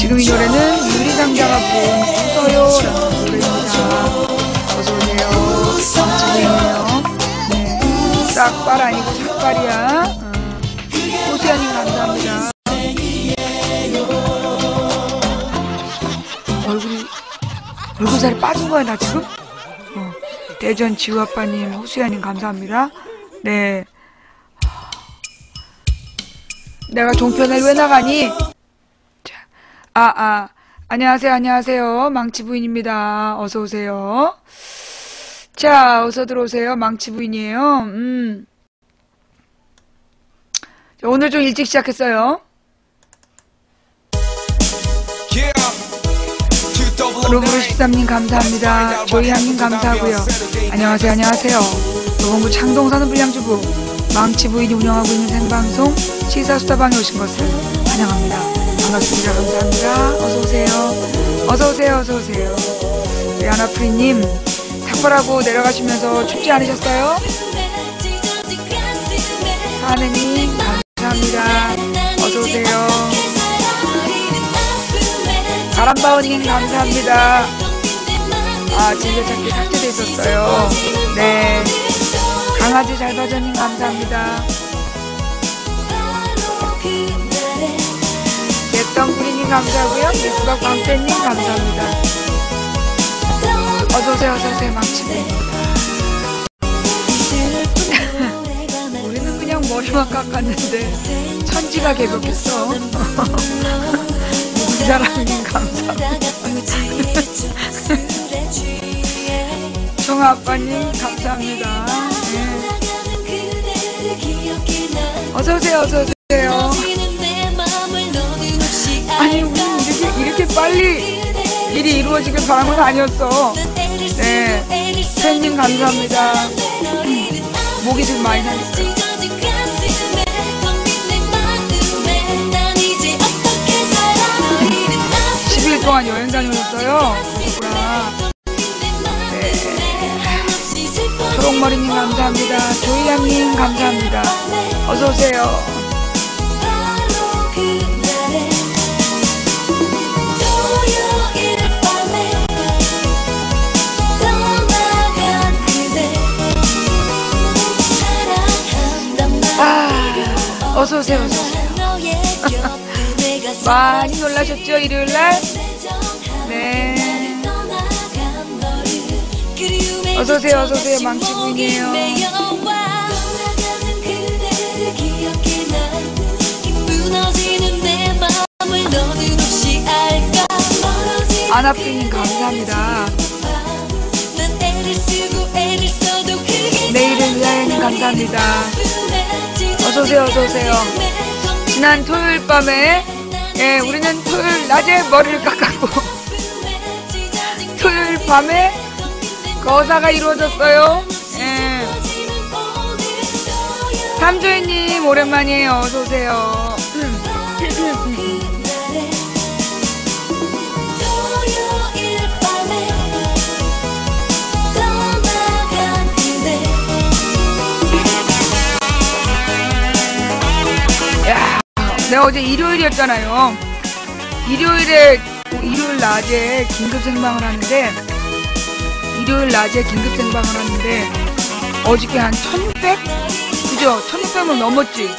지금 이 노래는 유리상자가 부른 웃어요라는 노래입니다. 어서오세요. 지금이에요. 네. 싹발 아니고 삭발이야. 호수야님 감사합니다. 얼굴살이 빠진 거야 나 지금? 대전 지우아빠님, 호수야님 감사합니다. 네. 내가 종편을 왜 나가니? 자, 안녕하세요. 망치부인입니다. 어서오세요. 자, 어서 들어오세요. 망치부인이에요. 자, 오늘 좀 일찍 시작했어요. 루브르 13님 감사합니다. 조이한님 감사하고요. 안녕하세요. 노원구 창동사는 불량주부 망치부인이 운영하고 있는 생방송 시사수다방에 오신 것을 환영합니다. 반갑습니다. 감사합니다. 어서오세요. 우리 아나프리님 탁발하고 내려가시면서 춥지 않으셨어요? 하느님 감사합니다. 어서오세요. 바람바오님 감사합니다. 진짜찾기 삭제돼 있었어요. 네. 강아지 잘봐줘님 감사합니다. 예떡구리님 감사하고요. 예수박 광팬님 감사합니다. 어서오세요. 망치부입니다. 우리는 그냥 머리만 깎았는데 천지가 개벽했어. 이사람님 감사합니다. 청아아빠님 감사합니다. 네. 어서오세요. 아니 우리는 이렇게 빨리 일이 이루어지길 바란 건 아니었어. 네. 팬님 감사합니다. 목이 지금 많이 나있어요. 10일 동안 여행 다녀오셨어요? 그렇구나. 네. 초록머리님 감사합니다. 조이양님 감사합니다. 어서오세요. 어서오세요. 많이 놀라셨죠? 일요일날? 네. 어서오세요. 망치부인이에요. 아나프리님 감사합니다. 내일은 위하여님 감사합니다. 어서오세요. 지난 토요일 밤에 우리는 토요일 낮에 머리를 깎았고 토요일 밤에 거사가 이루어졌어요. 삼조이님 오랜만이에요. 어서오세요. 내가 어제 일요일이었잖아요. 일요일 낮에 긴급 생방을 하는데 어저께 한 1600? 그죠? 1600명 넘었지?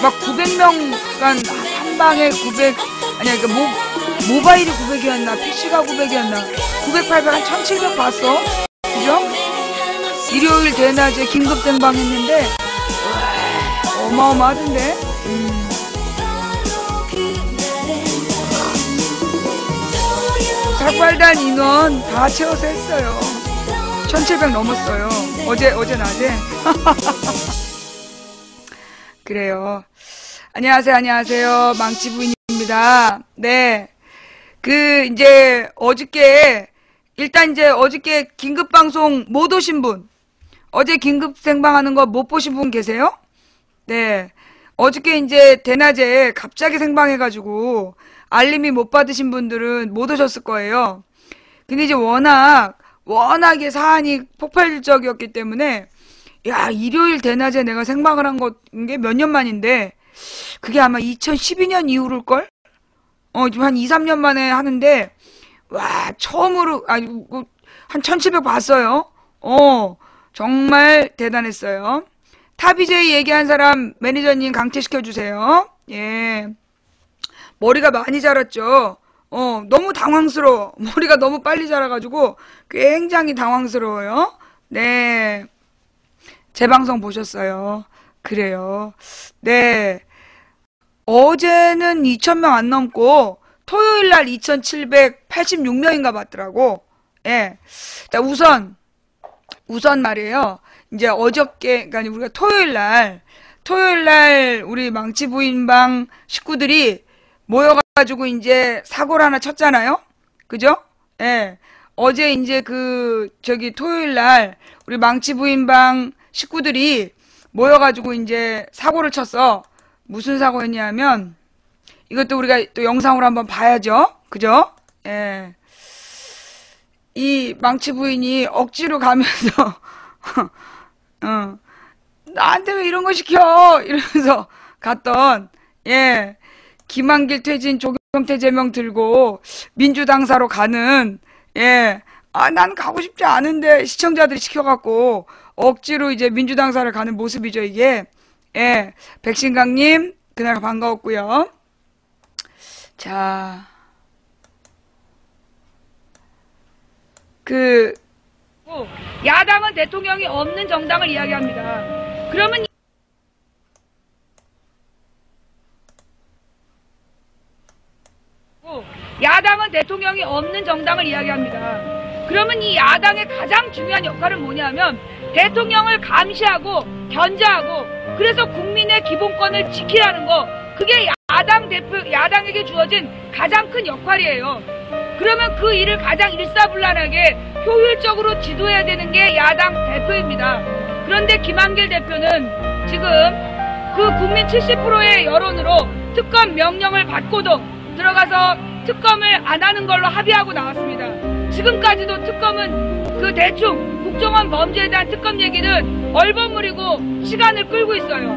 막 900명, 한 방에 900, 모바일이 900이었나, PC가 900이었나, 900, 800, 한 1700 봤어? 그죠? 일요일 대낮에 긴급 생방 했는데, 어마어마하던데? 삭발단 인원 다 채워서 했어요. 1700 넘었어요. 어제 낮에. 그래요. 안녕하세요. 망치부인입니다. 네. 어저께 긴급방송 못 오신 분, 어제 긴급 생방하는 거 못 보신 분 계세요? 네. 어저께 대낮에 갑자기 생방해가지고 알림이 못 받으신 분들은 못 오셨을 거예요. 근데 워낙에 사안이 폭발적이었기 때문에, 일요일 대낮에 내가 생방을 한 게 몇 년 만인데, 그게 아마 2012년 이후일걸? 지금 한 2, 3년 만에 하는데, 와, 처음으로, 아니, 한 1700 봤어요. 정말 대단했어요. 타비제이 얘기한 사람 매니저님 강퇴시켜주세요. 예. 머리가 많이 자랐죠. 너무 당황스러워. 머리가 너무 빨리 자라가지고 굉장히 당황스러워요. 네. 제 방송 보셨어요. 그래요. 네. 어제는 2000명 안 넘고 토요일날 2786명인가 봤더라고. 예. 자, 우선 말이에요. 이제 어저께, 그러니까 우리가 토요일날 우리 망치 부인방 식구들이 모여가지고 이제 사고를 하나 쳤잖아요. 그죠? 예. 어제 이제 토요일날 우리 망치 부인방 식구들이 모여가지고 이제 사고를 쳤어. 무슨 사고였냐면, 이것도 우리가 또 영상으로 한번 봐야죠. 그죠? 예. 이 망치 부인이 억지로 가면서, 나한테 왜 이런 거 시켜? 이러면서 갔던, 예. 김한길 퇴진, 조경태 제명 들고 민주당사로 가는, 예. 난 가고 싶지 않은데 시청자들이 시켜갖고 억지로 이제 민주당사를 가는 모습이죠, 이게. 예. 백신강님, 그날 반가웠고요. 자. 야당은 대통령이 없는 정당을 이야기합니다. 그러면 야당은 대통령이 없는 정당을 이야기합니다. 그러면 이 야당의 가장 중요한 역할은 뭐냐면 대통령을 감시하고 견제하고 그래서 국민의 기본권을 지키라는 거, 그게 야당에게 주어진 가장 큰 역할이에요. 그러면 그 일을 가장 일사불란하게 효율적으로 지도해야 되는 게 야당 대표입니다. 그런데 김한길 대표는 지금 그 국민 70%의 여론으로 특검 명령을 받고도 들어가서 특검을 안 하는 걸로 합의하고 나왔습니다. 지금까지도 특검은 대충 국정원 범죄에 대한 특검 얘기는 얼버무리고 시간을 끌고 있어요.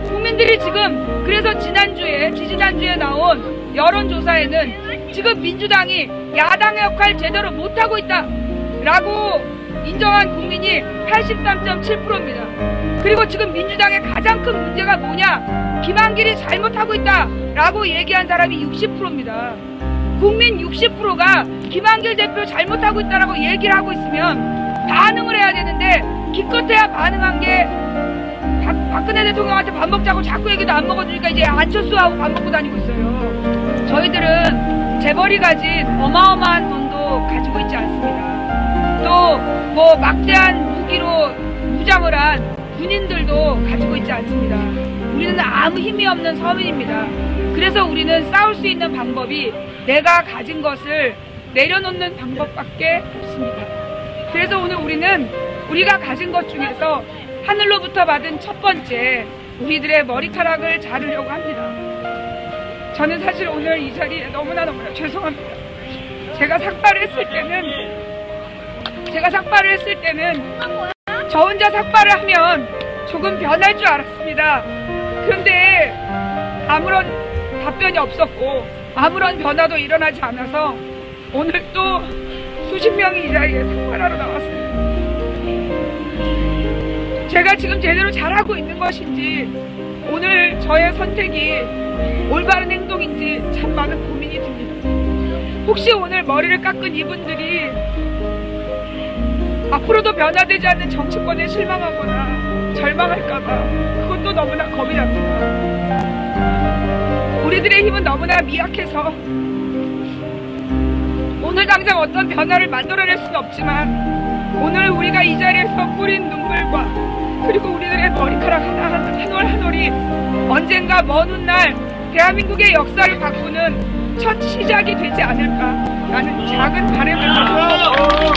국민들이 지금 그래서 지지난주에 나온 여론조사에는 지금 민주당이 야당의 역할 제대로 못하고 있다라고 인정한 국민이 83.7%입니다. 그리고 지금 민주당의 가장 큰 문제가 뭐냐? 김한길이 잘못하고 있다라고 얘기한 사람이 60%입니다. 국민 60%가 김한길 대표 잘못하고 있다라고 얘기를 하고 있으면 반응을 해야 되는데 기껏해야 반응한 게 박근혜 대통령한테 밥 먹자고 자꾸 얘기도 안 먹어주니까 이제 안철수하고 밥 먹고 다니고 있어요. 저희들은 재벌이 가진 어마어마한 돈도 가지고 있지 않습니다. 또 뭐 막대한 무기로 무장을 한 군인들도 가지고 있지 않습니다. 우리는 아무 힘이 없는 서민입니다. 그래서 우리는 싸울 수 있는 방법이 내가 가진 것을 내려놓는 방법밖에 없습니다. 그래서 오늘 우리는 우리가 가진 것 중에서 하늘로부터 받은 첫 번째 우리들의 머리카락을 자르려고 합니다. 저는 사실 오늘 이 자리에 너무나 죄송합니다. 제가 삭발을 했을 때는 저 혼자 삭발을 하면 조금 변할 줄 알았습니다. 그런데 아무런 답변이 없었고 아무런 변화도 일어나지 않아서 오늘 또 수십 명이 이 자리에 삭발하러 나왔습니다. 제가 지금 제대로 잘하고 있는 것인지 오늘 저의 선택이 올바른 행동인지 참 많은 고민이 듭니다. 혹시 오늘 머리를 깎은 이분들이 앞으로도 변화되지 않는 정치권에 실망하거나 절망할까봐 그것도 너무나 겁이 납니다. 우리들의 힘은 너무나 미약해서 오늘 당장 어떤 변화를 만들어낼 수는 없지만 오늘 우리가 이 자리에서 뿌린 눈물과 그리고 우리들의 머리카락 한 올 한 올이 언젠가 먼 훗날 대한민국의 역사를 바꾸는 첫 시작이 되지 않을까라는 작은 바람을 가지고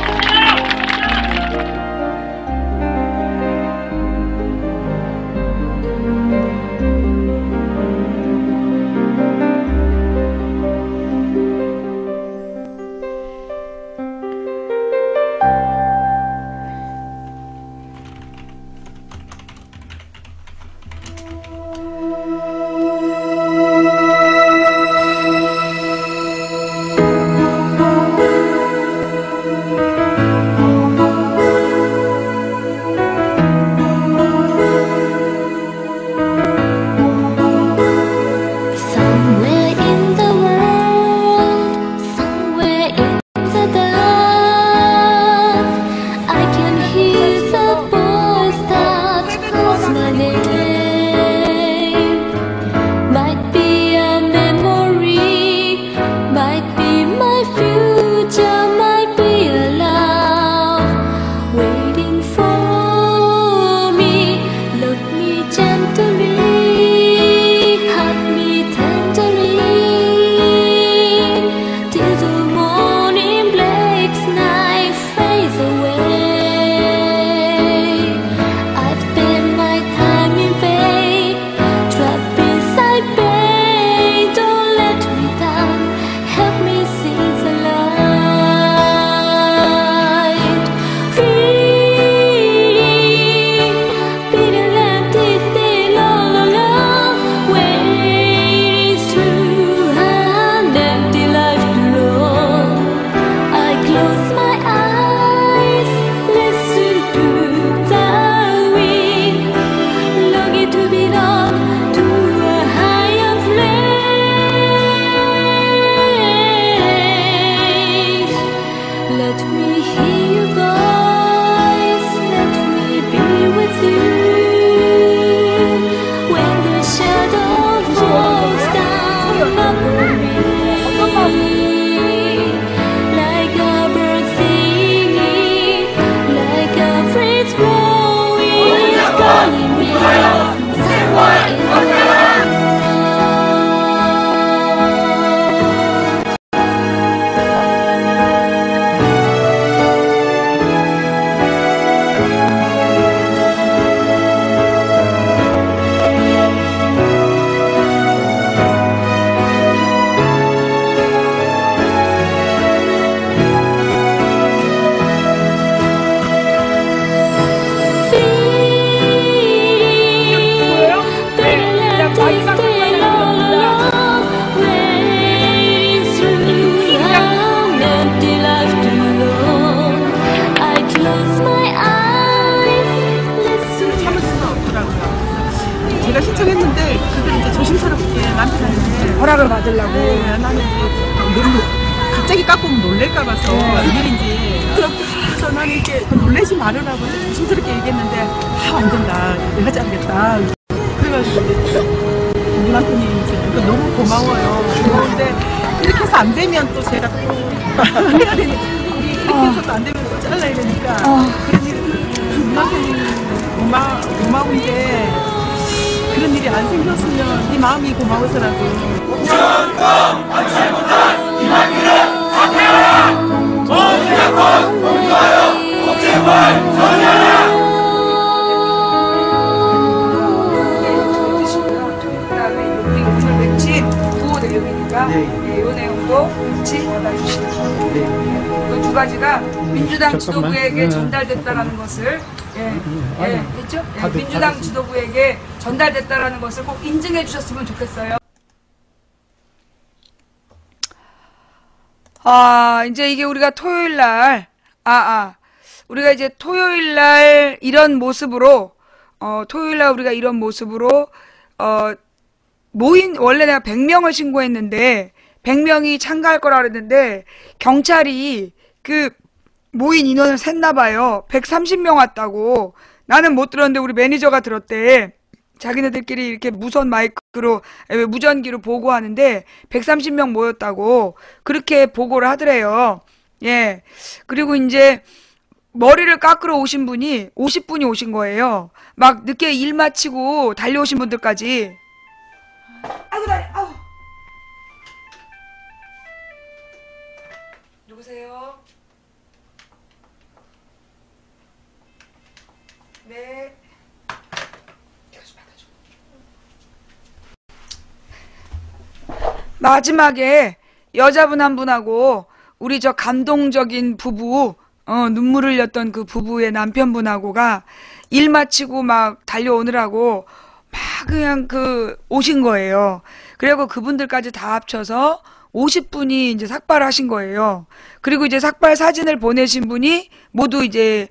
제가 신청했는데 그걸 이제 조심스럽게 남편한테 허락을 받으려고. 네, 나는 이제 너무 갑자기 깎고 오면 놀랄까 봐서 일인지 그래서 나는 이렇게 놀라지 말으라고 조심스럽게 얘기했는데 안 된다. 내가 하지 않겠다. 그래가지고 우리 남편이 이제 너무 고마워요. 근데 이렇게 해서 안 되면 또 제가 또 해야 되니까 이렇게 해서도 안 되면 또 잘라야 되니까 그런 일 우리 남편이 고마운데 그런 일이 안 생겼으면 네 마음이 고마워서라도 그다음에 우리 오늘 맺힌 구호 내용이니까 이 내용도 같이 받아주시고 이 두 가지가 민주당 지도부에게 전달됐다라는 것을 됐죠? 민주당 지도부에게 전달됐다라는 것을 꼭 인증해 주셨으면 좋겠어요. 이제 이게 우리가 토요일 날, 우리가 이제 토요일 날 이런 모습으로, 원래 내가 100명을 신고했는데, 100명이 참가할 거라 그랬는데, 경찰이 그 모인 인원을 셌나봐요. 130명 왔다고. 나는 못 들었는데 우리 매니저가 들었대. 자기네들끼리 이렇게 무전기로 보고하는데 130명 모였다고 그렇게 보고를 하더래요. 예. 그리고 이제 머리를 깎으러 오신 분이 50분이 오신 거예요. 막 늦게 일 마치고 달려오신 분들까지. 아이고 다리. 아우. 누구세요? 네. 마지막에 여자분 한 분하고 우리 저 감동적인 부부, 눈물 흘렸던 그 부부의 남편분하고가 일 마치고 막 달려오느라고 막 그냥 오신 거예요. 그리고 그분들까지 다 합쳐서 50분이 이제 삭발을 하신 거예요. 그리고 이제 삭발 사진을 보내신 분이 모두 이제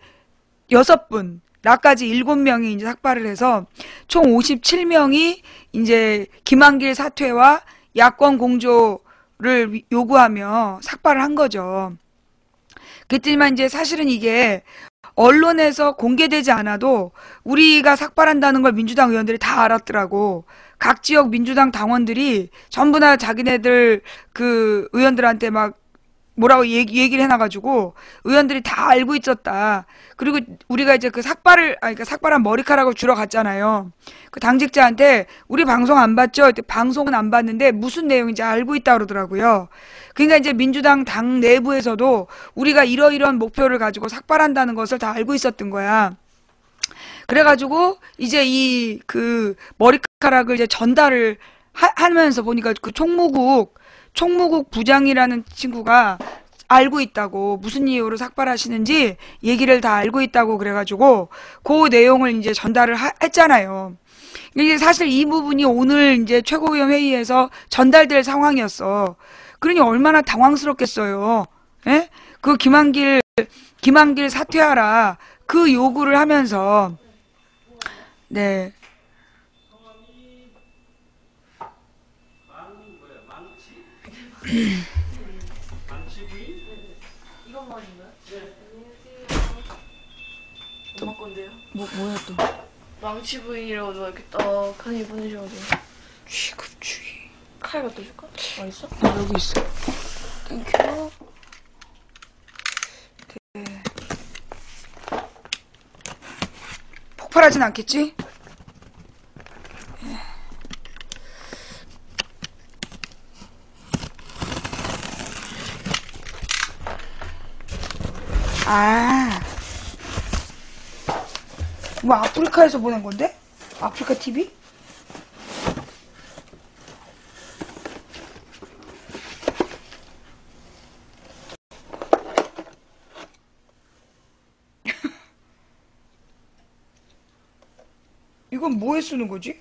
6분, 나까지 7명이 이제 삭발을 해서 총 57명이 이제 김한길 사퇴와 야권 공조를 요구하며 삭발을 한 거죠. 그랬더니만 이제 사실은 이게 언론에서 공개되지 않아도 우리가 삭발한다는 걸 민주당 의원들이 다 알았더라고. 각 지역 민주당 당원들이 전부 다 자기네들 그 의원들한테 막 뭐라고 얘기를 해놔가지고 의원들이 다 알고 있었다. 그리고 우리가 이제 그러니까 삭발한 머리카락을 주러 갔잖아요. 그 당직자한테 우리 방송 안 봤죠? 방송은 안 봤는데 무슨 내용인지 알고 있다 그러더라고요. 그러니까 이제 민주당 당 내부에서도 우리가 이러이러한 목표를 가지고 삭발한다는 것을 다 알고 있었던 거야. 그래가지고 이제 그 머리카락을 이제 전달을 하면서 보니까 그 총무국 부장이라는 친구가 알고 있다고, 무슨 이유로 삭발하시는지 얘기를 다 알고 있다고 그래가지고 그 내용을 이제 전달을 했잖아요. 이게 사실 이 부분이 오늘 이제 최고위원 회의에서 전달될 상황이었어. 그러니 얼마나 당황스럽겠어요. 예? 그 김한길 사퇴하라 그 요구를 하면서 네. 이건 말인가요? 네. 엄마 건데요? 뭐야 또? 망치 부위라고 이렇게 떡하니 보내셔가지고 취급주의. 칼 갖다 줄까? 어딨어? 여기 있어. 땡큐. 네. 폭발하진 않겠지? 뭐 아프리카에서 보낸 건데? 아프리카 TV? 이건 뭐에 쓰는 거지?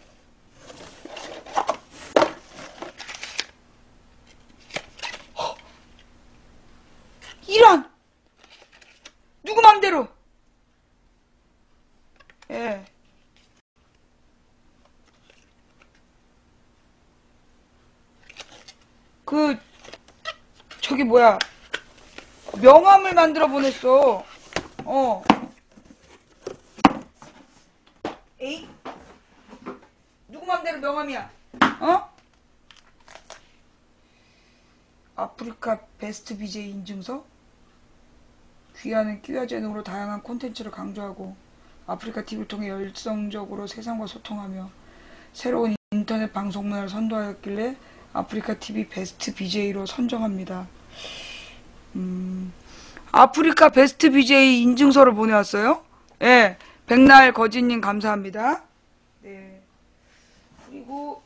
이런! 누구 맘대로! 예. 저기 뭐야, 명함을 만들어 보냈어. 에이? 누구 맘대로 명함이야? 아프리카 베스트 BJ 인증서? 귀하는 귀화 재능으로 다양한 콘텐츠를 강조하고 아프리카 TV를 통해 열성적으로 세상과 소통하며 새로운 인터넷 방송 문화를 선도하였길래 아프리카 TV 베스트 BJ로 선정합니다. 아프리카 베스트 BJ 인증서를 보내왔어요? 예, 백날 거진님 감사합니다. 네. 그리고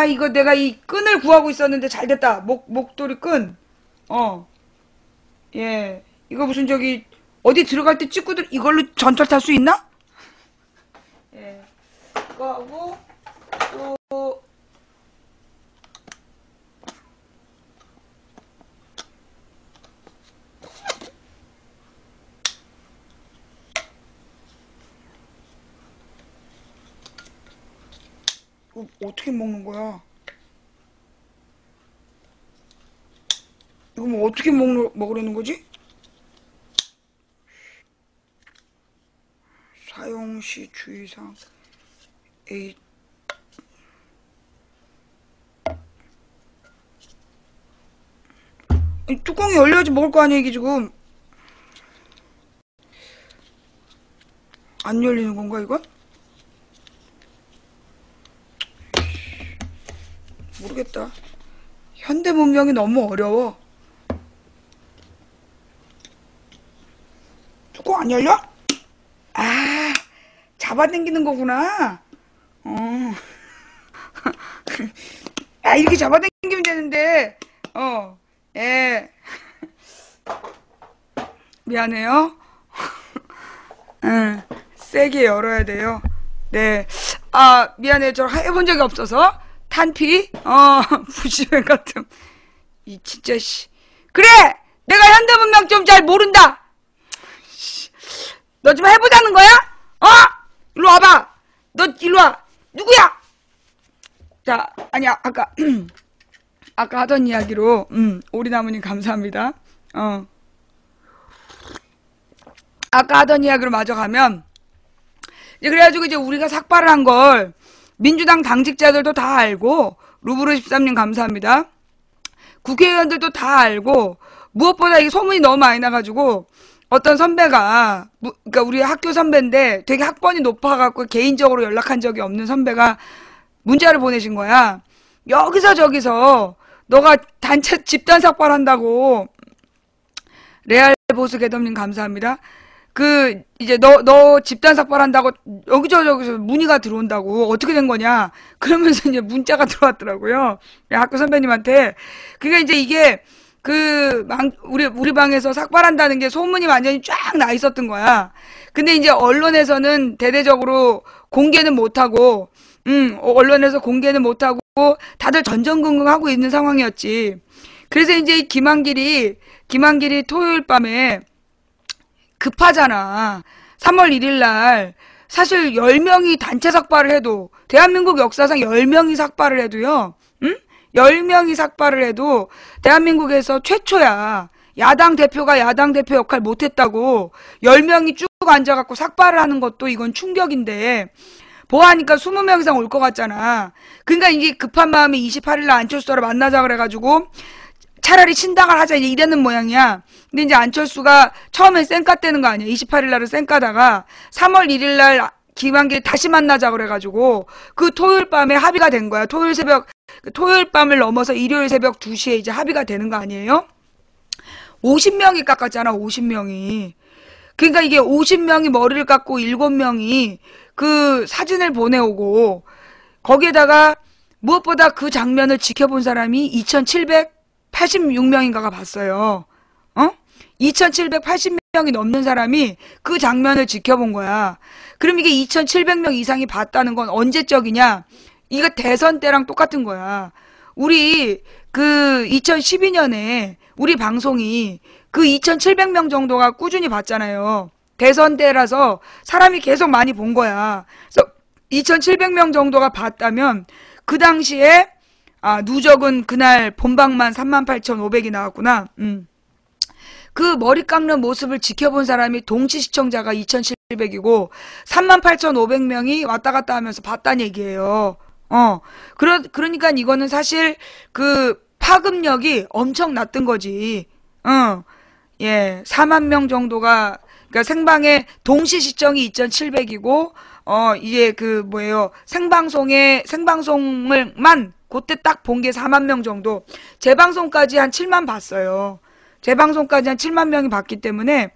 이거 내가 이 끈을 구하고 있었는데 잘 됐다. 목도리 끈. 예. 이거 무슨 저기 어디 들어갈 때 찍고들 이걸로 전철 탈 수 있나? 예. 그거 하고 또 이거 어떻게 먹는 거야? 이거 뭐 어떻게 먹으려는 거지? 사용 시 주의사항. 에이. 아니, 뚜껑이 열려야지 먹을 거 아니야, 이게 지금. 안 열리는 건가, 이건? 모르겠다. 현대 문명이 너무 어려워. 뚜껑 안 열려? 잡아당기는 거구나. 이렇게 잡아당기면 되는데, 예. 미안해요. 세게 열어야 돼요. 네. 미안해요. 저 해본 적이 없어서. 탄피? 부시맨 같은. 진짜, 그래! 내가 현대문명 좀 잘 모른다! 너 좀 해보자는 거야? 일로 와봐! 너 일로 와! 누구야? 자, 아니야, 아까 하던 이야기로, 오리나무님 감사합니다. 아까 하던 이야기로 마저 가면, 그래가지고 이제 우리가 삭발을 한 걸, 민주당 당직자들도 다 알고 루브르 13님 감사합니다. 국회의원들도 다 알고 무엇보다 이게 소문이 너무 많이 나가지고 어떤 선배가 그러니까 우리 학교 선배인데 되게 학번이 높아갖고 개인적으로 연락한 적이 없는 선배가 문자를 보내신 거야. 여기서 저기서 너가 단체 집단 삭발한다고. 레알 보수 개덤님 감사합니다. 이제 너 집단 삭발한다고 여기저기서 문의가 들어온다고. 어떻게 된 거냐? 그러면서 이제 문자가 들어왔더라고요. 학교 선배님한테. 그러니까 이제 이게 우리 방에서 삭발한다는 게 소문이 완전히 쫙 나 있었던 거야. 근데 이제 언론에서는 대대적으로 공개는 못하고, 언론에서 공개는 못하고 다들 전전긍긍하고 있는 상황이었지. 그래서 이제 김한길이 토요일 밤에 급하잖아. 3월 1일 날 사실 10명이 단체 삭발을 해도 대한민국 역사상 10명이 삭발을 해도요. 10명이 삭발을 해도 대한민국에서 최초야. 야당 대표가 야당 대표 역할 못했다고 10명이 쭉 앉아갖고 삭발을 하는 것도 이건 충격인데 보아하니까 20명 이상 올 것 같잖아. 그러니까 이게 급한 마음에 28일 날 안철수를 만나자 그래가지고 차라리 신당을 하자 이러는 모양이야. 근데 이제 안철수가 처음엔 쌩까 떼는 거 아니야. 28일 날은 쌩까다가 3월 1일 날 김한길 다시 만나자 그래가지고 그 토요일 밤에 합의가 된 거야. 토요일 밤을 넘어서 일요일 새벽 2시에 이제 합의가 되는 거 아니에요? 50명이 깎았잖아. 50명이. 그러니까 이게 50명이 머리를 깎고 7명이 그 사진을 보내오고 거기에다가 무엇보다 그 장면을 지켜본 사람이 2786명인가가 봤어요. 2780명이 넘는 사람이 그 장면을 지켜본 거야. 그럼 이게 2700명 이상이 봤다는 건 언제적이냐? 이거 대선 때랑 똑같은 거야. 우리 2012년에 우리 방송이 2700명 정도가 꾸준히 봤잖아요. 대선 때라서 사람이 계속 많이 본 거야. 그래서 2700명 정도가 봤다면 그 당시에 아, 누적은 그날 본방만 38,500이 나왔구나. 그 머리 깎는 모습을 지켜본 사람이 동시 시청자가 2,700이고 38,500명이 왔다 갔다 하면서 봤다는 얘기예요. 그러니까 이거는 사실 그 파급력이 엄청 났던 거지. 예, 4만 명 정도가, 그러니까 생방에 동시 시청이 2,700이고, 이제 그 뭐예요, 생방송을만 그때 딱 본 게 4만 명 정도. 재방송까지 한 7만 봤어요. 재방송까지 한 7만 명이 봤기 때문에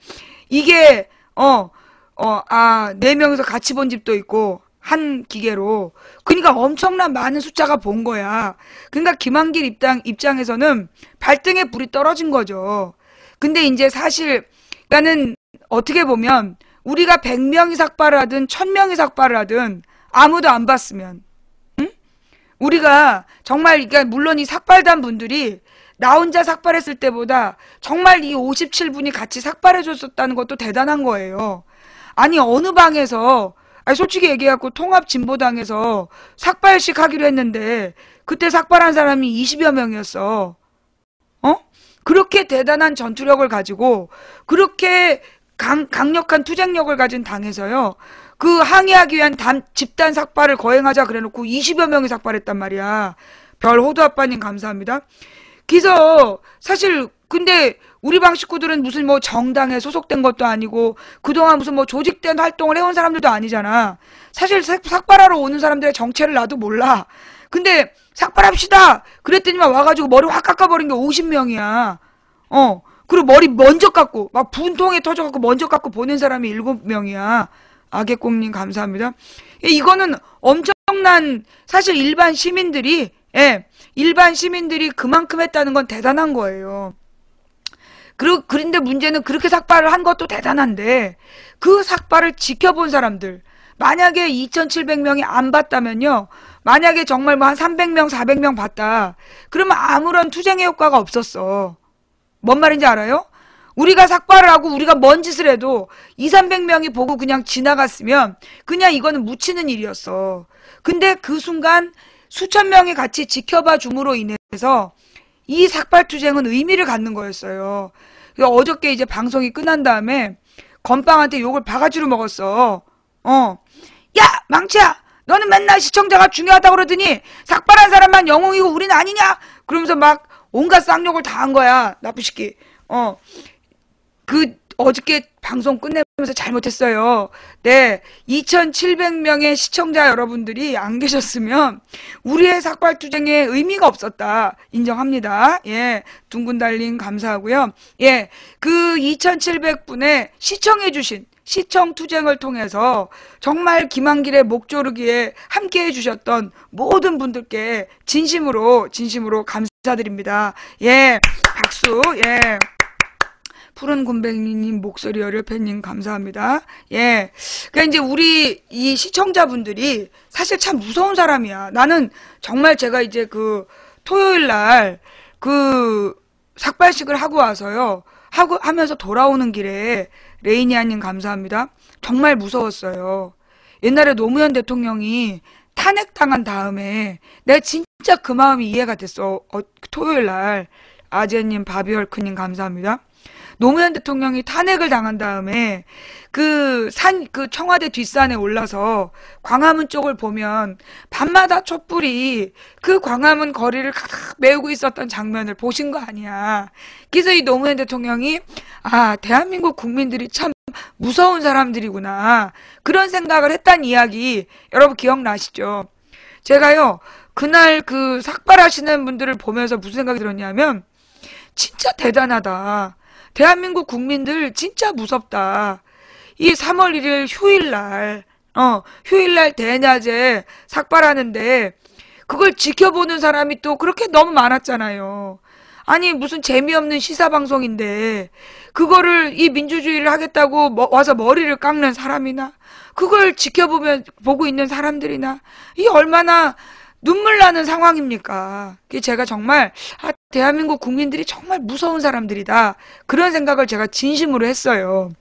이게 4명이서 같이 본 집도 있고 한 기계로. 그러니까 엄청난 많은 숫자가 본 거야. 그러니까 김한길 입장에서는 발등에 불이 떨어진 거죠. 근데 이제 사실 그러니까는 어떻게 보면 우리가 100명이 삭발을 하든 1000명이 삭발을 하든 아무도 안 봤으면, 응? 우리가 정말, 그러니까 물론 이 삭발단 분들이 나 혼자 삭발했을 때보다 정말 이 57분이 같이 삭발해줬었다는 것도 대단한 거예요. 아니, 어느 방에서, 아니, 솔직히 얘기해갖고 통합진보당에서 삭발식 하기로 했는데 그때 삭발한 사람이 20여 명이었어. 그렇게 대단한 전투력을 가지고 그렇게 강력한 투쟁력을 가진 당에서요, 그 항의하기 위한 집단 삭발을 거행하자 그래놓고 20여 명이 삭발했단 말이야. 별 호두 아빠님 감사합니다. 그래서 사실 근데 우리 방 식구들은 무슨 뭐 정당에 소속된 것도 아니고 그동안 무슨 뭐 조직된 활동을 해온 사람들도 아니잖아. 사실 삭발하러 오는 사람들의 정체를 나도 몰라. 근데 삭발합시다 그랬더니만 와가지고 머리 확 깎아버린 게 50명이야. 그리고 머리 먼저 깎고 막 분통에 터져갖고 먼저 깎고 보낸 사람이 7명이야. 아개꽁님 감사합니다. 이거는 엄청난, 사실 일반 시민들이 그만큼 했다는 건 대단한 거예요. 그런데 문제는 그렇게 삭발을 한 것도 대단한데 그 삭발을 지켜본 사람들, 만약에 2,700명이 안 봤다면요, 만약에 정말 뭐 한 300명 400명 봤다 그러면 아무런 투쟁의 효과가 없었어. 뭔 말인지 알아요? 우리가 삭발을 하고 우리가 뭔 짓을 해도 200~300명이 보고 그냥 지나갔으면 그냥 이거는 묻히는 일이었어. 근데 그 순간 수천 명이 같이 지켜봐 줌으로 인해서 이 삭발투쟁은 의미를 갖는 거였어요. 어저께 이제 방송이 끝난 다음에 건빵한테 욕을 바가지로 먹었어. 야, 망치야! 너는 맨날 시청자가 중요하다고 그러더니 삭발한 사람만 영웅이고 우리는 아니냐? 그러면서 막 온갖 쌍욕을 다 한 거야. 나쁜 새끼. 어저께 방송 끝내면서 잘못했어요. 네. 2,700명의 시청자 여러분들이 안 계셨으면 우리의 삭발투쟁에 의미가 없었다. 인정합니다. 예. 둥근 달님 감사하고요. 예. 그 2,700분의 시청해주신 시청투쟁을 통해서 정말 김한길의 목조르기에 함께 해주셨던 모든 분들께 진심으로 감사드립니다. 예. 박수. 예. 푸른 곰뱅이님 목소리 열혈팬님 감사합니다. 예. 그러니까 이제 우리 이 시청자분들이 사실 참 무서운 사람이야. 나는 정말 제가 이제 그 토요일 날 그 삭발식을 하고 와서요. 하면서 돌아오는 길에 레이니아님 감사합니다. 정말 무서웠어요. 옛날에 노무현 대통령이 탄핵당한 다음에 내가 진짜 그 마음이 이해가 됐어. 토요일 날 아재님 바비얼크님 감사합니다. 노무현 대통령이 탄핵을 당한 다음에 그 청와대 뒷산에 올라서 광화문 쪽을 보면 밤마다 촛불이 그 광화문 거리를 가득 메우고 있었던 장면을 보신 거 아니야. 그래서 이 노무현 대통령이 대한민국 국민들이 참 무서운 사람들이구나. 그런 생각을 했다는 이야기 여러분 기억나시죠? 제가요, 그날 그 삭발하시는 분들을 보면서 무슨 생각이 들었냐면 진짜 대단하다. 대한민국 국민들 진짜 무섭다. 이 3월 1일 휴일날 대낮에 삭발하는데 그걸 지켜보는 사람이 또 그렇게 너무 많았잖아요. 아니 무슨 재미없는 시사방송인데 그거를 이 민주주의를 하겠다고 와서 머리를 깎는 사람이나 그걸 보고 있는 사람들이나 이게 얼마나 눈물 나는 상황입니까? 제가 정말 대한민국 국민들이 정말 무서운 사람들이다. 그런 생각을 제가 진심으로 했어요.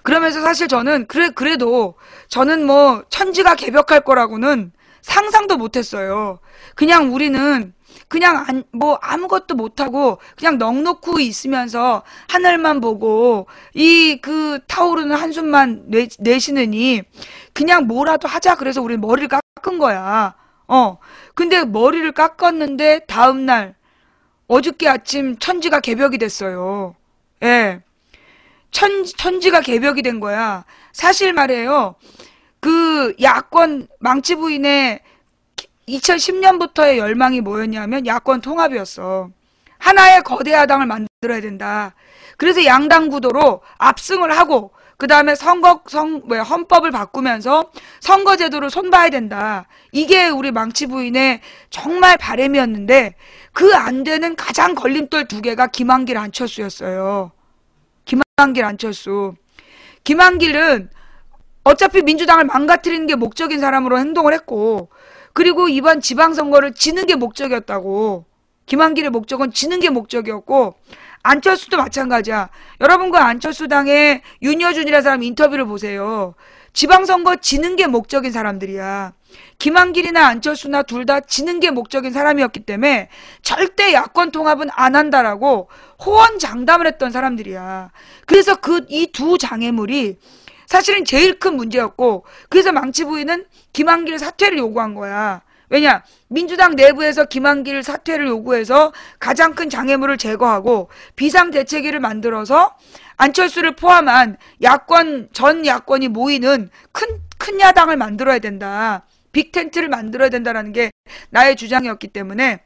그러면서 사실 저는 그래도 저는 뭐 천지가 개벽할 거라고는 상상도 못했어요. 그냥 우리는 그냥 뭐 아무것도 못하고 그냥 넋놓고 있으면서 하늘만 보고 이 그 타오르는 한숨만 내쉬느니 그냥 뭐라도 하자 그래서 우리 머리를 깎은 거야. 근데 머리를 깎았는데 다음날 어저께 아침 천지가 개벽이 됐어요. 예. 천지가 개벽이 된 거야. 사실 말이에요. 그 야권 망치 부인의 2010년부터의 열망이 뭐였냐면 야권 통합이었어. 하나의 거대 야당을 만들어야 된다. 그래서 양당 구도로 압승을 하고 그 다음에 헌법을 바꾸면서 선거제도를 손봐야 된다. 이게 우리 망치 부인의 정말 바람이었는데 그 안 되는 가장 걸림돌 두 개가 김한길, 안철수였어요. 김한길, 안철수. 김한길은 어차피 민주당을 망가뜨리는 게 목적인 사람으로 행동을 했고 그리고 이번 지방선거를 지는 게 목적이었다고. 김한길의 목적은 지는 게 목적이었고 안철수도 마찬가지야. 여러분 그 안철수당의 윤여준이라는 사람 인터뷰를 보세요. 지방선거 지는 게 목적인 사람들이야. 김한길이나 안철수나 둘 다 지는 게 목적인 사람이었기 때문에 절대 야권 통합은 안 한다라고 호언장담을 했던 사람들이야. 그래서 이 두 장애물이 사실은 제일 큰 문제였고 그래서 망치 부인은 김한길 사퇴를 요구한 거야. 왜냐? 민주당 내부에서 김한길 사퇴를 요구해서 가장 큰 장애물을 제거하고 비상대책위를 만들어서 안철수를 포함한 전 야권이 모이는 큰 야당을 만들어야 된다. 빅텐트를 만들어야 된다라는 게 나의 주장이었기 때문에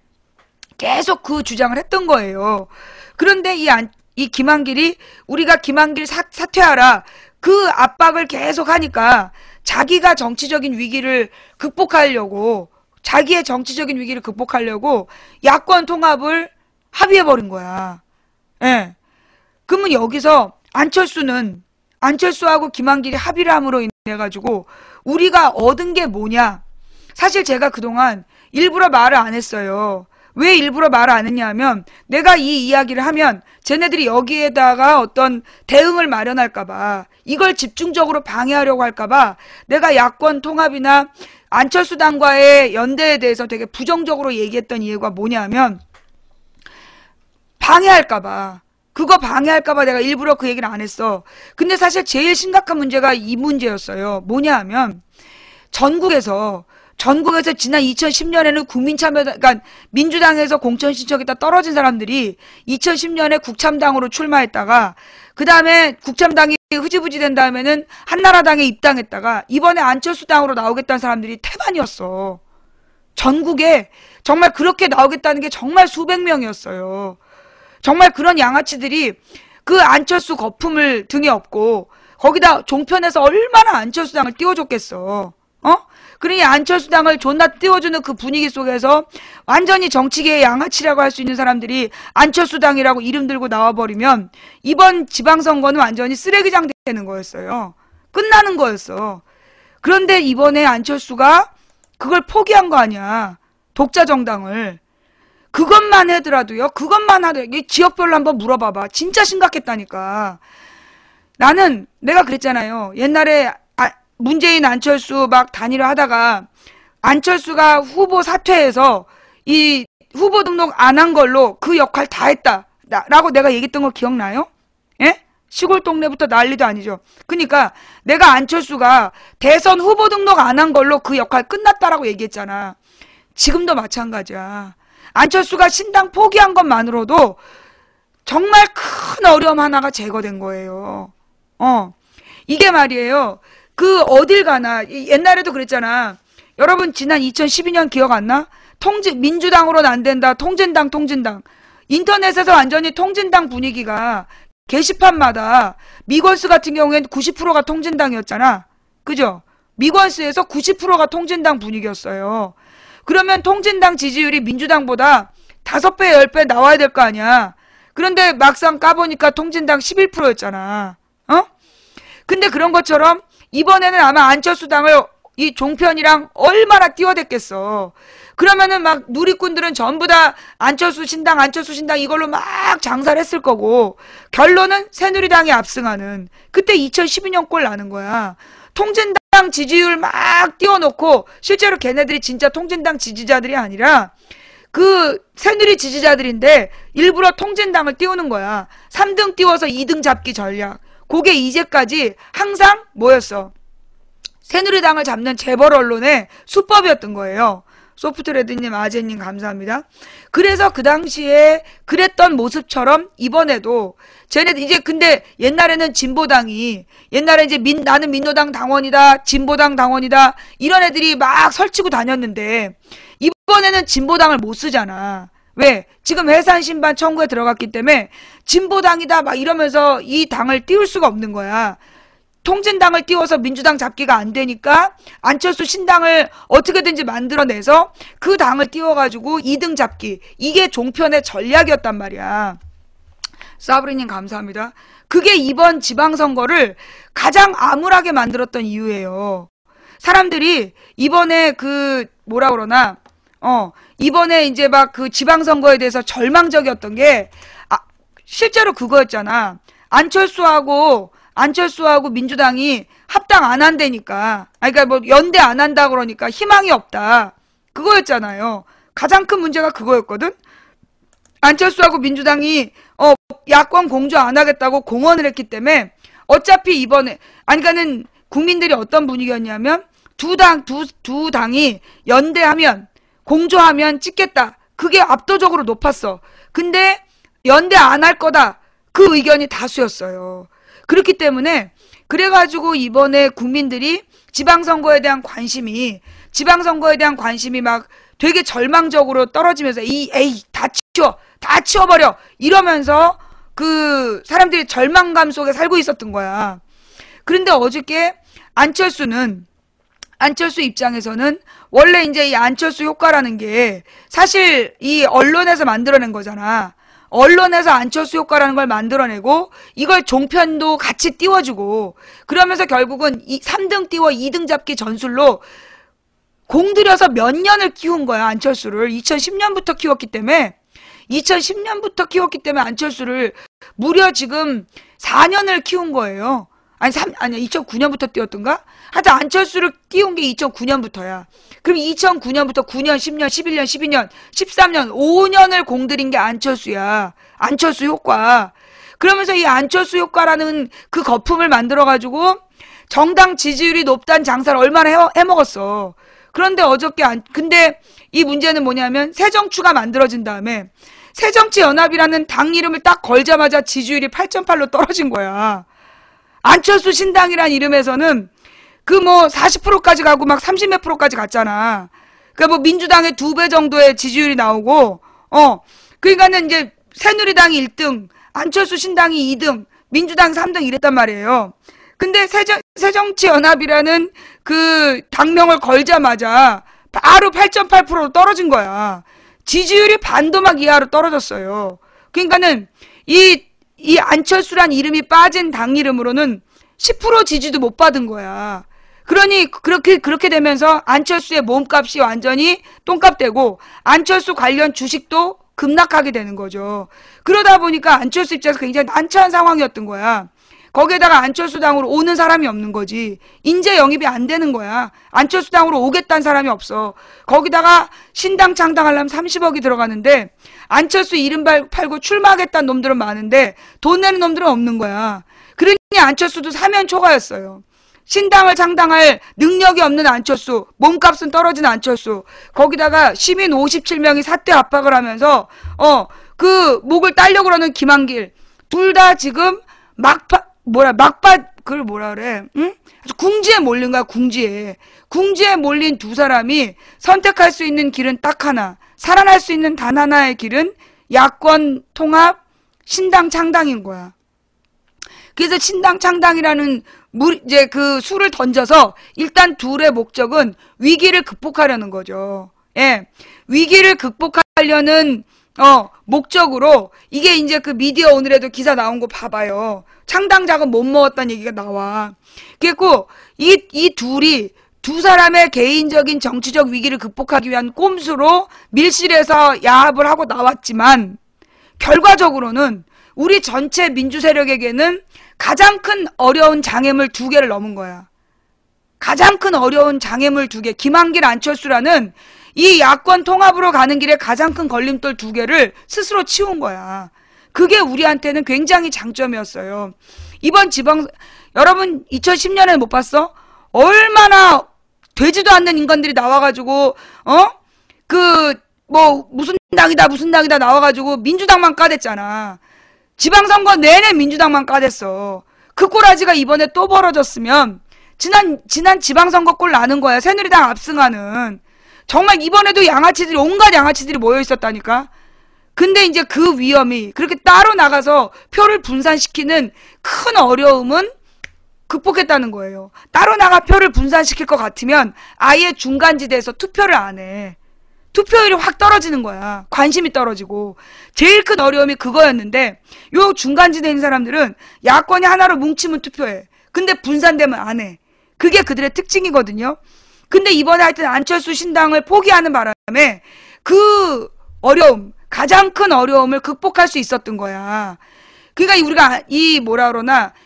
계속 그 주장을 했던 거예요. 그런데 이 김한길이 우리가 김한길 사퇴하라. 그 압박을 계속 하니까 자기의 정치적인 위기를 극복하려고 야권 통합을 합의해버린 거야. 예. 그러면 여기서 안철수하고 김한길이 합의를 함으로 인해가지고 우리가 얻은 게 뭐냐. 사실 제가 그동안 일부러 말을 안 했어요. 왜 일부러 말을 안 했냐 하면 내가 이 이야기를 하면 쟤네들이 여기에다가 어떤 대응을 마련할까봐 이걸 집중적으로 방해하려고 할까봐 내가 야권 통합이나 안철수당과의 연대에 대해서 되게 부정적으로 얘기했던 이유가 뭐냐 하면 방해할까봐 내가 일부러 그 얘기를 안 했어. 근데 사실 제일 심각한 문제가 이 문제였어요. 뭐냐 하면 전국에서 지난 2010년에는 그러니까 민주당에서 공천 신청했다 떨어진 사람들이 2010년에 국참당으로 출마했다가 그 다음에 국참당이 흐지부지 된 다음에는 한나라당에 입당했다가 이번에 안철수당으로 나오겠다는 사람들이 태반이었어. 전국에 정말 그렇게 나오겠다는 게 정말 수백 명이었어요. 정말 그런 양아치들이 그 안철수 거품을 등에 업고 거기다 종편에서 얼마나 안철수당을 띄워줬겠어. 그러니 안철수당을 존나 띄워주는 그 분위기 속에서 완전히 정치계의 양아치라고 할 수 있는 사람들이 안철수당이라고 이름 들고 나와버리면 이번 지방선거는 완전히 쓰레기장 되는 거였어요. 끝나는 거였어. 그런데 이번에 안철수가 그걸 포기한 거 아니야. 독자 정당을. 그것만 하더라도요. 지역별로 한번 물어봐봐. 진짜 심각했다니까. 내가 그랬잖아요. 옛날에 문재인 안철수 막 단일화 하다가 안철수가 후보 사퇴해서 이 후보 등록 안 한 걸로 그 역할 다 했다 라고 내가 얘기했던 거 기억나요? 예? 시골 동네부터 난리도 아니죠. 그러니까 내가 안철수가 대선 후보 등록 안 한 걸로 그 역할 끝났다라고 얘기했잖아. 지금도 마찬가지야. 안철수가 신당 포기한 것만으로도 정말 큰 어려움 하나가 제거된 거예요. 이게 말이에요. 그 어딜 가나 옛날에도 그랬잖아. 여러분 지난 2012년 기억 안 나? 민주당으로는 안 된다. 통진당. 인터넷에서 완전히 통진당 분위기가 게시판마다 미건수 같은 경우에는 90%가 통진당이었잖아. 그죠? 미건수에서 90%가 통진당 분위기였어요. 그러면 통진당 지지율이 민주당보다 5배, 10배 나와야 될 거 아니야. 그런데 막상 까보니까 통진당 11%였잖아. 근데 그런 것처럼 이번에는 아마 안철수당을 이 종편이랑 얼마나 띄워댔겠어. 그러면은 막 누리꾼들은 전부 다 안철수 신당 이걸로 막 장사를 했을 거고 결론은 새누리당이 압승하는 그때 2012년 꼴 나는 거야. 통진당 지지율 막 띄워놓고 실제로 걔네들이 진짜 통진당 지지자들이 아니라 그 새누리 지지자들인데 일부러 통진당을 띄우는 거야. 3등 띄워서 2등 잡기 전략. 그게 이제까지 항상 뭐였어? 새누리당을 잡는 재벌 언론의 수법이었던 거예요. 소프트레드님, 아재님 감사합니다. 그래서 그 당시에 그랬던 모습처럼 이번에도 쟤네들 이제 근데 옛날에는 진보당이 옛날에 이제 나는 민노당 당원이다, 진보당 당원이다 이런 애들이 막 설치고 다녔는데 이번에는 진보당을 못 쓰잖아. 왜? 지금 해산 신반 청구에 들어갔기 때문에 진보당이다 막 이러면서 이 당을 띄울 수가 없는 거야. 통진당을 띄워서 민주당 잡기가 안 되니까 안철수 신당을 어떻게든지 만들어내서 그 당을 띄워가지고 2등 잡기. 이게 종편의 전략이었단 말이야. 사브리님 감사합니다. 그게 이번 지방선거를 가장 암울하게 만들었던 이유예요. 사람들이 이번에 그 뭐라 그러나 이번에 이제 막 그 지방선거에 대해서 절망적이었던 게 실제로 그거였잖아. 안철수하고 민주당이 합당 안 한다니까. 그러니까 뭐 연대 안 한다 그러니까 희망이 없다. 그거였잖아요. 가장 큰 문제가 그거였거든. 안철수하고 민주당이 야권 공조 안 하겠다고 공언을 했기 때문에 어차피 이번에 그러니까는 국민들이 어떤 분위기였냐면 두 당이 연대하면 공조하면 찍겠다. 그게 압도적으로 높았어. 근데 연대 안 할 거다. 그 의견이 다수였어요. 그렇기 때문에 그래가지고 이번에 국민들이 지방선거에 대한 관심이 막 되게 절망적으로 떨어지면서 에이 다 치워버려 이러면서 그 사람들이 절망감 속에 살고 있었던 거야. 그런데 어저께 안철수 입장에서는 원래 이제 이 안철수 효과라는 게 사실 이 언론에서 만들어낸 거잖아. 언론에서 안철수 효과라는 걸 만들어내고 이걸 종편도 같이 띄워주고 그러면서 결국은 3등 띄워 2등 잡기 전술로 공들여서 몇 년을 키운 거야. 안철수를 2010년부터 키웠기 때문에 안철수를 무려 지금 4년을 키운 거예요. 아니 2009년부터 띄웠던가? 하여튼 안철수를 띄운 게 2009년부터야. 그럼 2009년부터 9년, 10년, 11년, 12년, 13년, 5년을 공들인 게 안철수야. 안철수 효과. 그러면서 이 안철수 효과라는 그 거품을 만들어가지고 정당 지지율이 높다는 장사를 얼마나 해먹었어. 그런데 어저께 근데 이 문제는 뭐냐면 새정추가 만들어진 다음에 새정치연합이라는 당 이름을 딱 걸자마자 지지율이 8.8로 떨어진 거야. 안철수 신당이란 이름에서는 그 뭐 40%까지 가고 막 30몇 %까지 갔잖아. 그러니까 뭐 민주당의 2배 정도의 지지율이 나오고 그러니까는 이제 새누리당이 1등, 안철수 신당이 2등, 민주당 3등 이랬단 말이에요. 근데 새정치연합이라는 그 당명을 걸자마자 바로 8.8%로 떨어진 거야. 지지율이 반도막 이하로 떨어졌어요. 그러니까는 이 안철수란 이름이 빠진 당 이름으로는 10% 지지도 못 받은 거야. 그러니 그렇게 되면서 안철수의 몸값이 완전히 똥값 되고 안철수 관련 주식도 급락하게 되는 거죠. 그러다 보니까 안철수 입장에서 굉장히 난처한 상황이었던 거야. 거기에다가 안철수 당으로 오는 사람이 없는 거지. 인재 영입이 안 되는 거야. 안철수 당으로 오겠다는 사람이 없어. 거기다가 신당 창당하려면 30억이 들어가는데 안철수 이름 팔고 출마하겠다는 놈들은 많은데 돈 내는 놈들은 없는 거야. 그러니 안철수도 사면 초과였어요. 신당을 창당할 능력이 없는 안철수, 몸값은 떨어진 안철수, 거기다가 시민 57명이 사퇴 압박을 하면서 그 목을 따려고 그러는 김한길, 둘 다 지금 그걸 뭐라 그래? 응? 궁지에 몰린 거야, 궁지에. 궁지에 몰린 두 사람이 선택할 수 있는 길은 딱 하나. 살아날 수 있는 단 하나의 길은 야권 통합 신당 창당인 거야. 그래서 신당 창당이라는 이제 그 수를 던져서 일단 둘의 목적은 위기를 극복하려는 거죠. 예. 위기를 극복하려는 목적으로 이게 이제 그 미디어 오늘에도 기사 나온 거 봐봐요. 창당 자금 못 먹었다는 얘기가 나와. 그리고 이 두 사람의 개인적인 정치적 위기를 극복하기 위한 꼼수로 밀실에서 야합을 하고 나왔지만 결과적으로는 우리 전체 민주 세력에게는 가장 큰 어려운 장애물 2개를 넘은 거야. 가장 큰 어려운 장애물 두 개, 김한길, 안철수라는 이 야권 통합으로 가는 길에 가장 큰 걸림돌 두 개를 스스로 치운 거야. 그게 우리한테는 굉장히 장점이었어요. 이번 여러분 2010년에 못 봤어? 얼마나 되지도 않는 인간들이 나와가지고 무슨 당이다 나와가지고 민주당만 까댔잖아. 지방선거 내내 민주당만 까댔어. 그 꼬라지가 이번에 또 벌어졌으면 지난 지방선거 꼴 나는 거야. 새누리당 압승하는. 정말 이번에도 온갖 양아치들이 모여 있었다니까. 근데 이제 그 위험이 그렇게 따로 나가서 표를 분산시키는 큰 어려움은 극복했다는 거예요. 따로 나가 표를 분산시킬 것 같으면 아예 중간지대에서 투표를 안 해. 투표율이 확 떨어지는 거야. 관심이 떨어지고. 제일 큰 어려움이 그거였는데 요 중간지대에 있는 사람들은 야권이 하나로 뭉치면 투표해. 근데 분산되면 안 해. 그게 그들의 특징이거든요. 근데 이번에 하여튼 안철수 신당을 포기하는 바람에 그 어려움, 가장 큰 어려움을 극복할 수 있었던 거야. 그러니까 우리가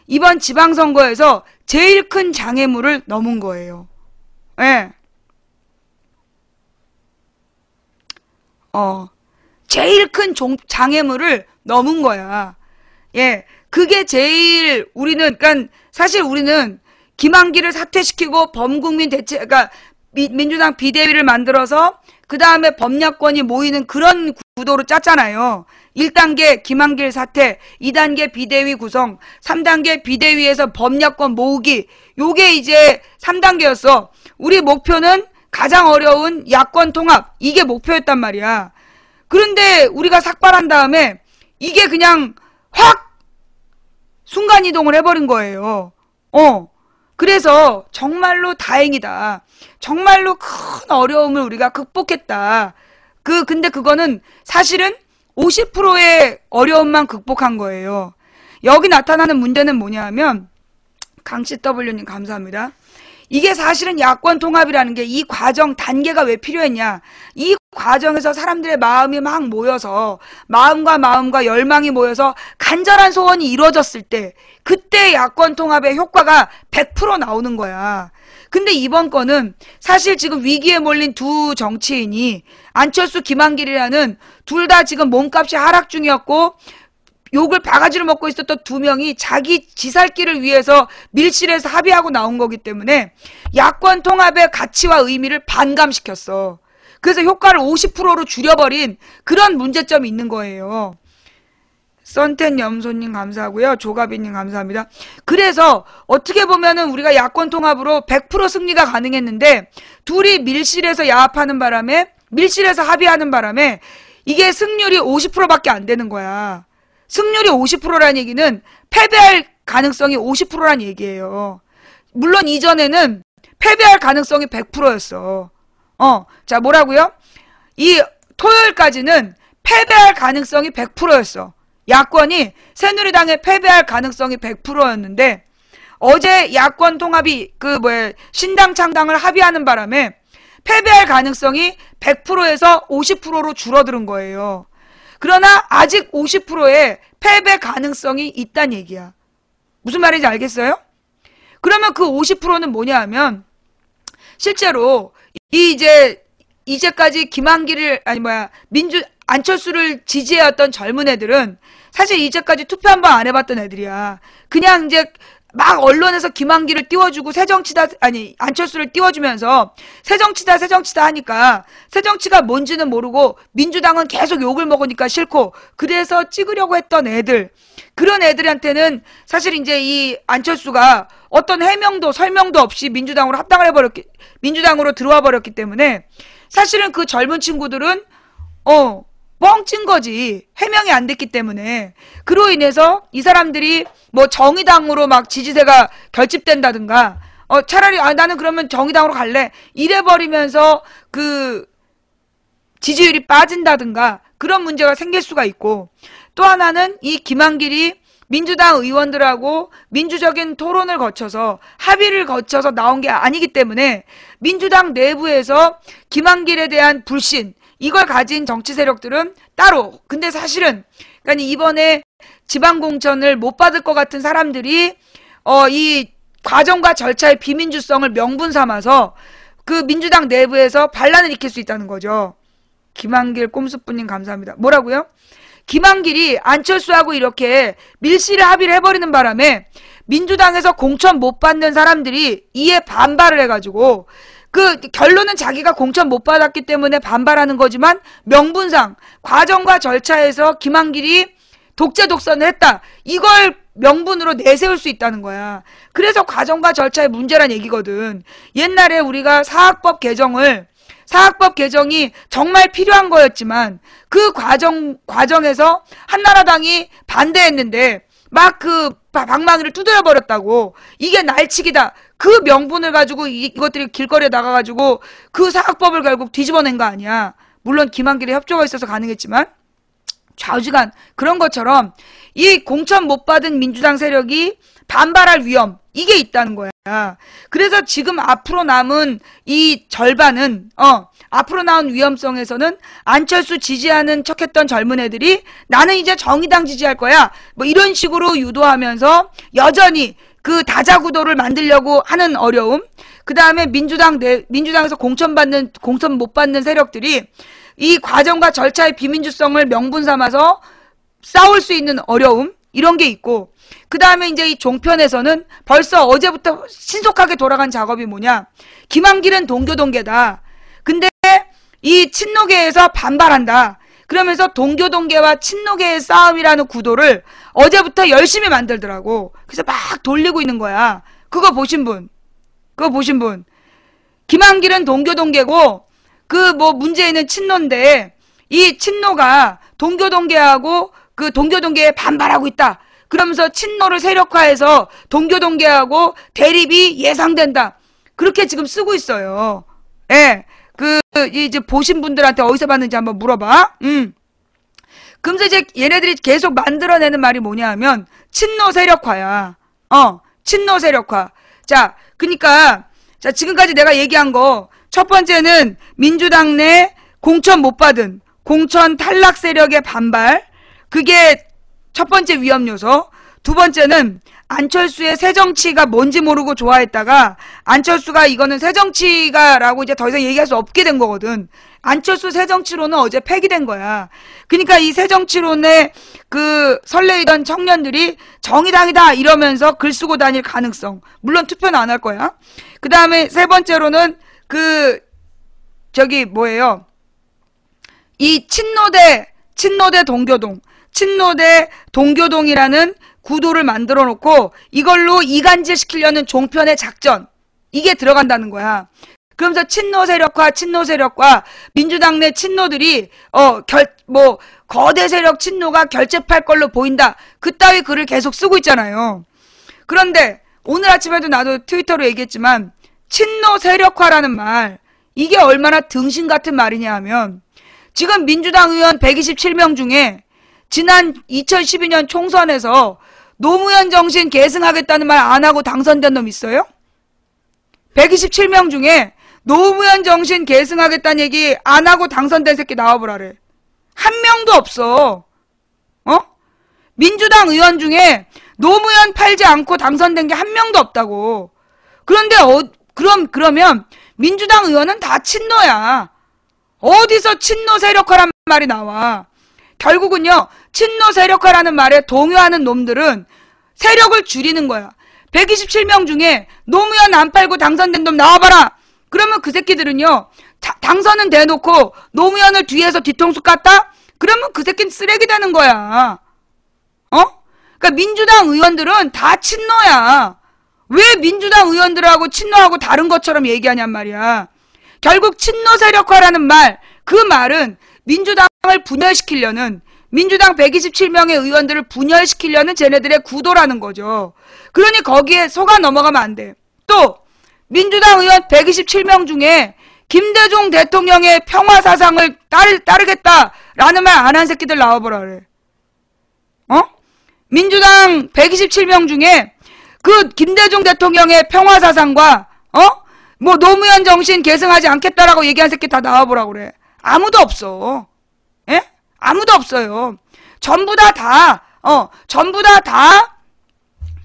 이번 지방선거에서 제일 큰 장애물을 넘은 거예요. 예. 제일 큰 장애물을 넘은 거야. 예. 그게 제일 그러니까 사실 우리는 김한길을 사퇴시키고 범국민 대체, 그러니까 민주당 비대위를 만들어서 그 다음에 범야권이 모이는 그런 구도로 짰잖아요. 1단계 김한길 사퇴, 2단계 비대위 구성, 3단계 비대위에서 범야권 모으기. 요게 이제 3단계였어. 우리 목표는 가장 어려운 야권 통합. 이게 목표였단 말이야. 그런데 우리가 삭발한 다음에 이게 그냥 확 순간이동을 해버린 거예요. 그래서 정말로 다행이다. 정말로 큰 어려움을 우리가 극복했다. 근데 그거는 사실은 50%의 어려움만 극복한 거예요. 여기 나타나는 문제는 뭐냐 하면, 강CW님 감사합니다. 이게 사실은 야권 통합이라는 게 이 과정, 단계가 왜 필요했냐. 이 과정에서 사람들의 마음이 막 모여서, 마음과 열망이 모여서 간절한 소원이 이루어졌을 때, 그때 야권 통합의 효과가 100% 나오는 거야. 근데 이번 건은 사실 지금 위기에 몰린 두 정치인이 안철수, 김한길이라는 둘 다 지금 몸값이 하락 중이었고 욕을 바가지로 먹고 있었던 두 명이 자기 지살길을 위해서 밀실에서 합의하고 나온 거기 때문에 야권 통합의 가치와 의미를 반감시켰어. 그래서 효과를 50%로 줄여버린 그런 문제점이 있는 거예요. 썬텐 염소님 감사하고요. 조가비님 감사합니다. 그래서 어떻게 보면은 우리가 야권 통합으로 100% 승리가 가능했는데 둘이 밀실에서 야합하는 바람에 밀실에서 합의하는 바람에 이게 승률이 50%밖에 안 되는 거야. 승률이 50%라는 얘기는 패배할 가능성이 50%라는 얘기예요. 물론 이전에는 패배할 가능성이 100%였어. 자 뭐라고요? 이 토요일까지는 패배할 가능성이 100%였어. 야권이 새누리당에 패배할 가능성이 100%였는데 어제 야권 통합이 신당 창당을 합의하는 바람에 패배할 가능성이 100%에서 50%로 줄어드는 거예요. 그러나 아직 50%의 패배 가능성이 있단 얘기야. 무슨 말인지 알겠어요? 그러면 그 50%는 뭐냐 하면 실제로 이제까지 안철수를 지지해왔던 젊은 애들은 사실 이제까지 투표 한 번 안 해봤던 애들이야. 그냥 이제 막 언론에서 김한길을 띄워주고 안철수를 띄워주면서 새정치다 하니까 새정치가 뭔지는 모르고 민주당은 계속 욕을 먹으니까 싫고 그래서 찍으려고 했던 애들. 그런 애들한테는 사실 이제 이 안철수가 어떤 해명도 설명도 없이 민주당으로 민주당으로 들어와 버렸기 때문에 사실은 그 젊은 친구들은 뻥친 거지. 해명이 안 됐기 때문에. 그로 인해서 이 사람들이 뭐 정의당으로 막 지지세가 결집된다든가, 차라리, 나는 그러면 정의당으로 갈래. 이래버리면서 그 지지율이 빠진다든가 그런 문제가 생길 수가 있고, 또 하나는 이 김한길이 민주당 의원들하고 민주적인 토론을 거쳐서 합의를 거쳐서 나온 게 아니기 때문에 민주당 내부에서 김한길에 대한 불신, 이걸 가진 정치 세력들은 따로. 근데 사실은 그러니까 이번에 지방공천을 못 받을 것 같은 사람들이 이 과정과 절차의 비민주성을 명분 삼아서 그 민주당 내부에서 반란을 일으킬 수 있다는 거죠. 김한길 꼼수뿐님 감사합니다. 뭐라고요? 김한길이 안철수하고 이렇게 밀실을 합의를 해버리는 바람에 민주당에서 공천 못 받는 사람들이 이에 반발을 해가지고 그 결론은 자기가 공천 못 받았기 때문에 반발하는 거지만 명분상 과정과 절차에서 김한길이 독재 독선을 했다. 이걸 명분으로 내세울 수 있다는 거야. 그래서 과정과 절차의 문제란 얘기거든. 옛날에 우리가 사학법 개정이 정말 필요한 거였지만 그 과정에서 한나라당이 반대했는데 막 그 방망이를 두드려 버렸다고. 이게 날치기다. 그 명분을 가지고 이것들이 길거리에 나가가지고 그 사학법을 결국 뒤집어낸 거 아니야. 물론 김한길의 협조가 있어서 가능했지만 좌우지간 그런 것처럼 이 공천 못 받은 민주당 세력이 반발할 위험 이게 있다는 거야. 그래서 지금 앞으로 남은 이 절반은 앞으로 나온 위험성에서는 안철수 지지하는 척했던 젊은 애들이 나는 이제 정의당 지지할 거야 뭐 이런 식으로 유도하면서 여전히 그 다자구도를 만들려고 하는 어려움, 그 다음에 민주당에서 공천 못 받는 세력들이 이 과정과 절차의 비민주성을 명분 삼아서 싸울 수 있는 어려움 이런 게 있고, 그 다음에 이제 이 종편에서는 벌써 어제부터 신속하게 돌아간 작업이 뭐냐, 김한길은 동교동계다. 근데 이 친노계에서 반발한다. 그러면서 동교동계와 친노계의 싸움이라는 구도를 어제부터 열심히 만들더라고. 그래서 막 돌리고 있는 거야. 그거 보신 분. 김한길은 동교동계고 그 뭐 문제는 친노인데 이 친노가 동교동계하고 그 동교동계에 반발하고 있다. 그러면서 친노를 세력화해서 동교동계하고 대립이 예상된다. 그렇게 지금 쓰고 있어요. 예. 이제 보신 분들한테 어디서 봤는지 한번 물어봐. 그러면서 이제 얘네들이 계속 만들어내는 말이 뭐냐 하면 친노 세력화야. 친노 세력화. 자, 그러니까 자, 지금까지 내가 얘기한 거 첫 번째는 민주당 내 공천 못 받은 공천 탈락 세력의 반발. 그게 첫 번째 위험 요소. 두 번째는 안철수의 새정치가 뭔지 모르고 좋아했다가 안철수가 이거는 새정치가라고 이제 더 이상 얘기할 수 없게 된 거거든. 안철수 새정치론은 어제 폐기된 거야. 그러니까 이 새정치론에 그 설레이던 청년들이 정의당이다 이러면서 글 쓰고 다닐 가능성. 물론 투표는 안 할 거야. 그 다음에 세 번째로는 이 친노대 동교동. 친노대 동교동이라는 구도를 만들어 놓고 이걸로 이간질 시키려는 종편의 작전. 이게 들어간다는 거야. 그러면서 친노 세력과 민주당 내 친노들이 거대 세력 친노가 결집할 걸로 보인다. 그따위 글을 계속 쓰고 있잖아요. 그런데 오늘 아침에도 나도 트위터로 얘기했지만 친노 세력화라는 말, 이게 얼마나 등신 같은 말이냐 하면 지금 민주당 의원 127명 중에 지난 2012년 총선에서 노무현 정신 계승하겠다는 말 안 하고 당선된 놈 있어요? 127명 중에 노무현 정신 계승하겠다는 얘기 안 하고 당선된 새끼 나와보라래. 한 명도 없어. 민주당 의원 중에 노무현 팔지 않고 당선된 게 한 명도 없다고. 그런데 그러면 민주당 의원은 다 친노야. 어디서 친노 세력화란 말이 나와. 결국은요, 친노 세력화라는 말에 동요하는 놈들은 세력을 줄이는 거야. 127명 중에 노무현 안 팔고 당선된 놈 나와봐라. 그러면 그 새끼들은요, 당선은 대놓고 노무현을 뒤에서 뒤통수 깠다? 그러면 그 새끼는 쓰레기 되는 거야. 그러니까 민주당 의원들은 다 친노야. 왜 민주당 의원들하고 친노하고 다른 것처럼 얘기하냔 말이야. 결국 친노 세력화라는 말, 그 말은 민주당을 분열시키려는, 민주당 127명의 의원들을 분열시키려는 쟤네들의 구도라는 거죠. 그러니 거기에 속아 넘어가면 안 돼. 또 민주당 의원 127명 중에 김대중 대통령의 평화사상을 따르겠다라는 말 안 한 새끼들 나와보라 그래. 민주당 127명 중에 그 김대중 대통령의 평화사상과 뭐 노무현 정신 계승하지 않겠다라고 얘기한 새끼 다 나와보라 그래. 아무도 없어. 예? 아무도 없어요. 전부 다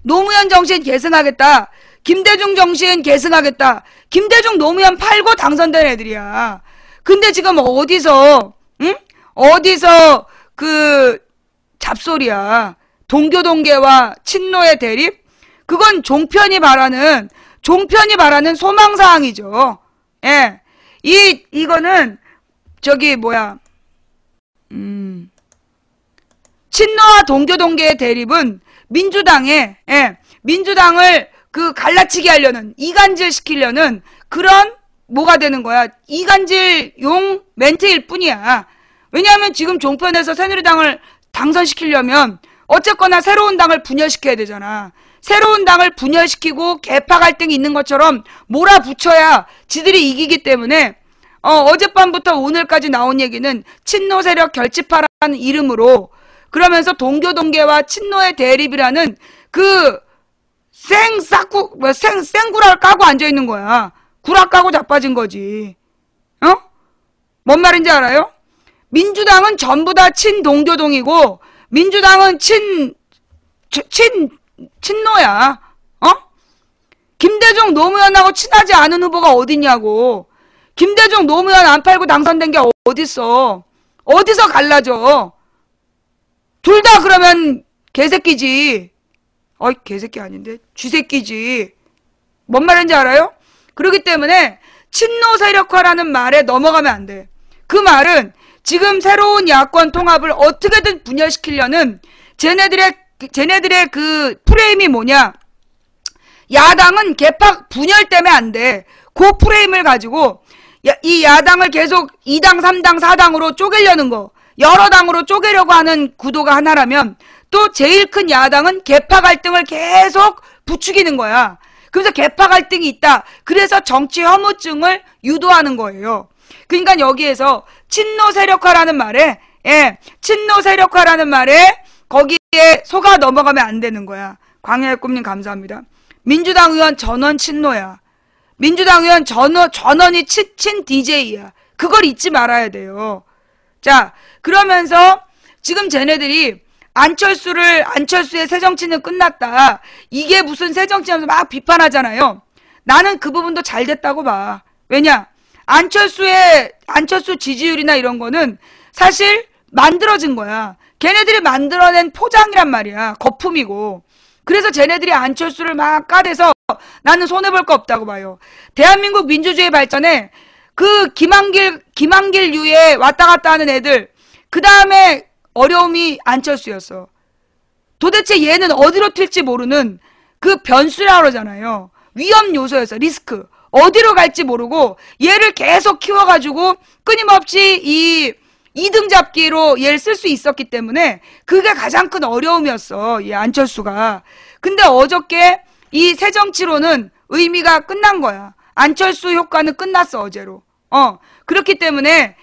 노무현 정신 계승하겠다. 김대중 정신 계승하겠다. 김대중 노무현 팔고 당선된 애들이야. 근데 지금 어디서 응? 어디서 그 잡소리야. 동교동계와 친노의 대립? 그건 종편이 바라는 소망사항이죠. 예. 이거는 저기 뭐야 친노와 동교동계의 대립은 민주당의 민주당을 그 갈라치기 하려는 이간질 시키려는 그런 뭐가 되는 거야. 이간질용 멘트일 뿐이야. 왜냐하면 지금 종편에서 새누리당을 당선시키려면 어쨌거나 새로운 당을 분열시켜야 되잖아. 새로운 당을 분열시키고 개파 갈등이 있는 것처럼 몰아붙여야 지들이 이기기 때문에 어젯밤부터 오늘까지 나온 얘기는 친노 세력 결집하라는 이름으로 그러면서 동교동계와 친노의 대립이라는 그 생구라를 까고 앉아있는 거야. 구라 까고 자빠진 거지. 뭔 말인지 알아요? 민주당은 전부 다 친동교동이고 민주당은 친노야. 김대중 노무현하고 친하지 않은 후보가 어딨냐고. 김대중 노무현 안 팔고 당선된 게 어딨어. 어디서 갈라져. 둘 다 그러면 개새끼지. 개새끼 아닌데 쥐새끼지. 뭔 말인지 알아요? 그렇기 때문에 친노 세력화라는 말에 넘어가면 안 돼. 그 말은 지금 새로운 야권 통합을 어떻게든 분열시키려는 쟤네들의 그 프레임이 뭐냐. 야당은 개파 분열 때문에 안 돼. 그 프레임을 가지고 이 야당을 계속 2당, 3당, 4당으로 쪼개려는 거. 여러 당으로 쪼개려고 하는 구도가 하나라면 또 제일 큰 야당은 개파 갈등을 계속 부추기는 거야. 그래서 개파 갈등이 있다. 그래서 정치 혐오증을 유도하는 거예요. 그러니까 여기에서 친노 세력화라는 말에 친노 세력화라는 말에 거기에 속아 넘어가면 안 되는 거야. 광야의 꿈님 감사합니다. 민주당 의원 전원 친노야. 민주당 의원 전원이 친 DJ야. 그걸 잊지 말아야 돼요. 자, 그러면서 지금 쟤네들이 안철수의 새정치는 끝났다. 이게 무슨 새정치하면서 막 비판하잖아요. 나는 그 부분도 잘 됐다고 봐. 왜냐? 안철수 지지율이나 이런 거는 사실 만들어진 거야. 걔네들이 만들어낸 포장이란 말이야. 거품이고. 그래서 쟤네들이 안철수를 막 까대서 나는 손해볼 거 없다고 봐요. 대한민국 민주주의 발전에 그 김한길류에 왔다 갔다 하는 애들, 그 다음에 어려움이 안철수였어. 도대체 얘는 어디로 튈지 모르는 그 변수라고 그러잖아요. 위험 요소였어. 리스크. 어디로 갈지 모르고 얘를 계속 키워가지고 끊임없이 이 2등 잡기로 얘를 쓸 수 있었기 때문에 그게 가장 큰 어려움이었어. 이 안철수가. 근데 어저께 이 새정치로는 의미가 끝난 거야. 안철수 효과는 끝났어. 어제로. 그렇기 때문에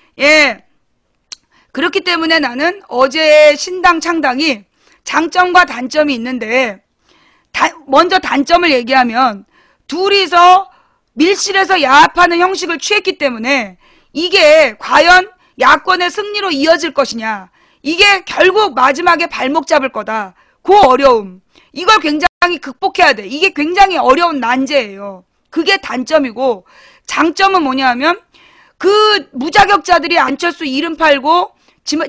나는 어제의 신당 창당이 장점과 단점이 있는데 먼저 단점을 얘기하면 둘이서 밀실에서 야합하는 형식을 취했기 때문에 이게 과연 야권의 승리로 이어질 것이냐. 이게 결국 마지막에 발목 잡을 거다. 그 어려움. 이걸 굉장히 극복해야 돼. 이게 굉장히 어려운 난제예요. 그게 단점이고 장점은 뭐냐 하면 그 무자격자들이 안철수 이름 팔고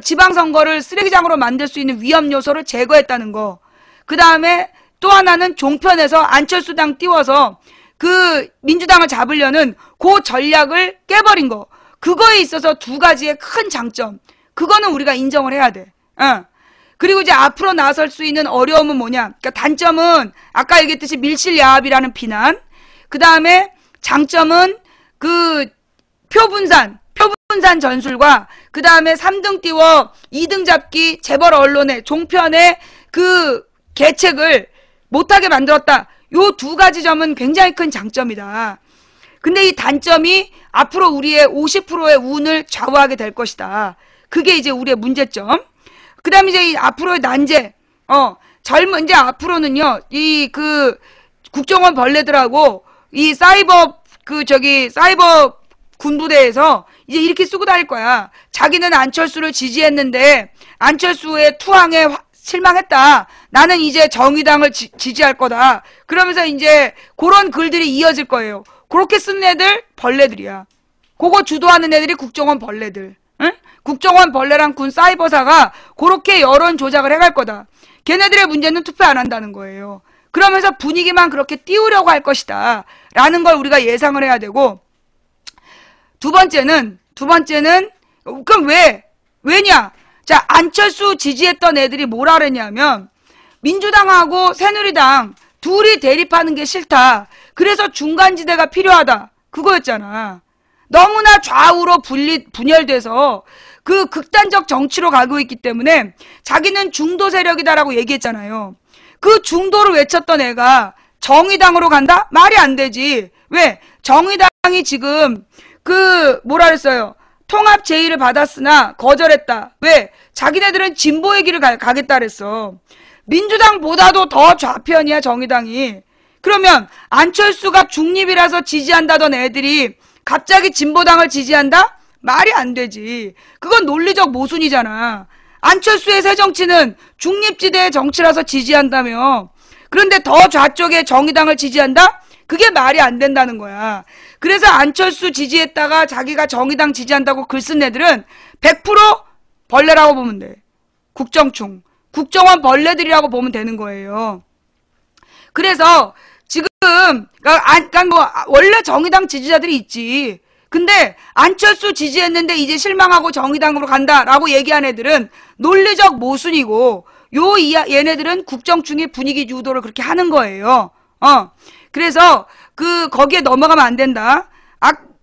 지방선거를 쓰레기장으로 만들 수 있는 위험 요소를 제거했다는 거. 그 다음에 또 하나는 종편에서 안철수당 띄워서 그 민주당을 잡으려는 그 전략을 깨버린 거. 그거에 있어서 두 가지의 큰 장점. 그거는 우리가 인정을 해야 돼. 그리고 이제 앞으로 나설 수 있는 어려움은 뭐냐. 그러니까 단점은 아까 얘기했듯이 밀실야합이라는 비난. 그 다음에 장점은 그 표분산 전술과 그 다음에 3등 띄워 2등 잡기 재벌 언론의 종편의 그 계책을 못하게 만들었다. 요 두 가지 점은 굉장히 큰 장점이다. 근데 이 단점이 앞으로 우리의 50%의 운을 좌우하게 될 것이다. 그게 이제 우리의 문제점. 그 다음에 이제 앞으로의 난제. 이제 앞으로는요, 국정원 벌레들하고 사이버 군부대에서 이제 이렇게 쓰고 다닐 거야. 자기는 안철수를 지지했는데 안철수의 투항에 실망했다. 나는 이제 정의당을 지지할 거다. 그러면서 이제 그런 글들이 이어질 거예요. 그렇게 쓴 애들 벌레들이야. 그거 주도하는 애들이 국정원 벌레들. 응? 국정원 벌레랑 군 사이버사가 그렇게 여론 조작을 해갈 거다. 걔네들의 문제는 투표 안 한다는 거예요. 그러면서 분위기만 그렇게 띄우려고 할 것이다. 라는 걸 우리가 예상을 해야 되고, 두 번째는, 그럼 왜냐? 자, 안철수 지지했던 애들이 뭐라 그랬냐면, 민주당하고 새누리당 둘이 대립하는 게 싫다. 그래서 중간지대가 필요하다. 그거였잖아. 너무나 좌우로 분열돼서 그 극단적 정치로 가고 있기 때문에 자기는 중도 세력이다라고 얘기했잖아요. 그 중도를 외쳤던 애가 정의당으로 간다? 말이 안 되지. 왜? 정의당이 지금 뭐라 그랬어요? 통합 제의를 받았으나 거절했다. 왜? 자기네들은 진보의 길을 가겠다 그랬어. 민주당보다도 더 좌편이야, 정의당이. 그러면 안철수가 중립이라서 지지한다던 애들이 갑자기 진보당을 지지한다? 말이 안 되지. 그건 논리적 모순이잖아. 안철수의 새정치는 중립지대의 정치라서 지지한다며. 그런데 더 좌쪽의 정의당을 지지한다? 그게 말이 안 된다는 거야. 그래서 안철수 지지했다가 자기가 정의당 지지한다고 글 쓴 애들은 100% 벌레라고 보면 돼. 국정원 벌레들이라고 보면 되는 거예요. 그래서 지금 그러니까 뭐 원래 정의당 지지자들이 있지. 근데 안철수 지지했는데 이제 실망하고 정의당으로 간다라고 얘기한 애들은 논리적 모순이고, 얘네들은 국정중의 분위기 유도를 그렇게 하는 거예요. 그래서 거기에 넘어가면 안 된다.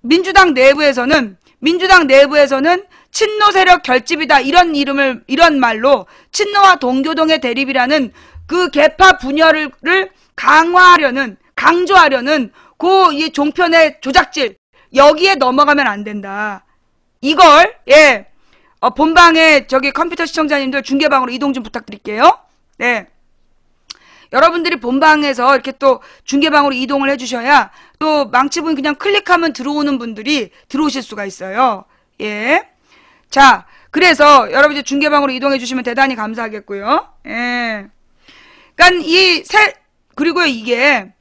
민주당 내부에서는 친노 세력 결집이다, 이런 말로 친노와 동교동의 대립이라는 그 계파 분열을 강조하려는 이 종편의 조작질, 여기에 넘어가면 안 된다. 이걸 본방에 컴퓨터 시청자님들 중계방으로 이동 좀 부탁드릴게요. 네. 여러분들이 본방에서 이렇게 또 중계방으로 이동을 해주셔야 또 망치분 그냥 클릭하면 들어오는 분들이 들어오실 수가 있어요. 예. 자, 그래서 여러분 이제 중계방으로 이동해 주시면 대단히 감사하겠고요. 예. 그리고요, 이게,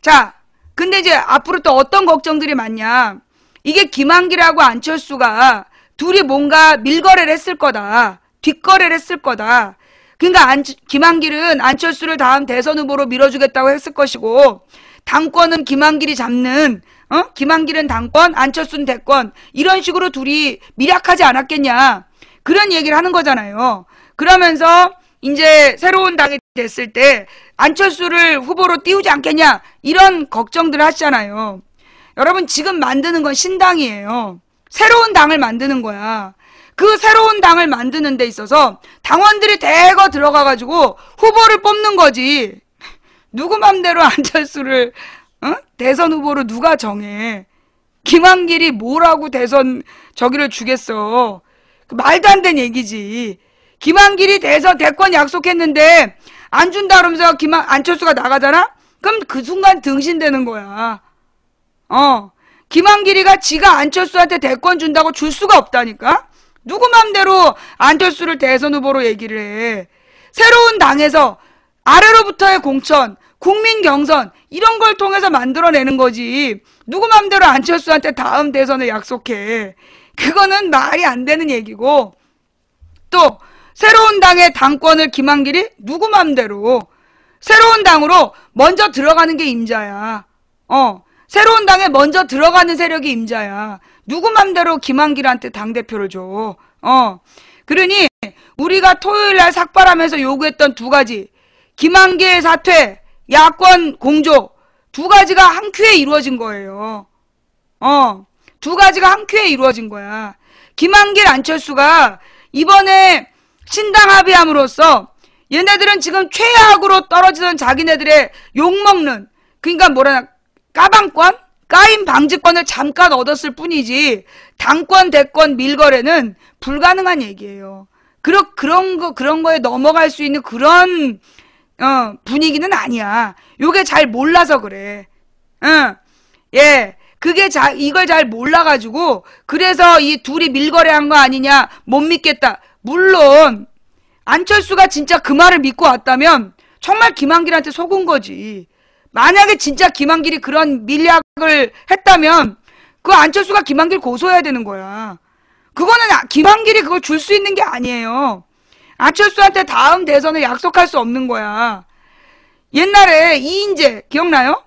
자, 근데 이제 앞으로 또 어떤 걱정들이 많냐. 이게 김한길하고 안철수가 둘이 뭔가 밀거래를 했을 거다. 뒷거래를 했을 거다. 그러니까 김한길은 안철수를 다음 대선 후보로 밀어주겠다고 했을 것이고, 당권은 김한길이 잡는, 김한길은 당권, 안철수는 대권, 이런 식으로 둘이 밀약하지 않았겠냐. 그런 얘기를 하는 거잖아요. 그러면서 이제 새로운 당이 됐을 때 안철수를 후보로 띄우지 않겠냐, 이런 걱정들을 하시잖아요. 여러분, 지금 만드는 건 신당이에요. 새로운 당을 만드는 거야. 그 새로운 당을 만드는 데 있어서 당원들이 대거 들어가가지고 후보를 뽑는 거지. 누구 맘대로 안철수를 대선 후보로 누가 정해. 김한길이 뭐라고 대선 저기를 주겠어. 말도 안 되는 얘기지. 김한길이 대권 약속했는데 안 준다 그러면서 안철수가 나가잖아? 그럼 그 순간 등신되는 거야. 김한길이가 지가 안철수한테 대권 준다고 줄 수가 없다니까? 누구 맘대로 안철수를 대선 후보로 얘기를 해. 새로운 당에서 아래로부터의 공천, 국민 경선, 이런 걸 통해서 만들어내는 거지. 누구 맘대로 안철수한테 다음 대선을 약속해. 그거는 말이 안 되는 얘기고, 또 새로운 당의 당권을 김한길이 누구 맘대로, 새로운 당으로 먼저 들어가는 게 임자야. 새로운 당에 먼저 들어가는 세력이 임자야. 누구 맘대로 김한길한테 당대표를 줘. 그러니 우리가 토요일날 삭발하면서 요구했던 두 가지, 김한길 사퇴, 야권 공조, 두 가지가 한 큐에 이루어진 거예요. 두 가지가 한 큐에 이루어진 거야. 김한길, 안철수가 이번에 신당 합의함으로써 얘네들은 지금 최악으로 떨어지던 자기네들의 욕먹는, 그러니까 뭐라나, 까방권? 까임 방지권을 잠깐 얻었을 뿐이지, 당권, 대권, 밀거래는 불가능한 얘기예요. 그런 거에 넘어갈 수 있는 그런, 분위기는 아니야. 요게 잘 몰라서 그래. 예. 이걸 잘 몰라가지고, 그래서 이 둘이 밀거래한 거 아니냐, 못 믿겠다. 물론, 안철수가 진짜 그 말을 믿고 왔다면 정말 김한길한테 속은 거지. 만약에 진짜 김한길이 그런 밀약을 했다면 그 안철수가 김한길 고소해야 되는 거야. 그거는 김한길이 그걸 줄 수 있는 게 아니에요. 안철수한테 다음 대선을 약속할 수 없는 거야. 옛날에 이인재 기억나요?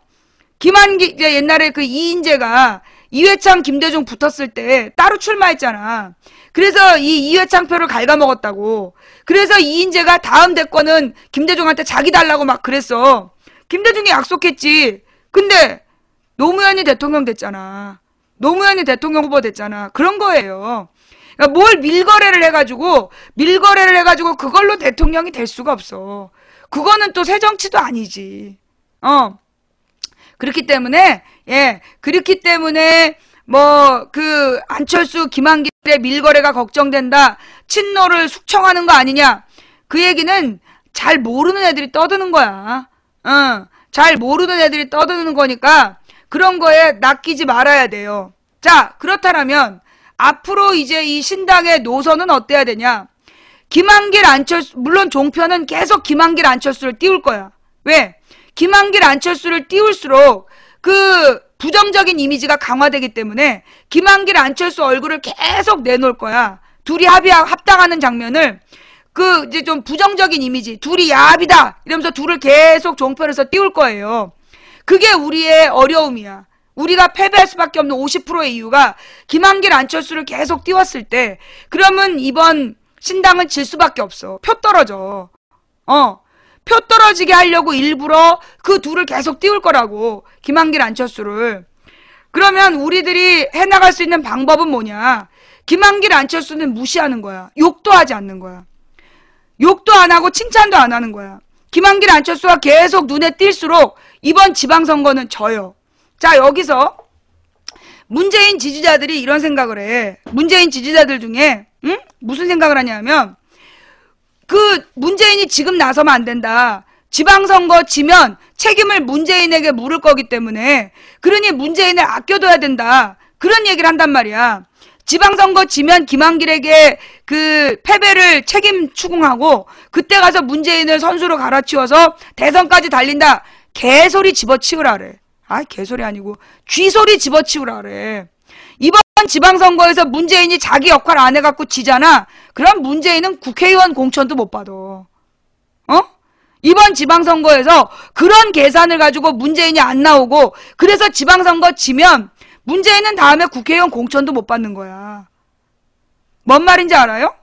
김한길 옛날에 그 이인재가 이회창 김대중 붙었을 때 따로 출마했잖아. 그래서 이 이회창 표를 갉아먹었다고. 그래서 이인재가 다음 대권은 김대중한테 자기 달라고 막 그랬어. 김대중이 약속했지. 근데 노무현이 대통령 됐잖아. 노무현이 대통령 후보 됐잖아. 그런 거예요. 그러니까 뭘 밀거래를 해가지고 그걸로 대통령이 될 수가 없어. 그거는 또 새정치도 아니지. 그렇기 때문에 뭐 그 안철수 김한길의 밀거래가 걱정된다. 친노를 숙청하는 거 아니냐. 그 얘기는 잘 모르는 애들이 떠드는 거야. 잘 모르는 애들이 떠드는 거니까 그런 거에 낚이지 말아야 돼요. 자, 그렇다면 앞으로 이제 이 신당의 노선은 어때야 되냐? 김한길 안철수, 물론 종편은 계속 김한길 안철수를 띄울 거야. 왜? 김한길 안철수를 띄울수록 그 부정적인 이미지가 강화되기 때문에 김한길 안철수 얼굴을 계속 내놓을 거야. 둘이 합당하는 장면을 그 이제 좀 부정적인 이미지, 둘이 야합이다 이러면서 둘을 계속 종편에서 띄울 거예요. 그게 우리의 어려움이야. 우리가 패배할 수밖에 없는 50%의 이유가 김한길 안철수를 계속 띄웠을 때 그러면 이번 신당은 질 수밖에 없어. 표 떨어져. 표 떨어지게 하려고 일부러 그 둘을 계속 띄울 거라고. 김한길 안철수를. 그러면 우리들이 해나갈 수 있는 방법은 뭐냐? 김한길 안철수는 무시하는 거야. 욕도 하지 않는 거야. 욕도 안 하고 칭찬도 안 하는 거야. 김한길 안철수가 계속 눈에 띌수록 이번 지방선거는 져요. 자, 여기서 문재인 지지자들이 이런 생각을 해. 문재인 지지자들 중에 무슨 생각을 하냐면 그 문재인이 지금 나서면 안 된다. 지방선거 지면 책임을 문재인에게 물을 거기 때문에 그러니 문재인을 아껴둬야 된다. 그런 얘기를 한단 말이야. 지방선거 지면 김한길에게 그 패배를 책임 추궁하고 그때 가서 문재인을 선수로 갈아치워서 대선까지 달린다. 개소리 집어치우라래. 개소리 아니고 쥐소리 집어치우라래. 이번 지방선거에서 문재인이 자기 역할 안 해갖고 지잖아. 그럼 문재인은 국회의원 공천도 못 받아. 이번 지방선거에서 그런 계산을 가지고 문재인이 안 나오고 그래서 지방선거 지면 문재인은 다음에 국회의원 공천도 못 받는 거야. 뭔 말인지 알아요?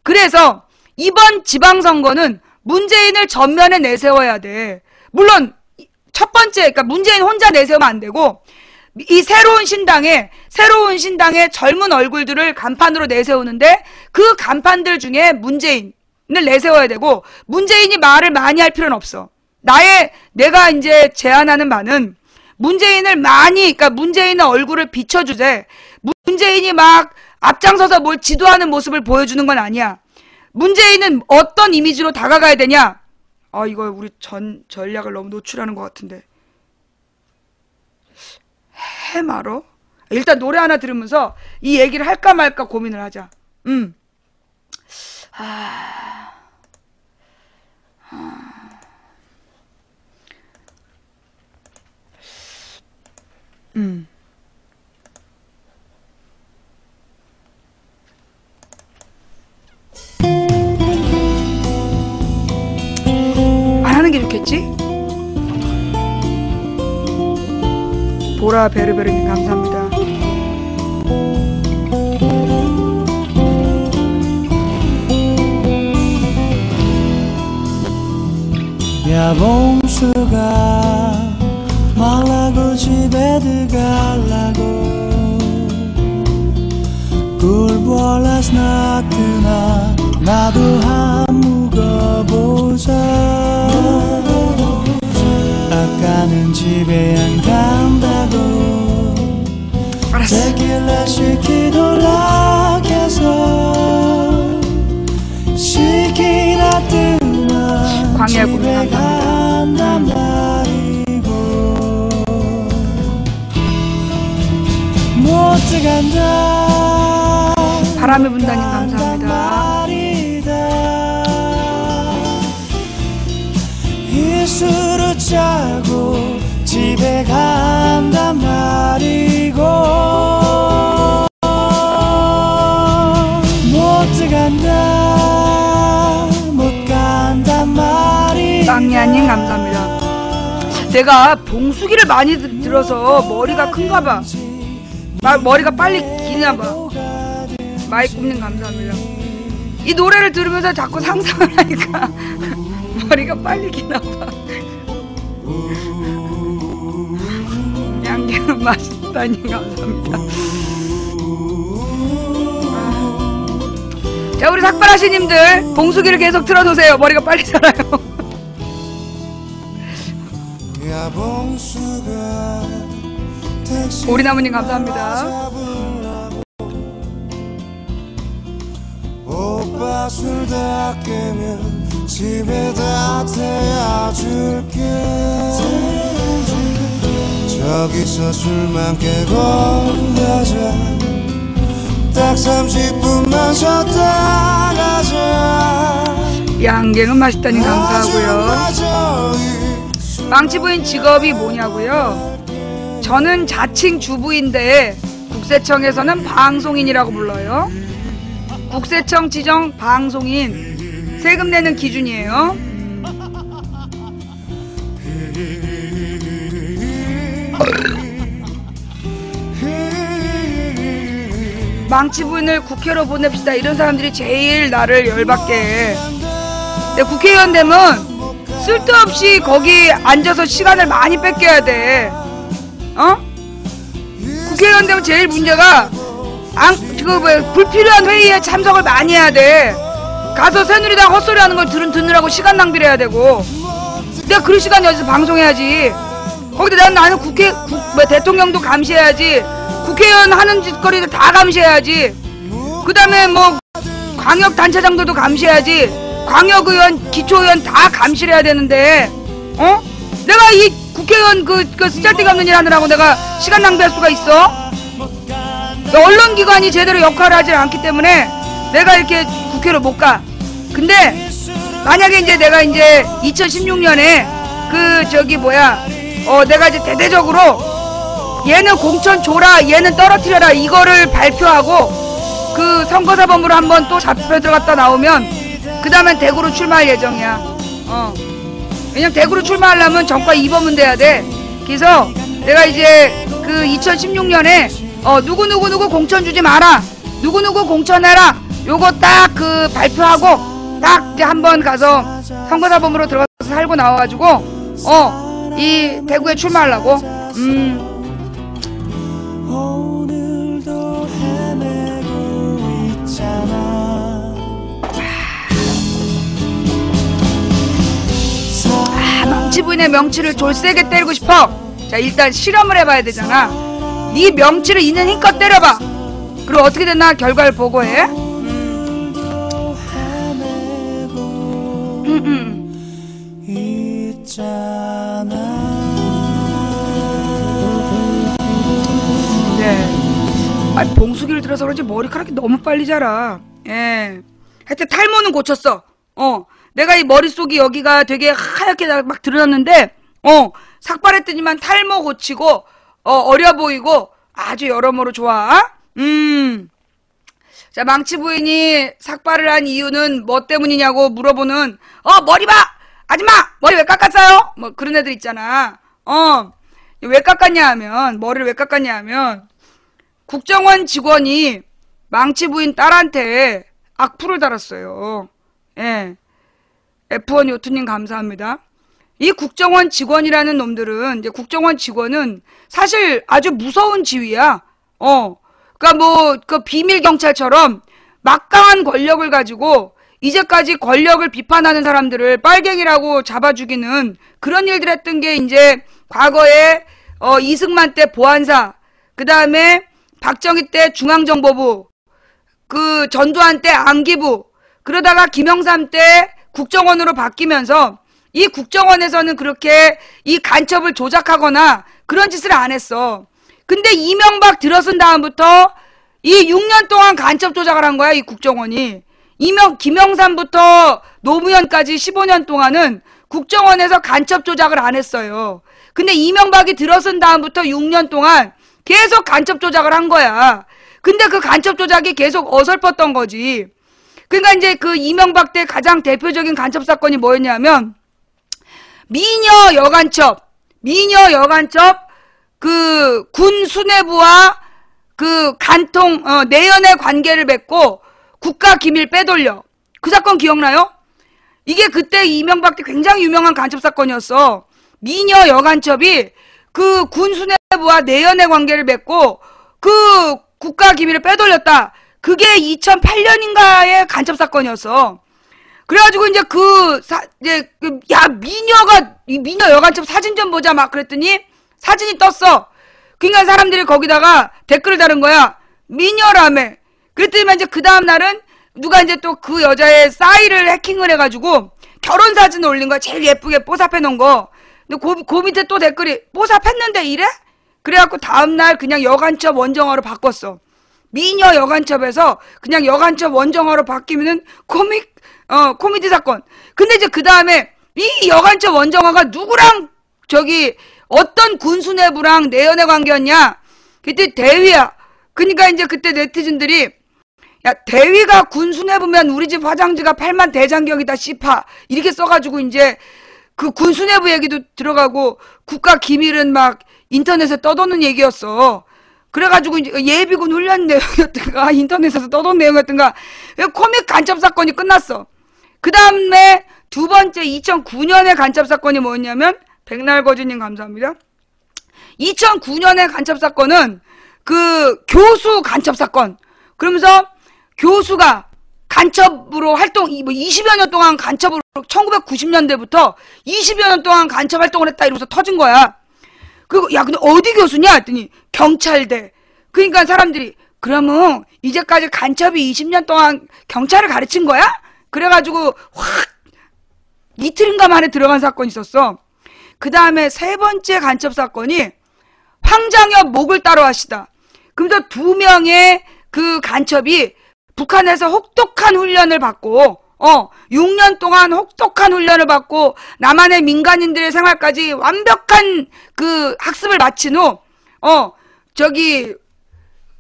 그래서 이번 지방선거는 문재인을 전면에 내세워야 돼. 물론 첫 번째, 그러니까 문재인 혼자 내세우면 안 되고 이 새로운 신당에 젊은 얼굴들을 간판으로 내세우는데 그 간판들 중에 문재인을 내세워야 되고 문재인이 말을 많이 할 필요는 없어. 내가 이제 제안하는 바는 문재인을 그러니까 문재인의 얼굴을 비춰주되 문재인이 막 앞장서서 뭘 지도하는 모습을 보여주는 건 아니야. 문재인은 어떤 이미지로 다가가야 되냐? 이거 우리 전략을 너무 노출하는 것 같은데. 해마로? 일단 노래 하나 들으면서 이 얘기를 할까 말까 고민을 하자. 안 하는 게 좋겠지? 보라 베르베르님 감사합니다. 야 봉수가 말라고 집에 들어가려고 굴보라스 나트나 나도 한 묵어보자. 아까는 집에 안 간다고 데킬라 시키돌라 해서 시키나 뜨면 광야 집에 간단 말이고 못 들어간다. 바람의 분다님 감사합니다. 술을 짜고 집에 간단 말이고 못 간다 못 간단 말이고. 빵야님 감사합니다. 내가 봉수기를 많이 들어서 머리가 큰가봐. 머리가 빨리 기나봐. 마이꿈님 감사합니다. 이 노래를 들으면서 자꾸 상상을 하니까 머리가 빨리 기나봐. 양갱은 맛있다니 감사합니다. 자, 우리 삭발하시님들 봉수기를 계속 틀어놓으세요. 머리가 빨리 자라요. 오리나무님 감사합니다. 오빠 술 다 깨면 집에다 태워줄게. 저기서 술만 깨고 가자. 딱 30분만 쉬었다 가자. 양갱은 맛있다니 감사하고요. 망치부인 직업이 뭐냐고요? 저는 자칭 주부인데 국세청에서는 방송인이라고 불러요. 국세청 지정 방송인 세금 내는 기준이에요. 망치부인을 국회로 보냅시다. 이런 사람들이 제일 나를 열받게 해. 근데 국회의원 되면 쓸데없이 거기 앉아서 시간을 많이 뺏겨야 돼. 어? 국회의원 되면 제일 문제가 불필요한 회의에 참석을 많이 해야 돼. 가서 새누리당 헛소리 하는 걸 듣느라고 시간 낭비를 해야 되고. 내가 그런 시간에 어디서 방송해야지. 거기다 나는 대통령도 감시해야지. 국회의원 하는 짓거리도 다 감시해야지. 그 다음에 뭐 광역단체장들도 감시해야지. 광역의원, 기초의원 다 감시를 해야 되는데, 어? 내가 이 국회의원 그 쓰잘데기 없는 일 하느라고 내가 시간 낭비할 수가 있어? 언론기관이 제대로 역할을 하지 않기 때문에 내가 이렇게 국회로 못 가. 근데 만약에 이제 내가 이제 2016년에 내가 이제 대대적으로 얘는 공천 줘라, 얘는 떨어뜨려라 이거를 발표하고 그 선거사범으로 한번 또 잡혀 들어갔다 나오면 그 다음엔 대구로 출마할 예정이야. 왜냐면 대구로 출마하려면 정과 2범은 돼야 돼. 그래서 내가 이제 그 2016년에 누구 공천 주지 마라, 누구 공천해라, 요거 딱 그 발표하고 딱 이제 한번 가서 선거사범으로 들어가서 살고 나와가지고 이 대구에 출마하려고. 오늘도 헤매고 있잖아. 망치부인의 명치를 졸세게 때리고 싶어. 자, 일단 실험을 해봐야 되잖아. 네 명치를 있는 힘껏 때려봐. 그리고 어떻게 됐나 결과를 보고해. 네. 봉수기를 들어서 그런지 머리카락이 너무 빨리 자라. 예. 하여튼 탈모는 고쳤어. 내가 이 머릿속이 여기가 되게 하얗게 막 드러났는데, 삭발했더니만 탈모 고치고, 어려 보이고, 아주 여러모로 좋아. 자, 망치부인이 삭발을 한 이유는 뭐 때문이냐고 물어보는, 머리 봐! 아줌마! 머리 왜 깎았어요? 뭐, 그런 애들 있잖아. 왜 깎았냐 하면, 머리를 왜 깎았냐 하면, 국정원 직원이 망치부인 딸한테 악플을 달았어요. 예. F1 요트님 감사합니다. 이 국정원 직원이라는 놈들은, 이제 국정원 직원은 사실 아주 무서운 지위야. 그니까 뭐, 그 비밀경찰처럼 막강한 권력을 가지고 이제까지 권력을 비판하는 사람들을 빨갱이라고 잡아 죽이는 그런 일들 했던 게 이제 과거에, 이승만 때 보안사, 그 다음에 박정희 때 중앙정보부, 그 전두환 때 안기부, 그러다가 김영삼 때 국정원으로 바뀌면서 이 국정원에서는 그렇게 이 간첩을 조작하거나 그런 짓을 안 했어. 근데 이명박 들어선 다음부터 이 6년 동안 간첩 조작을 한 거야, 이 국정원이. 김영삼부터 노무현까지 15년 동안은 국정원에서 간첩 조작을 안 했어요. 근데 이명박이 들어선 다음부터 6년 동안 계속 간첩 조작을 한 거야. 근데 그 간첩 조작이 계속 어설펐던 거지. 그러니까 이제 그 이명박 때 가장 대표적인 간첩 사건이 뭐였냐면 미녀 여간첩 그 군 수뇌부와 그 간통 내연의 관계를 맺고 국가 기밀 빼돌려. 그 사건 기억나요? 이게 그때 이명박 때 굉장히 유명한 간첩 사건이었어. 미녀 여간첩이 그 군 수뇌부와 내연의 관계를 맺고 그 국가 기밀을 빼돌렸다. 그게 2008년인가의 간첩 사건이었어. 그래가지고 이제 미녀 여간첩 사진 좀 보자 막 그랬더니 사진이 떴어. 그러니까 사람들이 거기다가 댓글을 다른 거야. 미녀라며. 그랬더니 이제 그 다음 날은 누가 이제 또 그 여자의 싸이를 해킹을 해가지고 결혼 사진을 올린 거야. 제일 예쁘게 뽀샵해 놓은 거. 근데 그 밑에 또 댓글이 뽀샵했는데 이래? 그래갖고 다음날 그냥 여간첩 원정어로 바꿨어. 미녀 여간첩에서 그냥 여간첩 원정어로 바뀌면은 코미디 사건. 근데 이제 그 다음에 이 여간첩 원정어가 누구랑 어떤 군수뇌부랑 내연의 관계였냐? 그때 대위야. 그러니까 이제 그때 네티즌들이 야 대위가 군수뇌부면 우리 집 화장지가 8만 대장경이다 씨파 이렇게 써가지고 이제 그 군수뇌부 얘기도 들어가고 국가 기밀은 막 인터넷에 떠도는 얘기였어. 그래가지고 이제 예비군 훈련 내용이었던가 인터넷에서 떠도는 내용이었던가 코믹 간첩 사건이 끝났어. 그 다음에 두 번째 2009년의 간첩 사건이 뭐였냐면 백날거주님 감사합니다. 2009년의 간첩 사건은 그 교수 간첩 사건. 그러면서 교수가 간첩으로 20여 년 동안 간첩으로 1990년대부터 20여 년 동안 간첩 활동을 했다 이러면서 터진 거야. 그리고 야 근데 어디 교수냐 했더니 경찰대. 그러니까 사람들이 그러면 이제까지 간첩이 20년 동안 경찰을 가르친 거야? 그래가지고 확 이틀인가 만에 들어간 사건이 있었어. 그 다음에 세 번째 간첩 사건이 황장엽 목을 따러 하시다. 그러면서 2명의 그 간첩이 북한에서 혹독한 훈련을 받고 6년 동안 혹독한 훈련을 받고 남한의 민간인들의 생활까지 완벽한 그 학습을 마친 후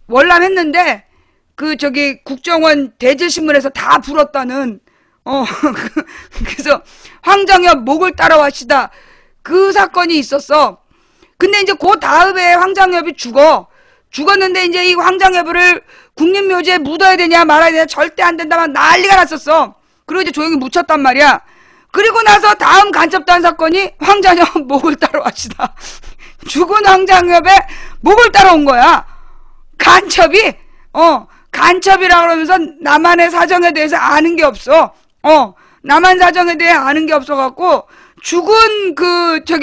월남했는데 국정원 대질신문에서 다 불었다는 그래서 황장엽 목을 따러 하시다. 그 사건이 있었어. 근데 이제 그 다음에 황장엽이 죽었는데 이제 이 황장엽을 국립묘지에 묻어야 되냐 말아야 되냐 절대 안 된다만 난리가 났었어. 그리고 이제 조용히 묻혔단 말이야. 그리고 나서 다음 간첩단 사건이 황장엽 목을 따러 하시다. 죽은 황장엽의 목을 따러 온 거야. 간첩이라 그러면서 남한의 사정에 대해서 아는 게 없어. 남한 사정에 대해 아는 게 없어갖고 죽은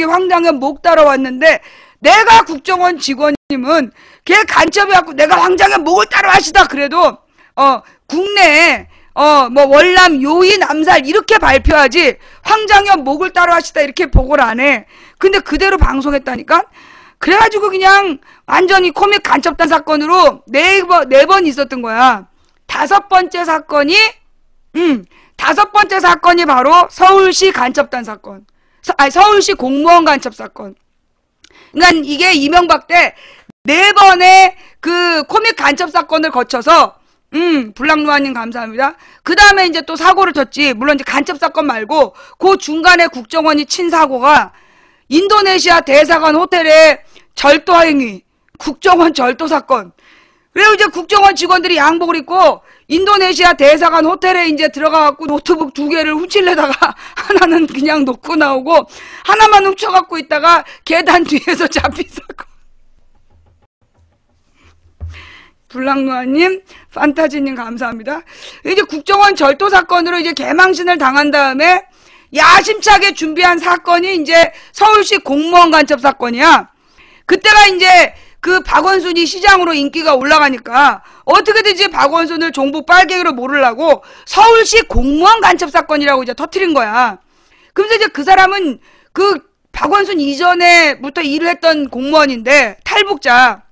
황장엽 목 따러 왔는데 내가 국정원 직원님은 걔 간첩이갖고 내가 황장엽 목을 따러 하시다 그래도 국내에 뭐 월남 요인 암살 이렇게 발표하지 황장엽 목을 따러 하시다 이렇게 보고를 안 해. 근데 그대로 방송했다니까. 그래가지고 그냥 완전히 코믹 간첩단 사건으로 네 번 있었던 거야. 다섯 번째 사건이 바로 서울시 간첩단 사건. 서울시 공무원 간첩 사건. 그러니까 이게 이명박 때 4번의 그 코믹 간첩 사건을 거쳐서 블랑루아님 감사합니다. 그 다음에 이제 또 사고를 쳤지. 물론 이제 간첩 사건 말고 그 중간에 국정원이 친 사고가 인도네시아 대사관 호텔의 절도 행위, 국정원 절도 사건. 그리고 이제 국정원 직원들이 양복을 입고 인도네시아 대사관 호텔에 이제 들어가갖고 노트북 2개를 훔치려다가 하나는 그냥 놓고 나오고 하나만 훔쳐갖고 있다가 계단 뒤에서 잡힌 사건. 블랑루아님, 판타지님 감사합니다. 이제 국정원 절도 사건으로 이제 개망신을 당한 다음에 야심차게 준비한 사건이 이제 서울시 공무원 간첩 사건이야. 그때가 이제 그 박원순이 시장으로 인기가 올라가니까 어떻게든지 박원순을 종북 빨갱이로 모르려고 서울시 공무원 간첩 사건이라고 이제 터트린 거야. 그래서 이제 그 사람은 그 박원순 이전에부터 일을 했던 공무원인데 탈북자.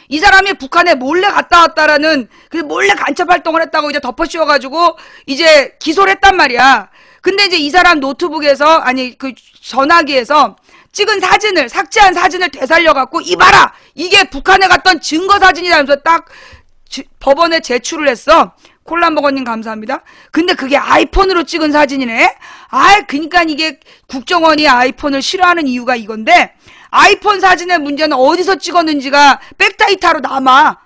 이 사람이 북한에 몰래 갔다 왔다라는 그 몰래 간첩 활동을 했다고 이제 덮어씌워가지고 이제 기소를 했단 말이야. 근데 이제 이 사람 노트북에서, 아니, 그 전화기에서 찍은 사진을, 삭제한 사진을 되살려갖고, 이봐라! 이게 북한에 갔던 증거 사진이라면서 딱 법원에 제출을 했어. 콜라먹어님 감사합니다. 근데 그게 아이폰으로 찍은 사진이네? 그니까 이게 국정원이 아이폰을 싫어하는 이유가 이건데, 아이폰 사진의 문제는 어디서 찍었는지가 백데이터로 남아.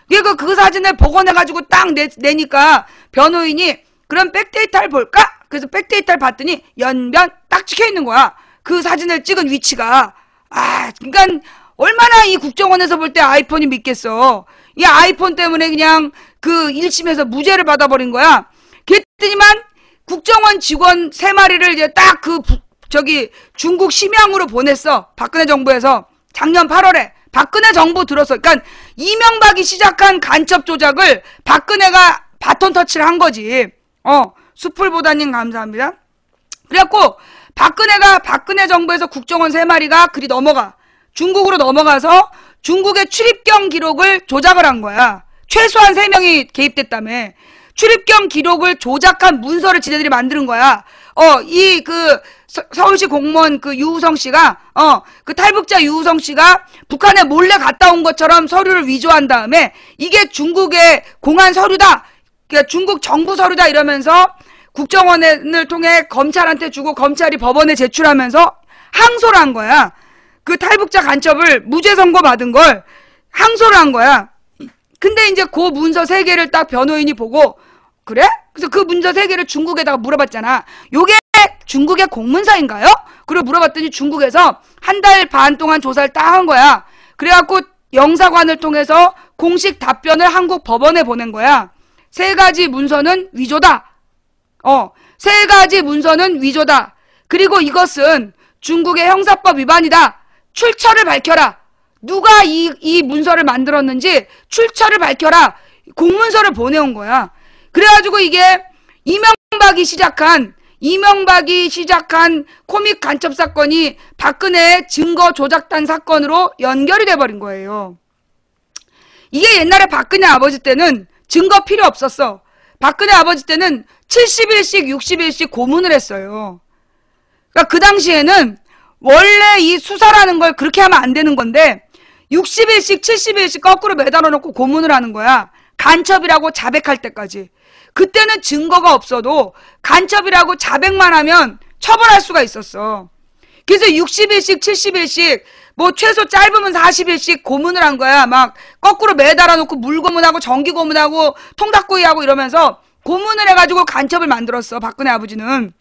그러니까 그 사진을 복원해가지고 딱 내니까 변호인이 그럼 백데이터를 볼까? 그래서 백데이터를 봤더니 연변 딱 찍혀있는 거야. 그 사진을 찍은 위치가. 그러니까 얼마나 이 국정원에서 볼 때 아이폰이 믿겠어. 이 아이폰 때문에 그냥 그 1심에서 무죄를 받아버린 거야. 그랬더니만 국정원 직원 3마리를 이제 딱 중국 심양으로 보냈어. 박근혜 정부에서. 작년 8월에. 박근혜 정부 들었어. 그러니까 이명박이 시작한 간첩 조작을 박근혜가 바톤 터치를 한 거지. 수풀보다님 감사합니다. 그래갖고 박근혜 정부에서 국정원 3마리가 그리 넘어가. 중국으로 넘어가서 중국의 출입경 기록을 조작을 한 거야. 최소한 3명이 개입됐다며. 출입경 기록을 조작한 문서를 지네들이 만드는 거야. 서울시 공무원 유우성 씨가, 그 탈북자 유우성 씨가 북한에 몰래 갔다 온 것처럼 서류를 위조한 다음에 이게 중국의 공안 서류다! 그러니까 중국 정부 서류다! 이러면서 국정원을 통해 검찰한테 주고 검찰이 법원에 제출하면서 항소를 한 거야. 그 탈북자 간첩을 무죄 선고 받은 걸 항소를 한 거야. 근데 이제 그 문서 3개를 딱 변호인이 보고, 그래? 그래서 그 문서 3개를 중국에다가 물어봤잖아. 요게 중국의 공문서인가요? 그리고 물어봤더니 중국에서 1달 반 동안 조사를 딱 한 거야. 그래갖고 영사관을 통해서 공식 답변을 한국 법원에 보낸 거야. 3가지 문서는 위조다. 3가지 문서는 위조다. 그리고 이것은 중국의 형사법 위반이다. 출처를 밝혀라. 누가 이 문서를 만들었는지 출처를 밝혀라. 공문서를 보내온 거야. 그래가지고 이게 이명박이 시작한 코믹 간첩 사건이 박근혜 증거 조작단 사건으로 연결이 돼버린 거예요. 이게 옛날에 박근혜 아버지 때는 증거 필요 없었어. 박근혜 아버지 때는 70일씩 60일씩 고문을 했어요. 그러니까 그 당시에는 원래 이 수사라는 걸 그렇게 하면 안 되는 건데 60일씩 70일씩 거꾸로 매달아 놓고 고문을 하는 거야. 간첩이라고 자백할 때까지. 그때는 증거가 없어도 간첩이라고 자백만 하면 처벌할 수가 있었어. 그래서 60일씩 70일씩 뭐 최소 짧으면 40일씩 고문을 한 거야. 막 거꾸로 매달아 놓고 물고문하고 전기고문하고 통닭구이하고 이러면서 고문을 해가지고 간첩을 만들었어. 박근혜 아버지는.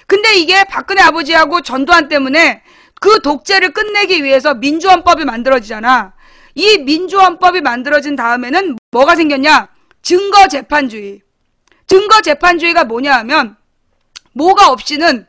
근데 이게 박근혜 아버지하고 전두환 때문에 그 독재를 끝내기 위해서 민주헌법이 만들어지잖아. 이 민주헌법이 만들어진 다음에는 뭐가 생겼냐? 증거재판주의. 증거재판주의가 뭐냐 하면 뭐가 없이는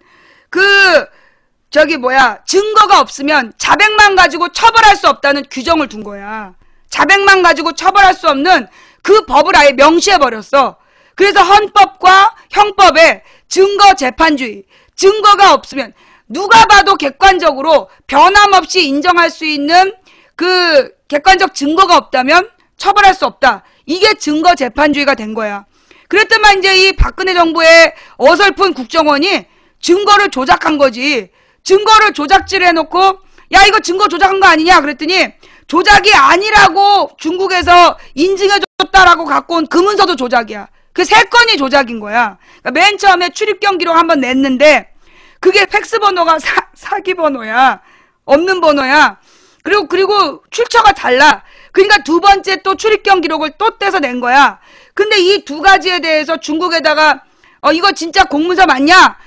증거가 없으면 자백만 가지고 처벌할 수 없다는 규정을 둔 거야. 자백만 가지고 처벌할 수 없는 그 법을 아예 명시해버렸어. 그래서 헌법과 형법에 증거재판주의, 증거가 없으면 누가 봐도 객관적으로 변함없이 인정할 수 있는 그 객관적 증거가 없다면 처벌할 수 없다. 이게 증거재판주의가 된 거야. 그랬더만 이제 이 박근혜 정부의 어설픈 국정원이 증거를 조작한 거지. 증거를 조작질 해놓고 야 이거 증거 조작한 거 아니냐 그랬더니 조작이 아니라고 중국에서 인증해줬다라고 갖고 온 그 문서도 조작이야. 그 3건이 조작인 거야. 그러니까 맨 처음에 출입경 기록 한번 냈는데 그게 팩스 번호가 사기 번호야. 없는 번호야. 그리고 출처가 달라. 그러니까 2번째 또 출입경 기록을 또 떼서 낸 거야. 근데 이 2가지에 대해서 중국에다가 이거 진짜 공문서 맞냐?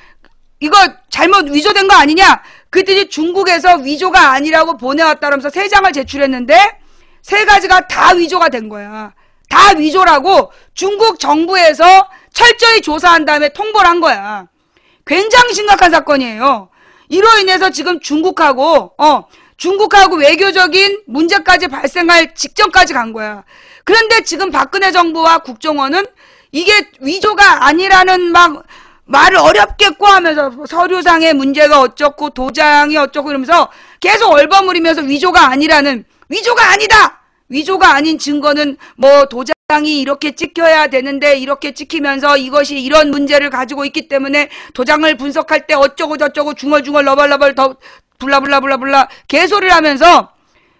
이거 잘못 위조된 거 아니냐? 그랬더니 중국에서 위조가 아니라고 보내왔다면서 3장을 제출했는데 3가지가 다 위조가 된 거야. 다 위조라고 중국 정부에서 철저히 조사한 다음에 통보를 한 거야. 굉장히 심각한 사건이에요. 이로 인해서 지금 중국하고 외교적인 문제까지 발생할 직전까지 간 거야. 그런데 지금 박근혜 정부와 국정원은 이게 위조가 아니라는 막 말을 어렵게 꼬하면서 서류상의 문제가 어쩌고 도장이 어쩌고 이러면서 계속 얼버무리면서 위조가 아니다. 위조가 아닌 증거는 뭐 도장 도장이 이렇게 찍혀야 되는데 이렇게 찍히면서 이것이 이런 문제를 가지고 있기 때문에 도장을 분석할 때 어쩌고 저쩌고 중얼중얼 러벌러벌 더 블라블라블라블라 개소리를 하면서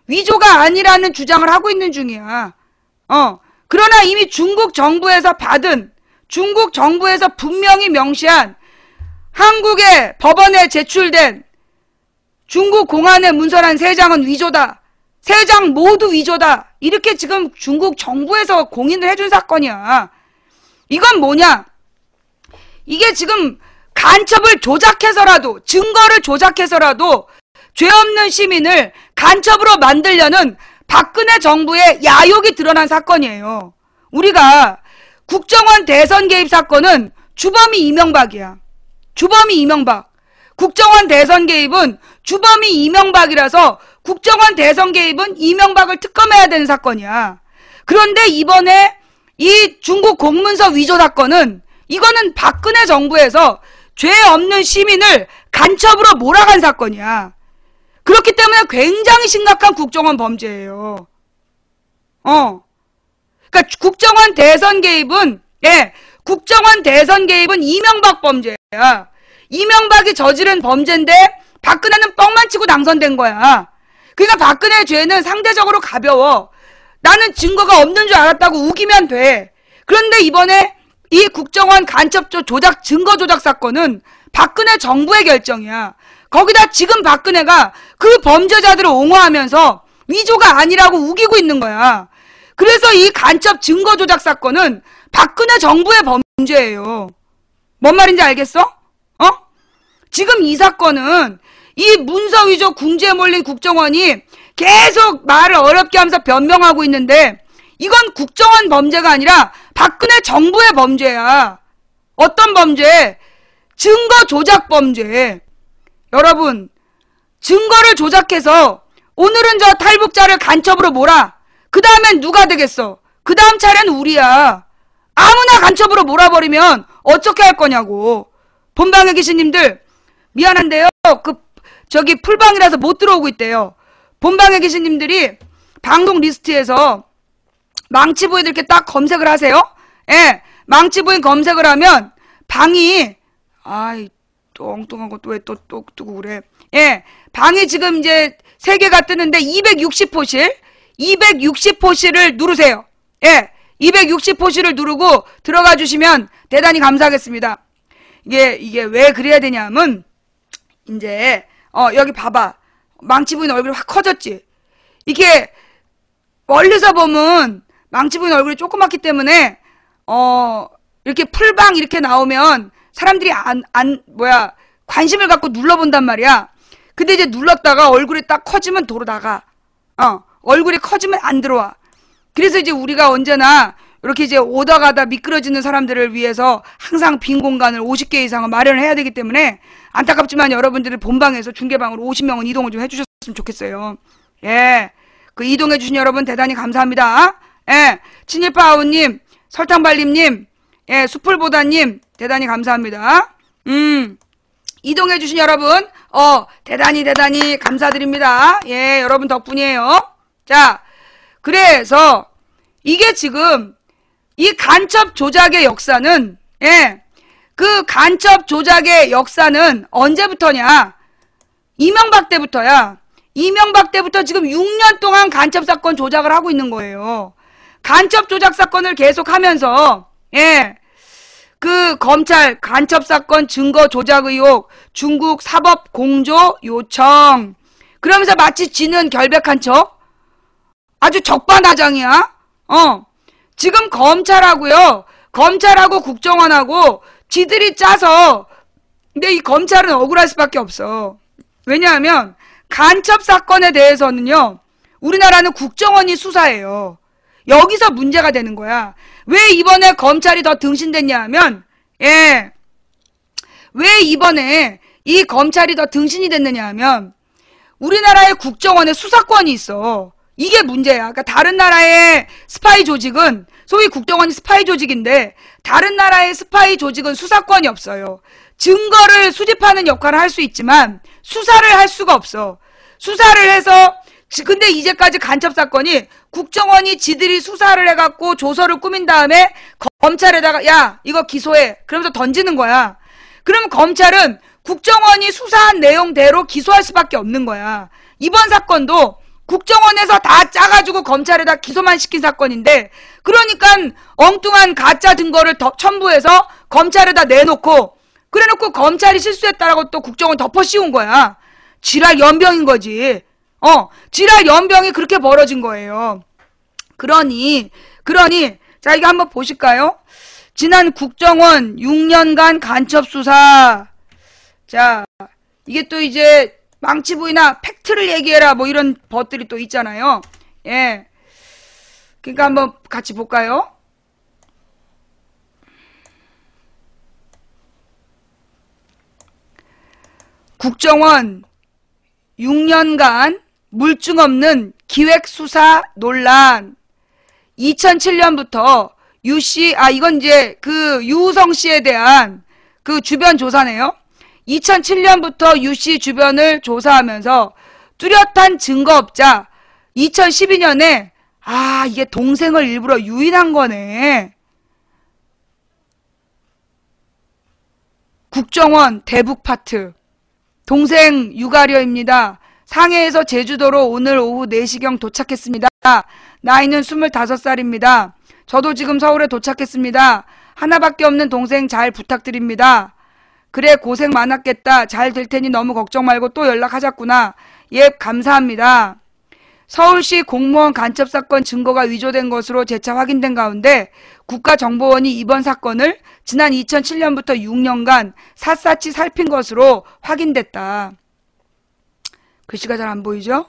위조가 아니라는 주장을 하고 있는 중이야. 그러나 이미 중국 정부에서 분명히 명시한 한국의 법원에 제출된 중국 공안에 문서란 3장은 위조다. 3장 모두 위조다. 이렇게 지금 중국 정부에서 공인을 해준 사건이야. 이건 뭐냐? 이게 지금 간첩을 조작해서라도, 증거를 조작해서라도 죄 없는 시민을 간첩으로 만들려는 박근혜 정부의 야욕이 드러난 사건이에요. 우리가 국정원 대선 개입 사건은 주범이 이명박이야. 주범이 이명박. 국정원 대선 개입은 주범이 이명박이라서 국정원 대선 개입은 이명박을 특검해야 되는 사건이야. 그런데 이번에 이 중국 공문서 위조 사건은 이거는 박근혜 정부에서 죄 없는 시민을 간첩으로 몰아간 사건이야. 그렇기 때문에 굉장히 심각한 국정원 범죄예요. 그러니까 국정원 대선 개입은 이명박 범죄야. 이명박이 저지른 범죄인데 박근혜는 뻥만 치고 당선된 거야. 그러니까 박근혜의 죄는 상대적으로 가벼워. 나는 증거가 없는 줄 알았다고 우기면 돼. 그런데 이번에 이 국정원 간첩 조작, 증거 조작 사건은 박근혜 정부의 결정이야. 거기다 지금 박근혜가 그 범죄자들을 옹호하면서 위조가 아니라고 우기고 있는 거야. 그래서 이 간첩 증거 조작 사건은 박근혜 정부의 범죄예요. 뭔 말인지 알겠어? 지금 이 사건은 이 문서 위조 궁지에 몰린 국정원이 계속 말을 어렵게 하면서 변명하고 있는데 이건 국정원 범죄가 아니라 박근혜 정부의 범죄야. 어떤 범죄? 증거 조작 범죄. 여러분, 증거를 조작해서 오늘은 저 탈북자를 간첩으로 몰아. 그 다음엔 누가 되겠어? 그 다음 차례는 우리야. 아무나 간첩으로 몰아버리면 어떻게 할 거냐고. 본방에 계신 님들 미안한데요. 저기 풀방이라서 못 들어오고 있대요. 본방에 계신 님들이 방송 리스트에서 망치부인 이렇게 딱 검색을 하세요. 예, 망치부인 검색을 하면 방이 또 엉뚱한 것도 왜 또 뜨고 그래. 예, 방이 지금 이제 3개가 뜨는데 260호실을 누르세요. 예, 260호실을 누르고 들어가 주시면 대단히 감사하겠습니다. 이게 왜 그래야 되냐면 이제 여기 봐봐. 망치부인 얼굴이 확 커졌지. 이게 멀리서 보면 망치부인 얼굴이 조그맣기 때문에 이렇게 풀방 이렇게 나오면 사람들이 관심을 갖고 눌러본단 말이야. 근데 이제 눌렀다가 얼굴이 딱 커지면 도로 나가. 얼굴이 커지면 안 들어와. 그래서 이제 우리가 언제나 이렇게 이제 오다 가다 미끄러지는 사람들을 위해서 항상 빈 공간을 50개 이상은 마련을 해야 되기 때문에 안타깝지만 여러분들이 본방에서 중계방으로 50명은 이동을 좀 해주셨으면 좋겠어요. 예. 그 이동해주신 여러분 대단히 감사합니다. 예. 친일파아우님, 설탕발림님, 예, 수풀보다님, 대단히 감사합니다. 이동해주신 여러분, 대단히 감사드립니다. 예, 여러분 덕분이에요. 자, 그래서, 이게 지금, 이 간첩 조작의 역사는, 예, 그 간첩 조작의 역사는 언제부터냐? 이명박 때부터야. 이명박 때부터 지금 6년 동안 간첩 사건 조작을 하고 있는 거예요. 간첩 조작 사건을 계속 하면서, 예, 그 검찰 간첩 사건 증거 조작 의혹 중국 사법 공조 요청 그러면서 마치 지는 결백한 척 아주 적반하장이야. 지금 검찰하고 국정원하고 지들이 짜서 근데 이 검찰은 억울할 수밖에 없어. 왜냐하면 간첩 사건에 대해서는요 우리나라는 국정원이 수사해요. 여기서 문제가 되는 거야. 왜 이번에 검찰이 더 등신됐냐 하면, 예. 왜 이번에 이 검찰이 더 등신이 됐느냐 하면, 우리나라의 국정원에 수사권이 있어. 이게 문제야. 그러니까 다른 나라의 스파이 조직은, 소위 국정원이 스파이 조직인데, 다른 나라의 스파이 조직은 수사권이 없어요. 증거를 수집하는 역할을 할 수 있지만, 수사를 할 수가 없어. 수사를 해서 근데 이제까지 간첩 사건이 국정원이 지들이 수사를 해갖고 조서를 꾸민 다음에 검찰에다가 야 이거 기소해 그러면서 던지는 거야. 그럼 검찰은 국정원이 수사한 내용대로 기소할 수밖에 없는 거야. 이번 사건도 국정원에서 다 짜가지고 검찰에다 기소만 시킨 사건인데, 그러니까 엉뚱한 가짜 증거를 첨부해서 검찰에다 내놓고, 그래놓고 검찰이 실수했다라고 또 국정원 덮어 씌운 거야. 지랄 연병인 거지. 지랄 연병이 그렇게 벌어진 거예요. 그러니 자 이거 한번 보실까요? 지난 국정원 6년간 간첩 수사. 자 이게 또 이제 망치부이나 팩트를 얘기해라 뭐 이런 것들이 또 있잖아요. 예. 그러니까 한번 같이 볼까요? 국정원 6년간 물증 없는 기획수사 논란. 2007년부터 유씨, 이건 이제 그 유우성 씨에 대한 그 주변 조사네요. 2007년부터 유씨 주변을 조사하면서 뚜렷한 증거 없자 2012년에 이게 동생을 일부러 유인한 거네. 국정원 대북 파트. 동생 유가려입니다. 상해에서 제주도로 오늘 오후 4시경 도착했습니다. 나이는 25살입니다. 저도 지금 서울에 도착했습니다. 하나밖에 없는 동생 잘 부탁드립니다. 그래 고생 많았겠다. 잘 될 테니 너무 걱정 말고 또 연락하자꾸나. 예, 감사합니다. 서울시 공무원 간첩 사건 증거가 위조된 것으로 재차 확인된 가운데 국가정보원이 이번 사건을 지난 2007년부터 6년간 샅샅이 살핀 것으로 확인됐다. 글씨가 잘 안 보이죠?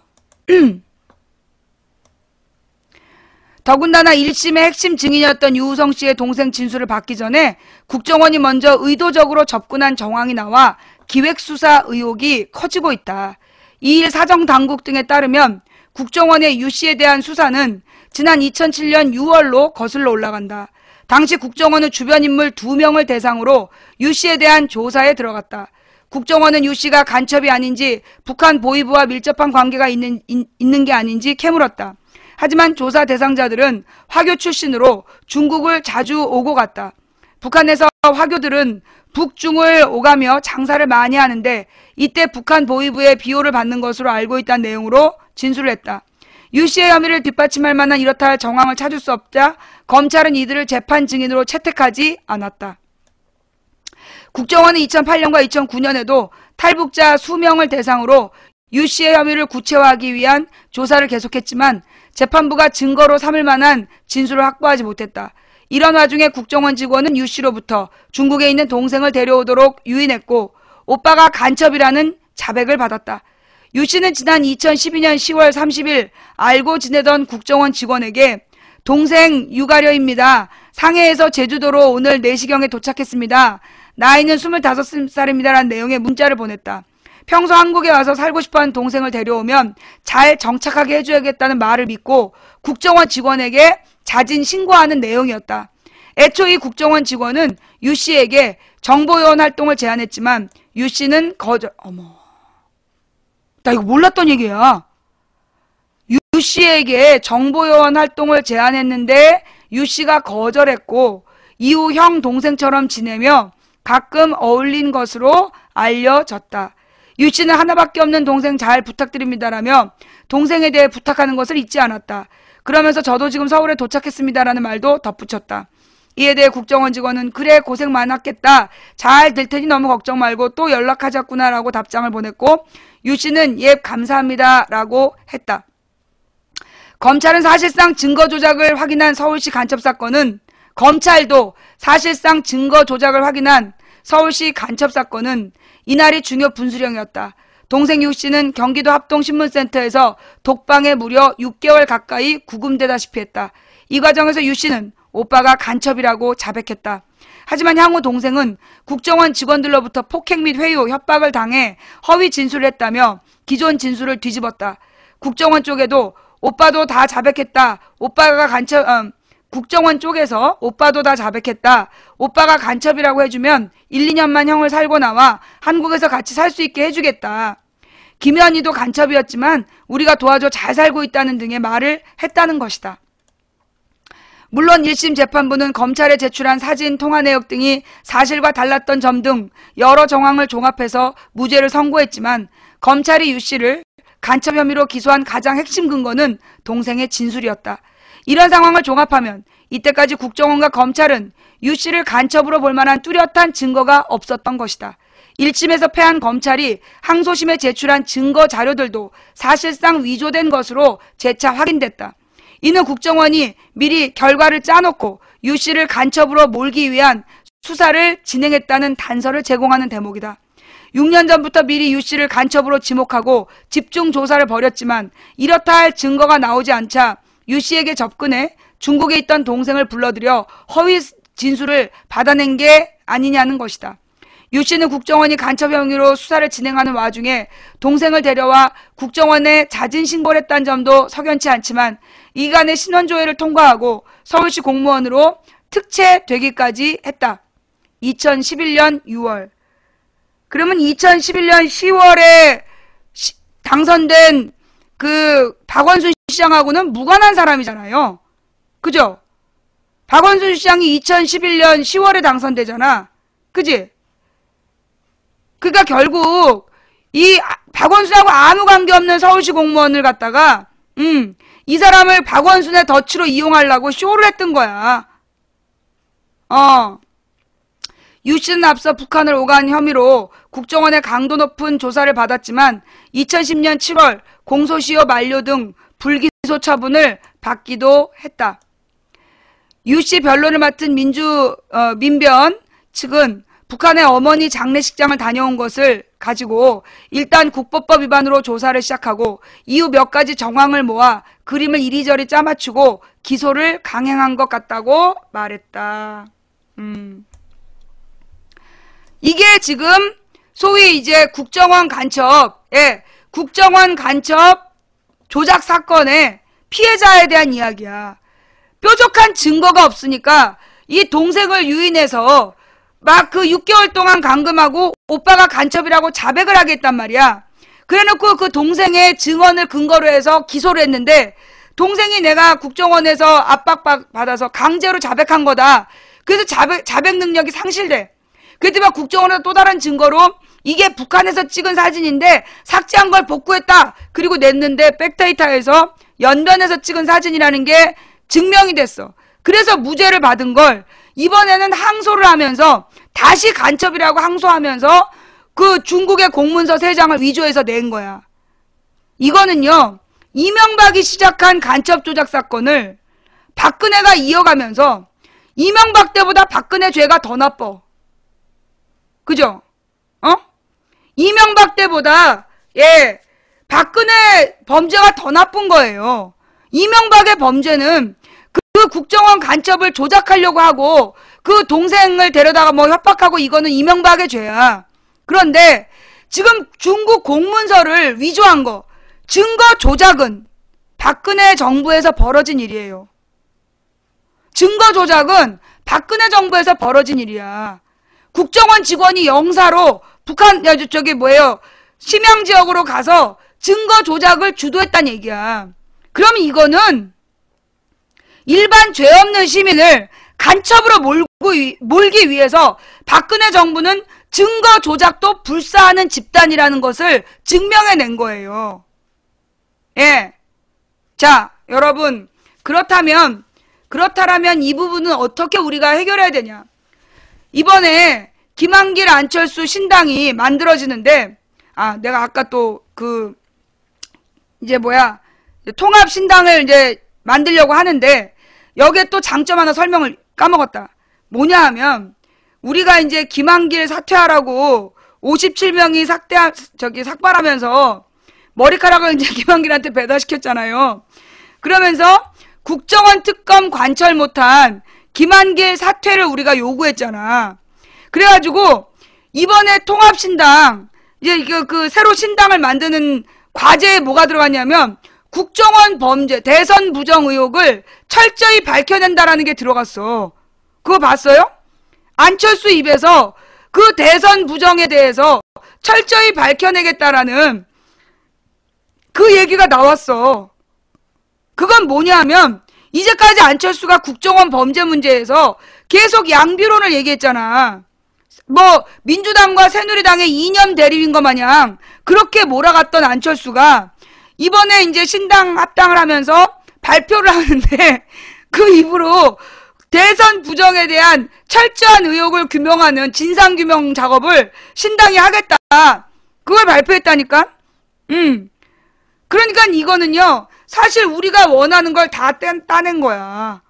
더군다나 1심의 핵심 증인이었던 유우성 씨의 동생 진술을 받기 전에 국정원이 먼저 의도적으로 접근한 정황이 나와 기획수사 의혹이 커지고 있다. 이일 사정당국 등에 따르면 국정원의 유 씨에 대한 수사는 지난 2007년 6월로 거슬러 올라간다. 당시 국정원은 주변 인물 2명을 대상으로 유 씨에 대한 조사에 들어갔다. 국정원은 유 씨가 간첩이 아닌지 북한 보위부와 밀접한 관계가 있는 게 아닌지 캐물었다. 하지만 조사 대상자들은 화교 출신으로 중국을 자주 오고 갔다. 북한에서 화교들은 북중을 오가며 장사를 많이 하는데 이때 북한 보위부의 비호를 받는 것으로 알고 있다는 내용으로 진술을 했다. 유 씨의 혐의를 뒷받침할 만한 이렇다 할 정황을 찾을 수 없자 검찰은 이들을 재판 증인으로 채택하지 않았다. 국정원은 2008년과 2009년에도 탈북자 수명을 대상으로 유 씨의 혐의를 구체화하기 위한 조사를 계속했지만 재판부가 증거로 삼을 만한 진술을 확보하지 못했다. 이런 와중에 국정원 직원은 유 씨로부터 중국에 있는 동생을 데려오도록 유인했고 오빠가 간첩이라는 자백을 받았다. 유 씨는 지난 2012년 10월 30일 알고 지내던 국정원 직원에게 동생 유가려입니다. 상해에서 제주도로 오늘 4시경에 도착했습니다. 나이는 25살입니다라는 내용의 문자를 보냈다. 평소 한국에 와서 살고 싶어하는 동생을 데려오면 잘 정착하게 해줘야겠다는 말을 믿고 국정원 직원에게 자진 신고하는 내용이었다. 애초 이 국정원 직원은 유 씨에게 정보요원 활동을 제안했지만 유 씨는 거절. 나 이거 몰랐던 얘기야. 유 씨에게 정보요원 활동을 제안했는데 유 씨가 거절했고 이후 형 동생처럼 지내며 가끔 어울린 것으로 알려졌다. 유 씨는 하나밖에 없는 동생 잘 부탁드립니다라며 동생에 대해 부탁하는 것을 잊지 않았다. 그러면서 저도 지금 서울에 도착했습니다라는 말도 덧붙였다. 이에 대해 국정원 직원은 그래 고생 많았겠다. 잘 될 테니 너무 걱정 말고 또 연락하자꾸나 라고 답장을 보냈고 유 씨는 예 감사합니다 라고 했다. 검찰은 사실상 증거 조작을 확인한 서울시 간첩 사건은 검찰도 사실상 증거 조작을 확인한 서울시 간첩 사건은 이날이 중요 분수령이었다. 동생 유 씨는 경기도 합동신문센터에서 독방에 무려 6개월 가까이 구금되다시피 했다. 이 과정에서 유 씨는 오빠가 간첩이라고 자백했다. 하지만 향후 동생은 국정원 직원들로부터 폭행 및 회유, 협박을 당해 허위 진술을 했다며 기존 진술을 뒤집었다. 국정원 쪽에도 오빠도 다 자백했다. 국정원 쪽에서 오빠도 다 자백했다. 오빠가 간첩이라고 해주면 1, 2년만 형을 살고 나와 한국에서 같이 살 수 있게 해주겠다. 김현희도 간첩이었지만 우리가 도와줘 잘 살고 있다는 등의 말을 했다는 것이다. 물론 1심 재판부는 검찰에 제출한 사진, 통화 내역 등이 사실과 달랐던 점 등 여러 정황을 종합해서 무죄를 선고했지만 검찰이 유 씨를 간첩 혐의로 기소한 가장 핵심 근거는 동생의 진술이었다. 이런 상황을 종합하면 이때까지 국정원과 검찰은 유 씨를 간첩으로 볼 만한 뚜렷한 증거가 없었던 것이다. 1심에서 패한 검찰이 항소심에 제출한 증거 자료들도 사실상 위조된 것으로 재차 확인됐다. 이는 국정원이 미리 결과를 짜놓고 유 씨를 간첩으로 몰기 위한 수사를 진행했다는 단서를 제공하는 대목이다. 6년 전부터 미리 유 씨를 간첩으로 지목하고 집중 조사를 벌였지만 이렇다 할 증거가 나오지 않자 유 씨에게 접근해 중국에 있던 동생을 불러들여 허위 진술을 받아낸 게 아니냐는 것이다. 유 씨는 국정원이 간첩 혐의로 수사를 진행하는 와중에 동생을 데려와 국정원에 자진 신고를 했다는 점도 석연치 않지만 이간의 신원조회를 통과하고 서울시 공무원으로 특채되기까지 했다. 2011년 6월. 그러면 2011년 10월에 당선된 그 박원순 시장하고는 무관한 사람이잖아요. 그죠? 박원순 시장이 2011년 10월에 당선되잖아. 그지? 그러니까 결국 이 박원순하고 아무 관계없는 서울시 공무원을 갖다가 이 사람을 박원순의 덫으로 이용하려고 쇼를 했던 거야. 유 씨는 앞서 북한을 오간 혐의로 국정원의 강도 높은 조사를 받았지만 2010년 7월 공소시효 만료 등 불기소 처분을 받기도 했다. 유 씨 변론을 맡은 민변 측은 북한의 어머니 장례식장을 다녀온 것을 가지고 일단 국보법 위반으로 조사를 시작하고 이후 몇 가지 정황을 모아 그림을 이리저리 짜맞추고 기소를 강행한 것 같다고 말했다. 이게 지금 소위 이제 국정원 간첩 조작 사건의 피해자에 대한 이야기야. 뾰족한 증거가 없으니까 이 동생을 유인해서 막 그 6개월 동안 감금하고 오빠가 간첩이라고 자백을 하겠단 말이야. 그래놓고 그 동생의 증언을 근거로 해서 기소를 했는데 동생이 내가 국정원에서 압박받아서 강제로 자백한 거다. 그래서 자백 능력이 상실돼. 그랬더니 국정원에서 또 다른 증거로 이게 북한에서 찍은 사진인데 삭제한 걸 복구했다. 그리고 냈는데 백데이터에서 연변에서 찍은 사진이라는 게 증명이 됐어. 그래서 무죄를 받은 걸 이번에는 항소를 하면서 다시 간첩이라고 항소하면서 그 중국의 공문서 3장을 위조해서 낸 거야. 이거는요, 이명박이 시작한 간첩 조작 사건을 박근혜가 이어가면서 이명박 때보다 박근혜 죄가 더 나빠. 그죠? 이명박 때보다 박근혜 범죄가 더 나쁜 거예요. 이명박의 범죄는 그 국정원 간첩을 조작하려고 하고 그 동생을 데려다가 뭐 협박하고 이거는 이명박의 죄야. 그런데 지금 중국 공문서를 위조한 거, 증거 조작은 박근혜 정부에서 벌어진 일이에요. 증거 조작은 박근혜 정부에서 벌어진 일이야. 국정원 직원이 영사로 북한 심양 지역으로 가서 증거 조작을 주도했다는 얘기야. 그럼 이거는 일반 죄 없는 시민을 간첩으로 몰기 위해서 박근혜 정부는 증거 조작도 불사하는 집단이라는 것을 증명해낸 거예요. 자, 여러분, 그렇다면 이 부분은 어떻게 우리가 해결해야 되냐? 이번에 김한길, 안철수 신당이 만들어지는데, 내가 아까 또 통합 신당을 이제 만들려고 하는데, 여기에 또 장점 하나 설명을 까먹었다. 뭐냐 하면, 우리가 이제 김한길 사퇴하라고 57명이 삭발하면서 머리카락을 이제 김한길한테 배달시켰잖아요. 그러면서 국정원 특검 관철 못한 김한길 사퇴를 우리가 요구했잖아. 그래가지고 이번에 통합신당 이제 새로 신당을 만드는 과제에 뭐가 들어갔냐면 국정원 범죄, 대선 부정 의혹을 철저히 밝혀낸다라는 게 들어갔어. 그거 봤어요? 안철수 입에서 그 대선 부정에 대해서 철저히 밝혀내겠다라는 그 얘기가 나왔어. 그건 뭐냐면 이제까지 안철수가 국정원 범죄 문제에서 계속 양비론을 얘기했잖아. 뭐 민주당과 새누리당의 이념 대립인 것 마냥 그렇게 몰아갔던 안철수가 이번에 이제 신당 합당을 하면서 발표를 하는데 그 입으로 대선 부정에 대한 철저한 의혹을 규명하는 진상규명 작업을 신당이 하겠다. 그걸 발표했다니까. 그러니까 이거는요. 사실 우리가 원하는 걸 다 따낸 거야.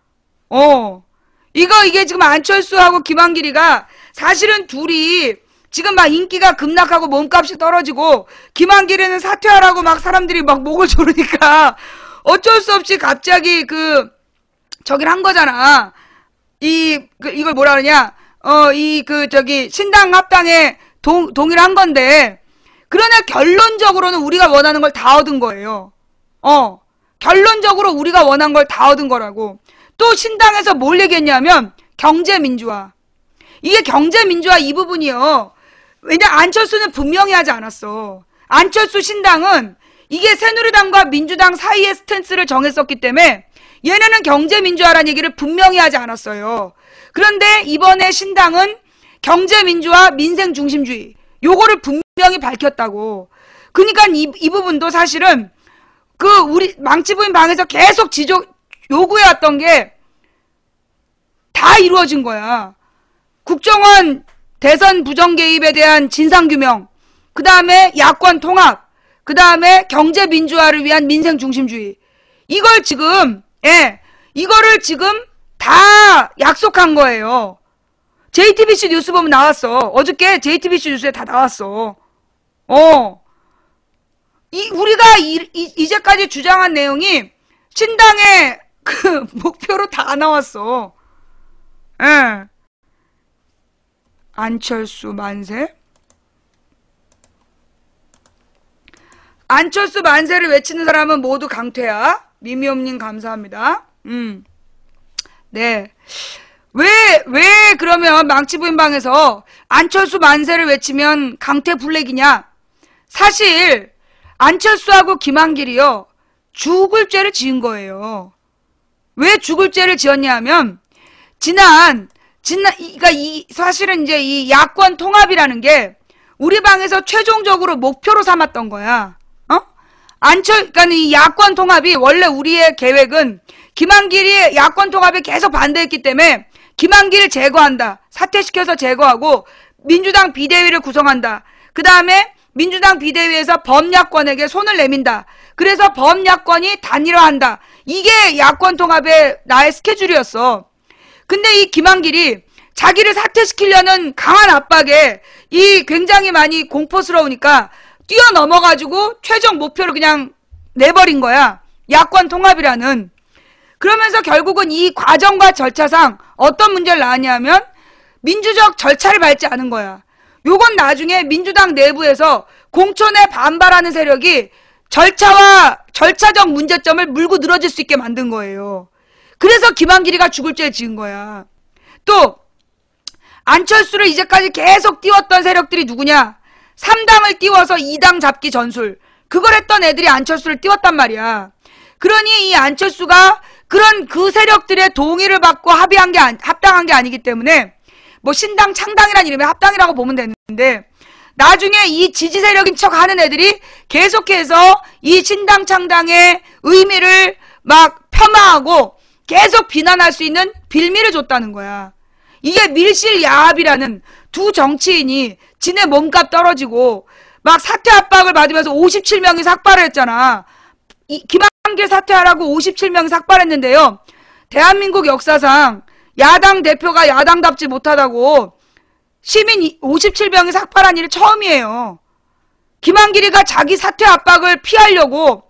이게 지금 안철수하고 김한길이가 사실은 둘이 지금 막 인기가 급락하고 몸값이 떨어지고 김한길이는 사퇴하라고 막 사람들이 막 목을 조르니까 어쩔 수 없이 갑자기 저기를 한 거잖아. 이걸 뭐라 그러냐. 신당 합당에 동의를 한 건데 그러나 결론적으로는 우리가 원하는 걸 다 얻은 거예요. 결론적으로 우리가 원한 걸 다 얻은 거라고. 또 신당에서 뭘 얘기했냐면 경제민주화. 이게 경제민주화 이 부분이요. 왜냐 안철수는 분명히 하지 않았어. 안철수 신당은 이게 새누리당과 민주당 사이의 스탠스를 정했었기 때문에 얘네는 경제민주화라는 얘기를 분명히 하지 않았어요. 그런데 이번에 신당은 경제민주화 민생중심주의 요거를 분명히 밝혔다고. 그러니까 이 부분도 사실은 우리 망치부인 방에서 계속 요구해왔던 게 다 이루어진 거야. 국정원 대선 부정 개입에 대한 진상규명, 그 다음에 야권 통합, 그 다음에 경제민주화를 위한 민생중심주의. 이거를 지금 다 약속한 거예요. JTBC 뉴스 보면 나왔어. 어저께 JTBC 뉴스에 다 나왔어. 우리가 이제까지 주장한 내용이 신당의 목표로 다 나왔어. 안철수 만세? 안철수 만세를 외치는 사람은 모두 강퇴야. 미미엄님 감사합니다. 네. 왜 그러면 망치부인방에서 안철수 만세를 외치면 강퇴 블랙이냐? 사실 안철수하고 김한길이요. 죽을 죄를 지은 거예요. 왜 죽을 죄를 지었냐 하면 그러니까 사실은 이제 이 야권 통합이라는 게 우리 방에서 최종적으로 목표로 삼았던 거야. 그러니까 이 야권 통합이 원래 우리의 계획은 김한길이 야권 통합에 계속 반대했기 때문에 김한길을 제거한다. 사퇴시켜서 제거하고 민주당 비대위를 구성한다. 그 다음에 민주당 비대위에서 범야권에게 손을 내민다. 그래서 범야권이 단일화한다. 이게 야권 통합의 나의 스케줄이었어. 근데 이 김한길이 자기를 사퇴시키려는 강한 압박에 굉장히 많이 공포스러우니까 뛰어넘어가지고 최종 목표를 그냥 내버린 거야. 야권 통합이라는. 그러면서 결국은 이 과정과 절차상 어떤 문제를 낳았냐면 민주적 절차를 밟지 않은 거야. 요건 나중에 민주당 내부에서 공천에 반발하는 세력이 절차적 문제점을 물고 늘어질 수 있게 만든 거예요. 그래서 김한길이가 죽을 죄 지은 거야. 또 안철수를 이제까지 계속 띄웠던 세력들이 누구냐? 3당을 띄워서 2당 잡기 전술. 그걸 했던 애들이 안철수를 띄웠단 말이야. 그러니 이 안철수가 그 세력들의 동의를 받고 합당한 게 아니기 때문에 뭐 신당 창당이란 이름의 합당이라고 보면 되는데 나중에 이 지지 세력인 척 하는 애들이 계속해서 이 신당 창당의 의미를 막 폄하하고 계속 비난할 수 있는 빌미를 줬다는 거야. 이게 밀실야합이라는 두 정치인이 지네 몸값 떨어지고 막 사퇴 압박을 받으면서 57명이 삭발을 했잖아. 김한길 사퇴하라고 57명이 삭발했는데요. 대한민국 역사상 야당 대표가 야당답지 못하다고 시민 57명이 삭발한 일이 처음이에요. 김한길이가 자기 사퇴 압박을 피하려고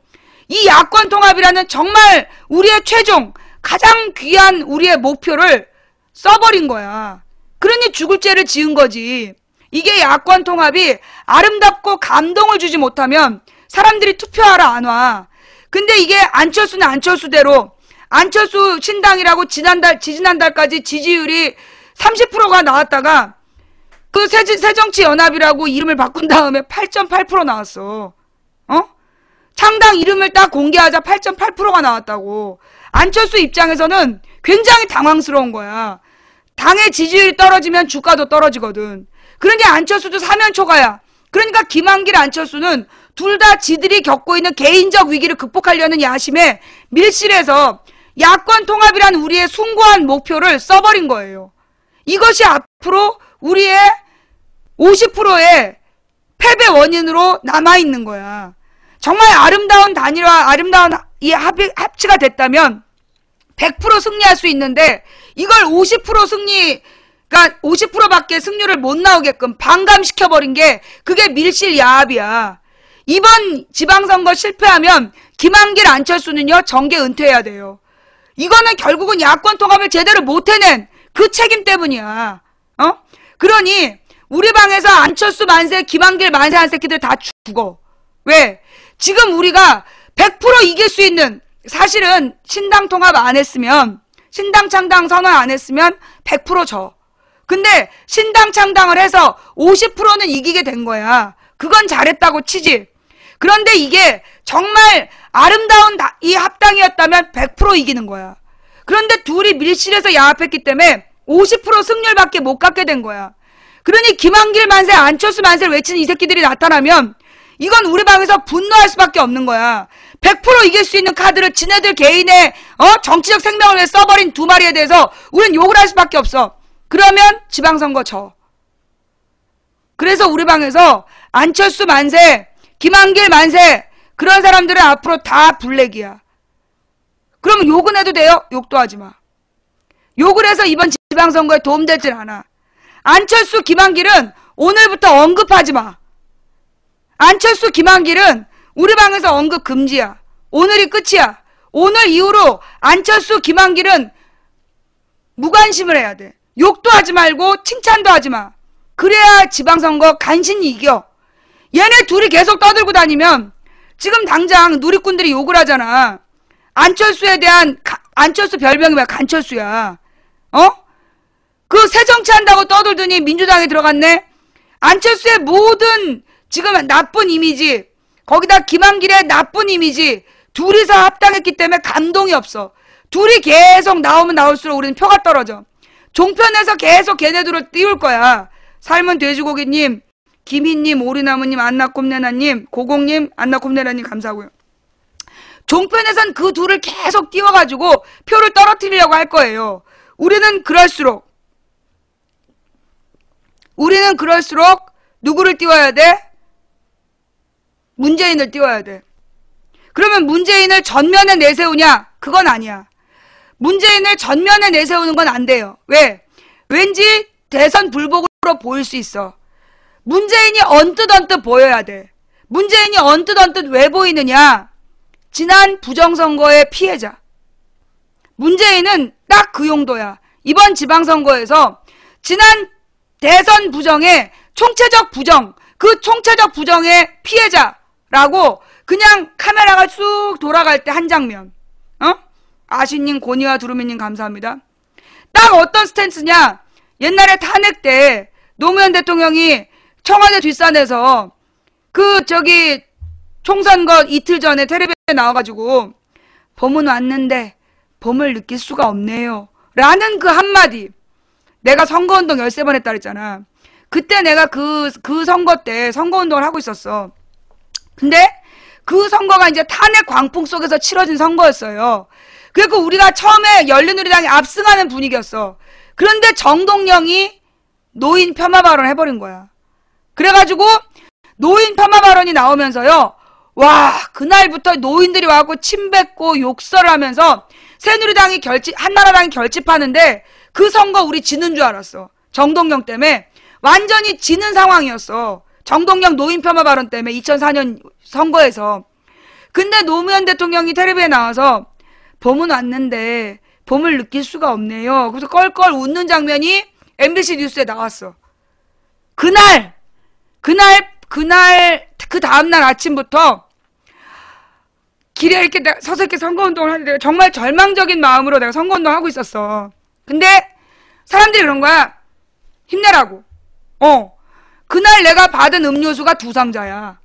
이 야권 통합이라는 정말 우리의 최종 가장 귀한 우리의 목표를 써버린 거야. 그러니 죽을 죄를 지은 거지. 이게 야권 통합이 아름답고 감동을 주지 못하면 사람들이 투표하러 안 와. 근데 이게 안철수는 안철수대로 안철수 신당이라고 지지난달까지 지지율이 30%가 나왔다가 새정치연합이라고 이름을 바꾼 다음에 8.8% 나왔어. 창당 이름을 딱 공개하자 8.8%가 나왔다고. 안철수 입장에서는 굉장히 당황스러운 거야. 당의 지지율이 떨어지면 주가도 떨어지거든. 그러니 안철수도 사면초가야. 그러니까 김한길, 안철수는 둘 다 지들이 겪고 있는 개인적 위기를 극복하려는 야심에 밀실에서 야권 통합이란 우리의 숭고한 목표를 써버린 거예요. 이것이 앞으로 우리의 50%의 패배 원인으로 남아있는 거야. 정말 아름다운 단일화, 아름다운 이 합치가 됐다면 100% 승리할 수 있는데 이걸 50% 그러니까 50%밖에 승률을 못 나오게끔 반감시켜버린 게 그게 밀실 야합이야. 이번 지방선거 실패하면 김한길, 안철수는요 정계 은퇴해야 돼요. 이거는 결국은 야권 통합을 제대로 못 해낸 그 책임 때문이야. 그러니 우리 방에서 안철수 만세, 김한길 만세 한 새끼들 다 죽어. 왜? 지금 우리가 100% 이길 수 있는, 사실은 신당 통합 안 했으면, 신당 창당 선언 안 했으면 100% 져. 근데 신당 창당을 해서 50%는 이기게 된 거야. 그건 잘했다고 치지. 그런데 이게 정말 아름다운 이 합당이었다면 100% 이기는 거야. 그런데 둘이 밀실에서 야합했기 때문에 50% 승률밖에 못 갖게 된 거야. 그러니 김한길 만세, 안철수 만세를 외치는 이 새끼들이 나타나면 이건 우리 방에서 분노할 수밖에 없는 거야. 100% 이길 수 있는 카드를 지네들 개인의 정치적 생명을 위해 써버린 두 마리에 대해서 우린 욕을 할 수밖에 없어. 그러면 지방선거 져. 그래서 우리 방에서 안철수 만세, 김한길 만세, 그런 사람들은 앞으로 다 블랙이야. 그러면 욕은 해도 돼요? 욕도 하지 마. 욕을 해서 이번 지방선거에 도움되질 않아. 안철수, 김한길은 오늘부터 언급하지 마. 안철수, 김한길은 우리 방에서 언급 금지야. 오늘이 끝이야. 오늘 이후로 안철수, 김한길은 무관심을 해야 돼. 욕도 하지 말고 칭찬도 하지 마. 그래야 지방선거 간신히 이겨. 얘네 둘이 계속 떠들고 다니면 지금 당장 누리꾼들이 욕을 하잖아. 안철수에 대한 안철수 별명이 뭐야? 간철수야. 그 새정치한다고 떠들더니 민주당에 들어갔네. 안철수의 모든 지금 나쁜 이미지, 거기다 김한길의 나쁜 이미지, 둘이서 합당했기 때문에 감동이 없어. 둘이 계속 나오면 나올수록 우리는 표가 떨어져. 종편에서 계속 걔네들을 띄울 거야. 삶은 돼지고기님, 김희님, 오리나무님, 안나꼼네나님, 고공님, 안나꼼네나님 감사하고요. 종편에선 그 둘을 계속 띄워가지고 표를 떨어뜨리려고 할 거예요. 우리는 그럴수록 누구를 띄워야 돼? 문재인을 띄워야 돼. 그러면 문재인을 전면에 내세우냐? 그건 아니야. 문재인을 전면에 내세우는 건 안 돼요. 왜? 왠지 대선 불복으로 보일 수 있어. 문재인이 언뜻 보여야 돼. 문재인이 언뜻 왜 보이느냐? 지난 부정선거의 피해자. 문재인은 딱 그 용도야. 이번 지방선거에서 지난 대선 부정의 총체적 부정, 그 총체적 부정의 피해자라고 그냥 카메라가 쑥 돌아갈 때 한 장면. 아시님, 고니와 두루미님 감사합니다. 딱 어떤 스탠스냐? 옛날에 탄핵 때 노무현 대통령이 청와대 뒷산에서 총선거 이틀 전에 텔레비전에 나와가지고 봄은 왔는데 봄을 느낄 수가 없네요. 라는 그 한마디. 내가 선거운동 13번 했다 그랬잖아. 그때 내가 그 선거 때 선거운동을 하고 있었어. 근데 그 선거가 이제 탄핵 광풍 속에서 치러진 선거였어요. 그리고 우리가 처음에 열린우리당이 압승하는 분위기였어. 그런데 정동영이 노인 폄하 발언을 해버린 거야. 그래가지고 노인 폄하 발언이 나오면서요. 와, 그날부터 노인들이 와갖고 침 뱉고 욕설을 하면서 새누리당이 한나라당이 결집하는데 그 선거 우리 지는 줄 알았어. 정동영 때문에 완전히 지는 상황이었어. 정동영 노인 폄하 발언 때문에 2004년 선거에서. 근데 노무현 대통령이 텔레비에 나와서 봄은 왔는데 봄을 느낄 수가 없네요. 그래서 껄껄 웃는 장면이 MBC 뉴스에 나왔어. 그 다음날 아침부터 길에 이렇게 서서 이렇게 선거운동을 하는데 정말 절망적인 마음으로 내가 선거운동 하고 있었어. 근데 사람들이 그런 거야. 힘내라고. 그날 내가 받은 음료수가 2상자야.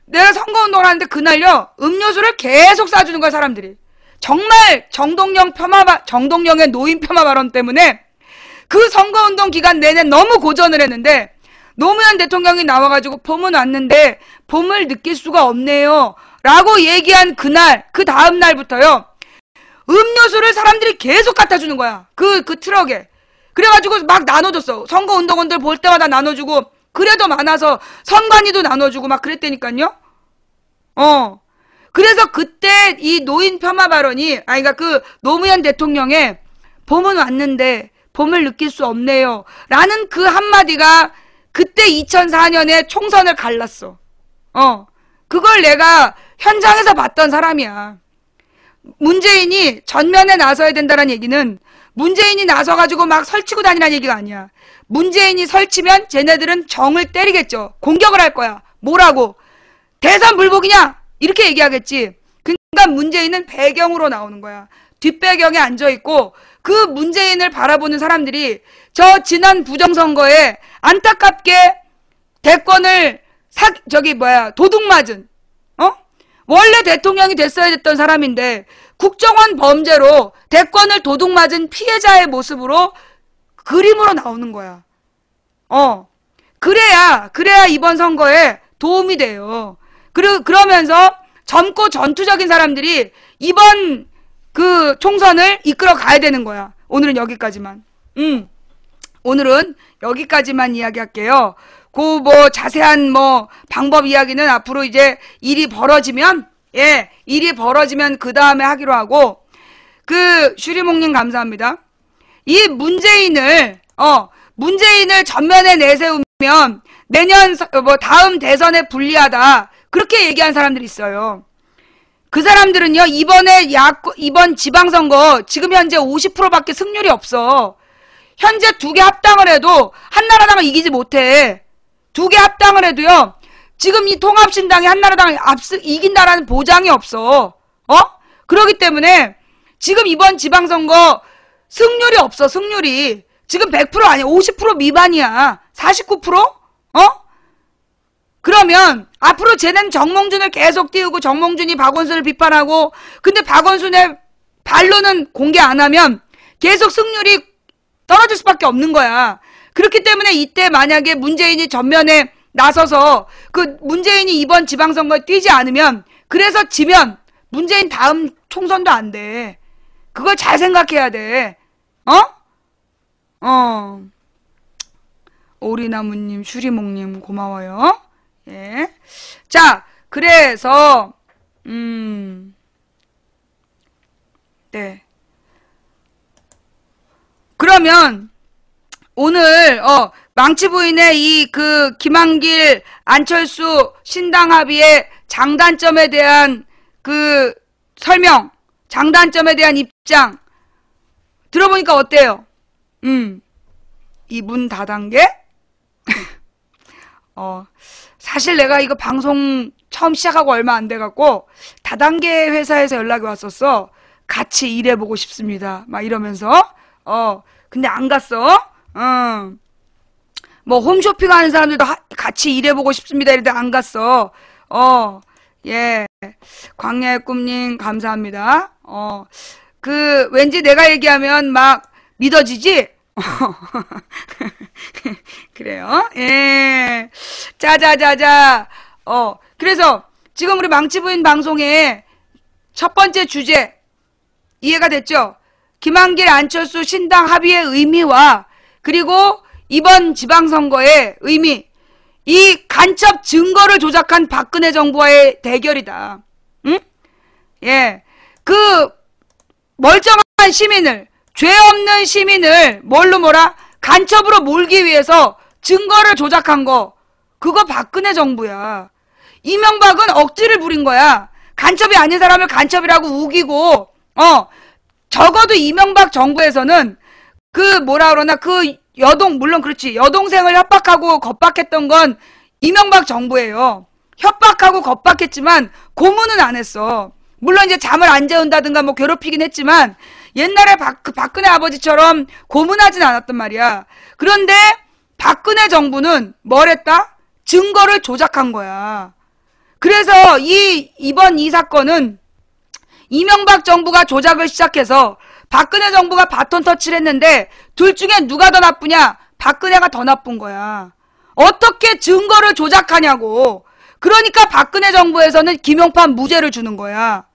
내가 선거운동을 하는데 그날요, 음료수를 계속 싸주는 거야, 사람들이. 정말 정동영의 노인 폄하 발언 때문에 그 선거운동 기간 내내 너무 고전을 했는데, 노무현 대통령이 나와가지고 봄은 왔는데 봄을 느낄 수가 없네요 라고 얘기한 그날, 그 다음 날부터요, 음료수를 사람들이 계속 갖다 주는 거야. 그 트럭에. 그래가지고 막 나눠줬어. 선거운동원들 볼 때마다 나눠주고, 그래도 많아서 선관위도 나눠주고 막 그랬다니까요. 그래서 그때 이 노인 폄하 발언이, 그러니까 그 노무현 대통령의 봄은 왔는데 봄을 느낄 수 없네요 라는 그 한마디가 그때 2004년에 총선을 갈랐어. 그걸 내가 현장에서 봤던 사람이야. 문재인이 전면에 나서야 된다는 얘기는 문재인이 나서가지고 막 설치고 다니라는 얘기가 아니야. 문재인이 설치면 쟤네들은 정을 때리겠죠. 공격을 할 거야. 뭐라고? 대선 불복이냐? 이렇게 얘기하겠지. 그러니까 문재인은 배경으로 나오는 거야. 뒷배경에 앉아있고 그 문재인을 바라보는 사람들이 저 지난 부정선거에 안타깝게 대권을 도둑맞은, 원래 대통령이 됐어야 됐던 사람인데 국정원 범죄로 대권을 도둑맞은 피해자의 모습으로 그림으로 나오는 거야. 그래야 이번 선거에 도움이 돼요. 그러면서 젊고 전투적인 사람들이 이번 그 총선을 이끌어 가야 되는 거야. 오늘은 여기까지만. 오늘은 여기까지만 이야기할게요. 자세한 방법 이야기는 앞으로 이제 일이 벌어지면 그 다음에 하기로 하고, 슈리몽님 감사합니다. 이 문재인을 전면에 내세우면 내년, 다음 대선에 불리하다. 그렇게 얘기한 사람들이 있어요. 그 사람들은요, 이번 지방선거, 지금 현재 50%밖에 승률이 없어. 현재 2개 합당을 해도 한나라당을 이기지 못해. 2개 합당을 해도요, 지금 이 통합신당이 한나라당을 이긴다라는 보장이 없어. 그러기 때문에 지금 이번 지방선거 승률이 없어, 승률이. 지금 100% 아니야. 50% 미만이야. 49%? 그러면 앞으로 쟤는 정몽준을 계속 띄우고 정몽준이 박원순을 비판하고, 근데 박원순의 반론은 공개 안 하면 계속 승률이 떨어질 수밖에 없는 거야. 그렇기 때문에 이때 만약에 문재인이 전면에 나서서 문재인이 이번 지방선거에 뛰지 않으면, 그래서 지면 문재인 다음 총선도 안 돼. 그걸 잘 생각해야 돼. 오리나무님, 슈리몽님 고마워요. 예. 자, 그래서 네. 그러면 오늘 망치부인의 김한길, 안철수 신당 합의의 장단점에 대한 설명, 장단점에 대한 입장 들어보니까 어때요? 이문 다단계? 사실 내가 이거 방송 처음 시작하고 얼마 안 돼갖고 다단계 회사에서 연락이 왔었어. 같이 일해보고 싶습니다. 막 이러면서. 근데 안 갔어. 홈쇼핑 하는 사람들도 같이 일해보고 싶습니다. 이랬는데 안 갔어. 예. 광야의 꿈님, 감사합니다. 왠지 내가 얘기하면 막 믿어지지? 그래요. 예. 자자자자. 그래서 지금 우리 망치부인 방송의 첫 번째 주제 이해가 됐죠? 김한길, 안철수 신당 합의의 의미와 그리고 이번 지방선거의 의미, 이 간첩 증거를 조작한 박근혜 정부와의 대결이다. 응? 예. 멀쩡한 시민을, 죄 없는 시민을 간첩으로 몰기 위해서 증거를 조작한 거, 그거 박근혜 정부야. 이명박은 억지를 부린 거야. 간첩이 아닌 사람을 간첩이라고 우기고, 적어도 이명박 정부에서는 물론 그렇지. 여동생을 협박하고 겁박했던 건 이명박 정부예요. 협박하고 겁박했지만 고문은 안 했어. 물론 이제 잠을 안 재운다든가 괴롭히긴 했지만 옛날에 박근혜 아버지처럼 고문하진 않았단 말이야. 그런데 박근혜 정부는 뭘 했다? 증거를 조작한 거야. 그래서 이번 이 사건은 이명박 정부가 조작을 시작해서 박근혜 정부가 바톤 터치를 했는데 둘 중에 누가 더 나쁘냐? 박근혜가 더 나쁜 거야. 어떻게 증거를 조작하냐고. 그러니까 박근혜 정부에서는 김용판 무죄를 주는 거야.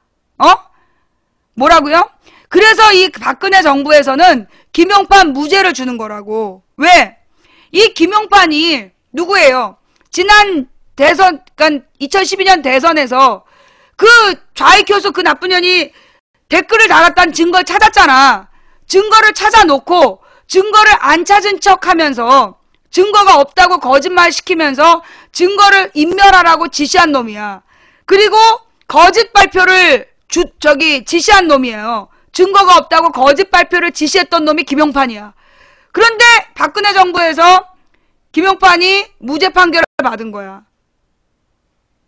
뭐라고요? 그래서 이 박근혜 정부에서는 김용판 무죄를 주는 거라고. 왜? 이 김용판이 누구예요? 지난 대선, 그러니까 2012년 대선에서 그 좌익교수 그 나쁜 년이 댓글을 달았다는 증거를 찾았잖아. 증거를 찾아놓고 증거를 안 찾은 척 하면서 증거가 없다고 거짓말 시키면서 증거를 인멸하라고 지시한 놈이야. 그리고 거짓 발표를 지시한 놈이에요. 증거가 없다고 거짓 발표를 지시했던 놈이 김용판이야. 그런데 박근혜 정부에서 김용판이 무죄 판결을 받은 거야.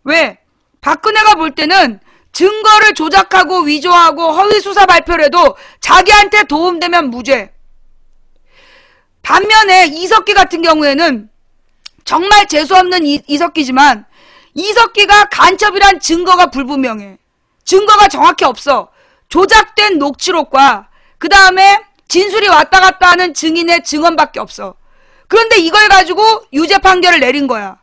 왜? 박근혜가 볼 때는 증거를 조작하고 위조하고 허위 수사 발표를 해도 자기한테 도움되면 무죄. 반면에 이석기 같은 경우에는 정말 재수없는 이석기지만 이석기가 간첩이란 증거가 불분명해. 증거가 정확히 없어. 조작된 녹취록과 그 다음에 진술이 왔다 갔다 하는 증인의 증언밖에 없어. 그런데 이걸 가지고 유죄 판결을 내린 거야.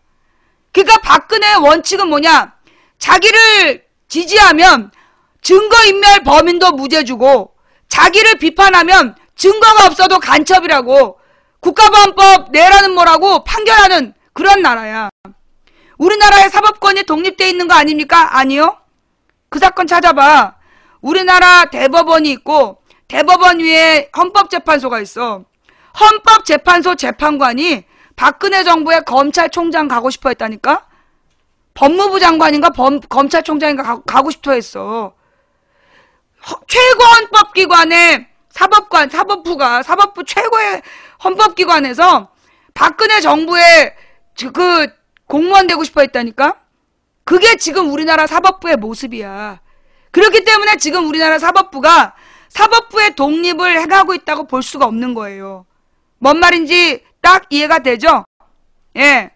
그러니까 박근혜의 원칙은 뭐냐? 자기를 지지하면 증거인멸 범인도 무죄 주고 자기를 비판하면 증거가 없어도 간첩이라고 국가보안법 내라는 뭐라고 판결하는 그런 나라야. 우리나라의 사법권이 독립돼 있는 거 아닙니까? 아니요. 그 사건 찾아봐. 우리나라 대법원이 있고 대법원 위에 헌법재판소가 있어. 헌법재판소 재판관이 박근혜 정부의 검찰총장 가고 싶어 했다니까? 법무부 장관인가 검찰총장인가 가고 싶어 했어. 최고 헌법기관의 사법부 최고의 헌법기관에서 박근혜 정부의 그 공무원 되고 싶어 했다니까? 그게 지금 우리나라 사법부의 모습이야. 그렇기 때문에 지금 우리나라 사법부가 사법부의 독립을 해가고 있다고 볼 수가 없는 거예요. 뭔 말인지 딱 이해가 되죠? 예.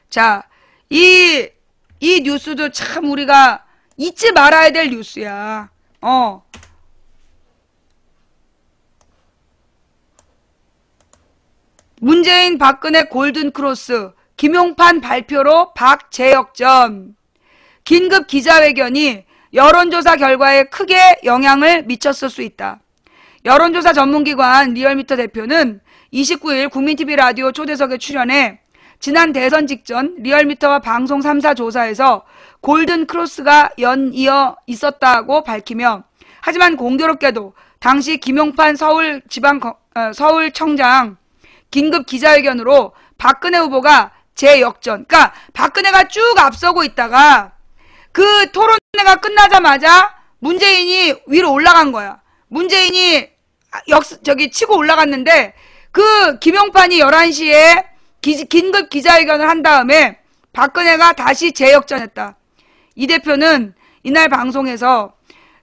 자, 이 뉴스도 참 우리가 잊지 말아야 될 뉴스야. 문재인 박근혜 골든크로스 김용판 발표로 박재역전. 긴급 기자회견이 여론조사 결과에 크게 영향을 미쳤을 수 있다. 여론조사 전문기관 리얼미터 대표는 29일 국민TV 라디오 초대석에 출연해 지난 대선 직전 리얼미터와 방송 3사 조사에서 골든크로스가 연이어 있었다고 밝히며 하지만 공교롭게도 당시 김용판 서울청장 긴급 기자회견으로 박근혜 후보가 재역전. 그러니까 박근혜가 쭉 앞서고 있다가 그 토론회가 끝나자마자 문재인이 위로 올라간 거야. 문재인이 치고 올라갔는데 그 김용판이 11시에 긴급 기자회견을 한 다음에 박근혜가 다시 재역전했다. 이 대표는 이날 방송에서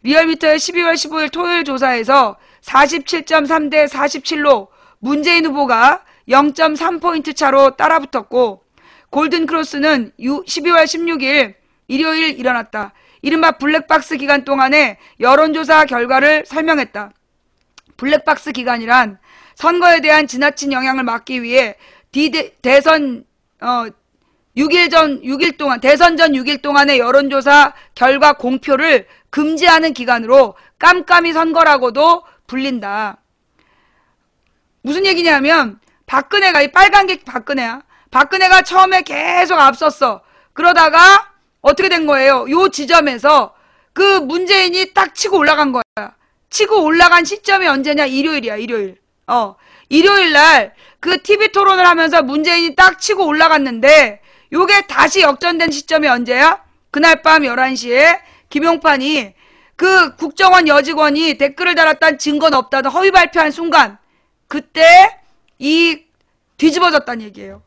리얼미터의 12월 15일 토요일 조사에서 47.3 대 47로 문재인 후보가 0.3포인트 차로 따라붙었고 골든크로스는 12월 16일 일요일 일어났다. 이른바 블랙박스 기간 동안의 여론조사 결과를 설명했다. 블랙박스 기간이란 선거에 대한 지나친 영향을 막기 위해 대선 전 6일 동안의 여론조사 결과 공표를 금지하는 기간으로 깜깜이 선거라고도 불린다. 무슨 얘기냐면 박근혜가 이 빨간 게 박근혜야. 박근혜가 처음에 계속 앞섰어. 그러다가 어떻게 된 거예요? 요 지점에서 그 문재인이 딱 치고 올라간 거야. 치고 올라간 시점이 언제냐? 일요일이야, 일요일. 일요일 날 그 TV 토론을 하면서 문재인이 딱 치고 올라갔는데 요게 다시 역전된 시점이 언제야? 그날 밤 11시에 김용판이 그 국정원 여직원이 댓글을 달았다는 증거는 없다는 허위 발표한 순간 그때 이 뒤집어졌다는 얘기예요.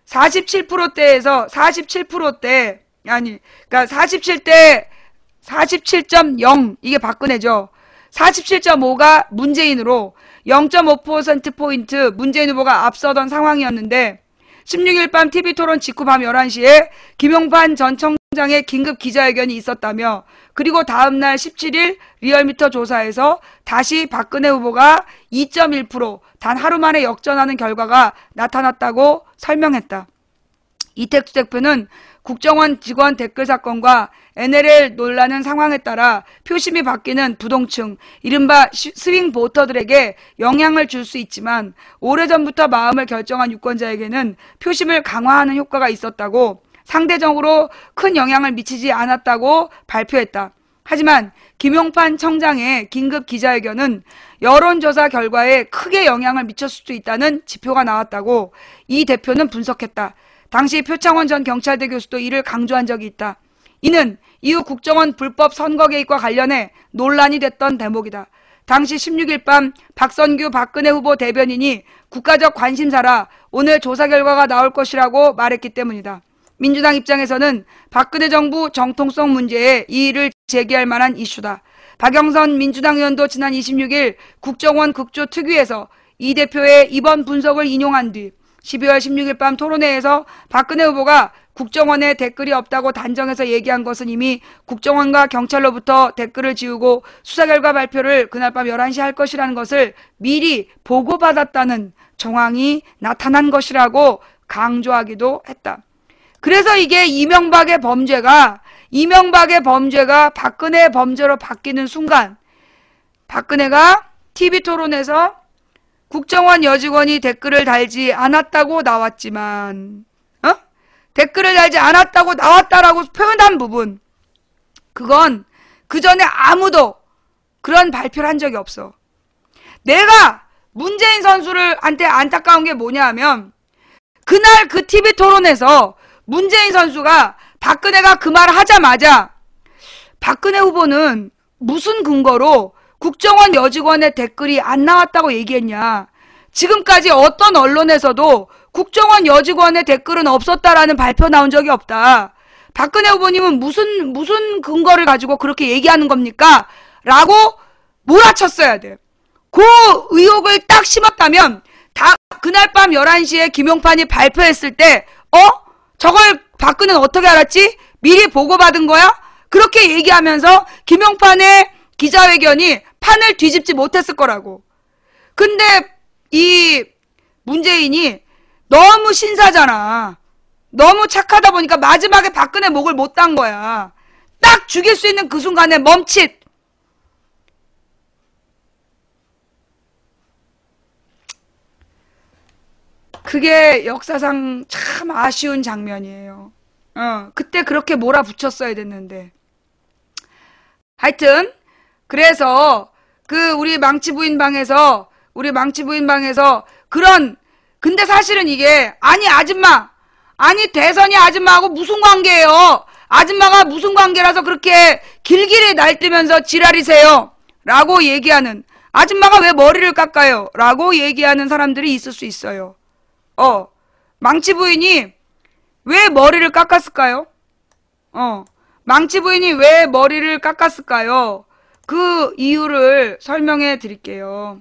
47%대에서 47%대 그러니까 47.0 이게 박근혜죠. 47.5가 문재인으로 0.5%포인트 문재인 후보가 앞서던 상황이었는데 16일 밤 TV토론 직후 밤 11시에 김용판 전 청장의 긴급 기자회견이 있었다며 그리고 다음날 17일 리얼미터 조사에서 다시 박근혜 후보가 2.1% 단 하루 만에 역전하는 결과가 나타났다고 설명했다. 이택수 대표는 국정원 직원 댓글 사건과 NLL 논란은 상황에 따라 표심이 바뀌는 부동층, 이른바 스윙 보터들에게 영향을 줄 수 있지만 오래전부터 마음을 결정한 유권자에게는 표심을 강화하는 효과가 있었다고 상대적으로 큰 영향을 미치지 않았다고 발표했다. 하지만 김용판 청장의 긴급 기자회견은 여론조사 결과에 크게 영향을 미쳤을 수도 있다는 지표가 나왔다고 이 대표는 분석했다. 당시 표창원 전 경찰대 교수도 이를 강조한 적이 있다. 이는 이후 국정원 불법 선거 개입과 관련해 논란이 됐던 대목이다. 당시 16일 밤 박선규 박근혜 후보 대변인이 국가적 관심사라 오늘 조사 결과가 나올 것이라고 말했기 때문이다. 민주당 입장에서는 박근혜 정부 정통성 문제에 이의를 제기할 만한 이슈다. 박영선 민주당 의원도 지난 26일 국정원 국조 특위에서 이 대표의 이번 분석을 인용한 뒤 12월 16일 밤 토론회에서 박근혜 후보가 국정원에 댓글이 없다고 단정해서 얘기한 것은 이미 국정원과 경찰로부터 댓글을 지우고 수사 결과 발표를 그날 밤 11시에 할 것이라는 것을 미리 보고받았다는 정황이 나타난 것이라고 강조하기도 했다. 그래서 이게 이명박의 범죄가 박근혜의 범죄로 바뀌는 순간 박근혜가 TV토론에서 국정원 여직원이 댓글을 달지 않았다고 나왔지만 댓글을 달지 않았다고 나왔다라고 표현한 부분 그건 그 전에 아무도 그런 발표를 한 적이 없어. 내가 문재인 선수한테 안타까운 게 뭐냐 하면 그날 그 TV토론에서 문재인 선수가 박근혜가 그 말을 하자마자 박근혜 후보는 무슨 근거로 국정원 여직원의 댓글이 안 나왔다고 얘기했냐. 지금까지 어떤 언론에서도 국정원 여직원의 댓글은 없었다라는 발표 나온 적이 없다. 박근혜 후보님은 무슨 근거를 가지고 그렇게 얘기하는 겁니까? 라고 몰아쳤어야 돼. 그 의혹을 딱 심었다면 그날 밤 11시에 김용판이 발표했을 때 저걸 박근혜는 어떻게 알았지? 미리 보고받은 거야? 그렇게 얘기하면서 김용판의 기자회견이 판을 뒤집지 못했을 거라고. 근데 이 문재인이 너무 신사잖아. 너무 착하다 보니까 마지막에 박근혜 목을 못 단 거야. 딱 죽일 수 있는 그 순간에 멈칫. 그게 역사상 참 아쉬운 장면이에요. 그때 그렇게 몰아붙였어야 됐는데. 하여튼 그래서 우리 망치 부인 방에서 근데 사실은 이게 아니 대선이 아줌마하고 무슨 관계예요? 아줌마가 무슨 관계라서 그렇게 길길이 날뛰면서 지랄이세요? 라고 얘기하는, 아줌마가 왜 머리를 깎아요? 라고 얘기하는 사람들이 있을 수 있어요. 망치 부인이 왜 머리를 깎았을까요? 망치 부인이 왜 머리를 깎았을까요? 그 이유를 설명해 드릴게요.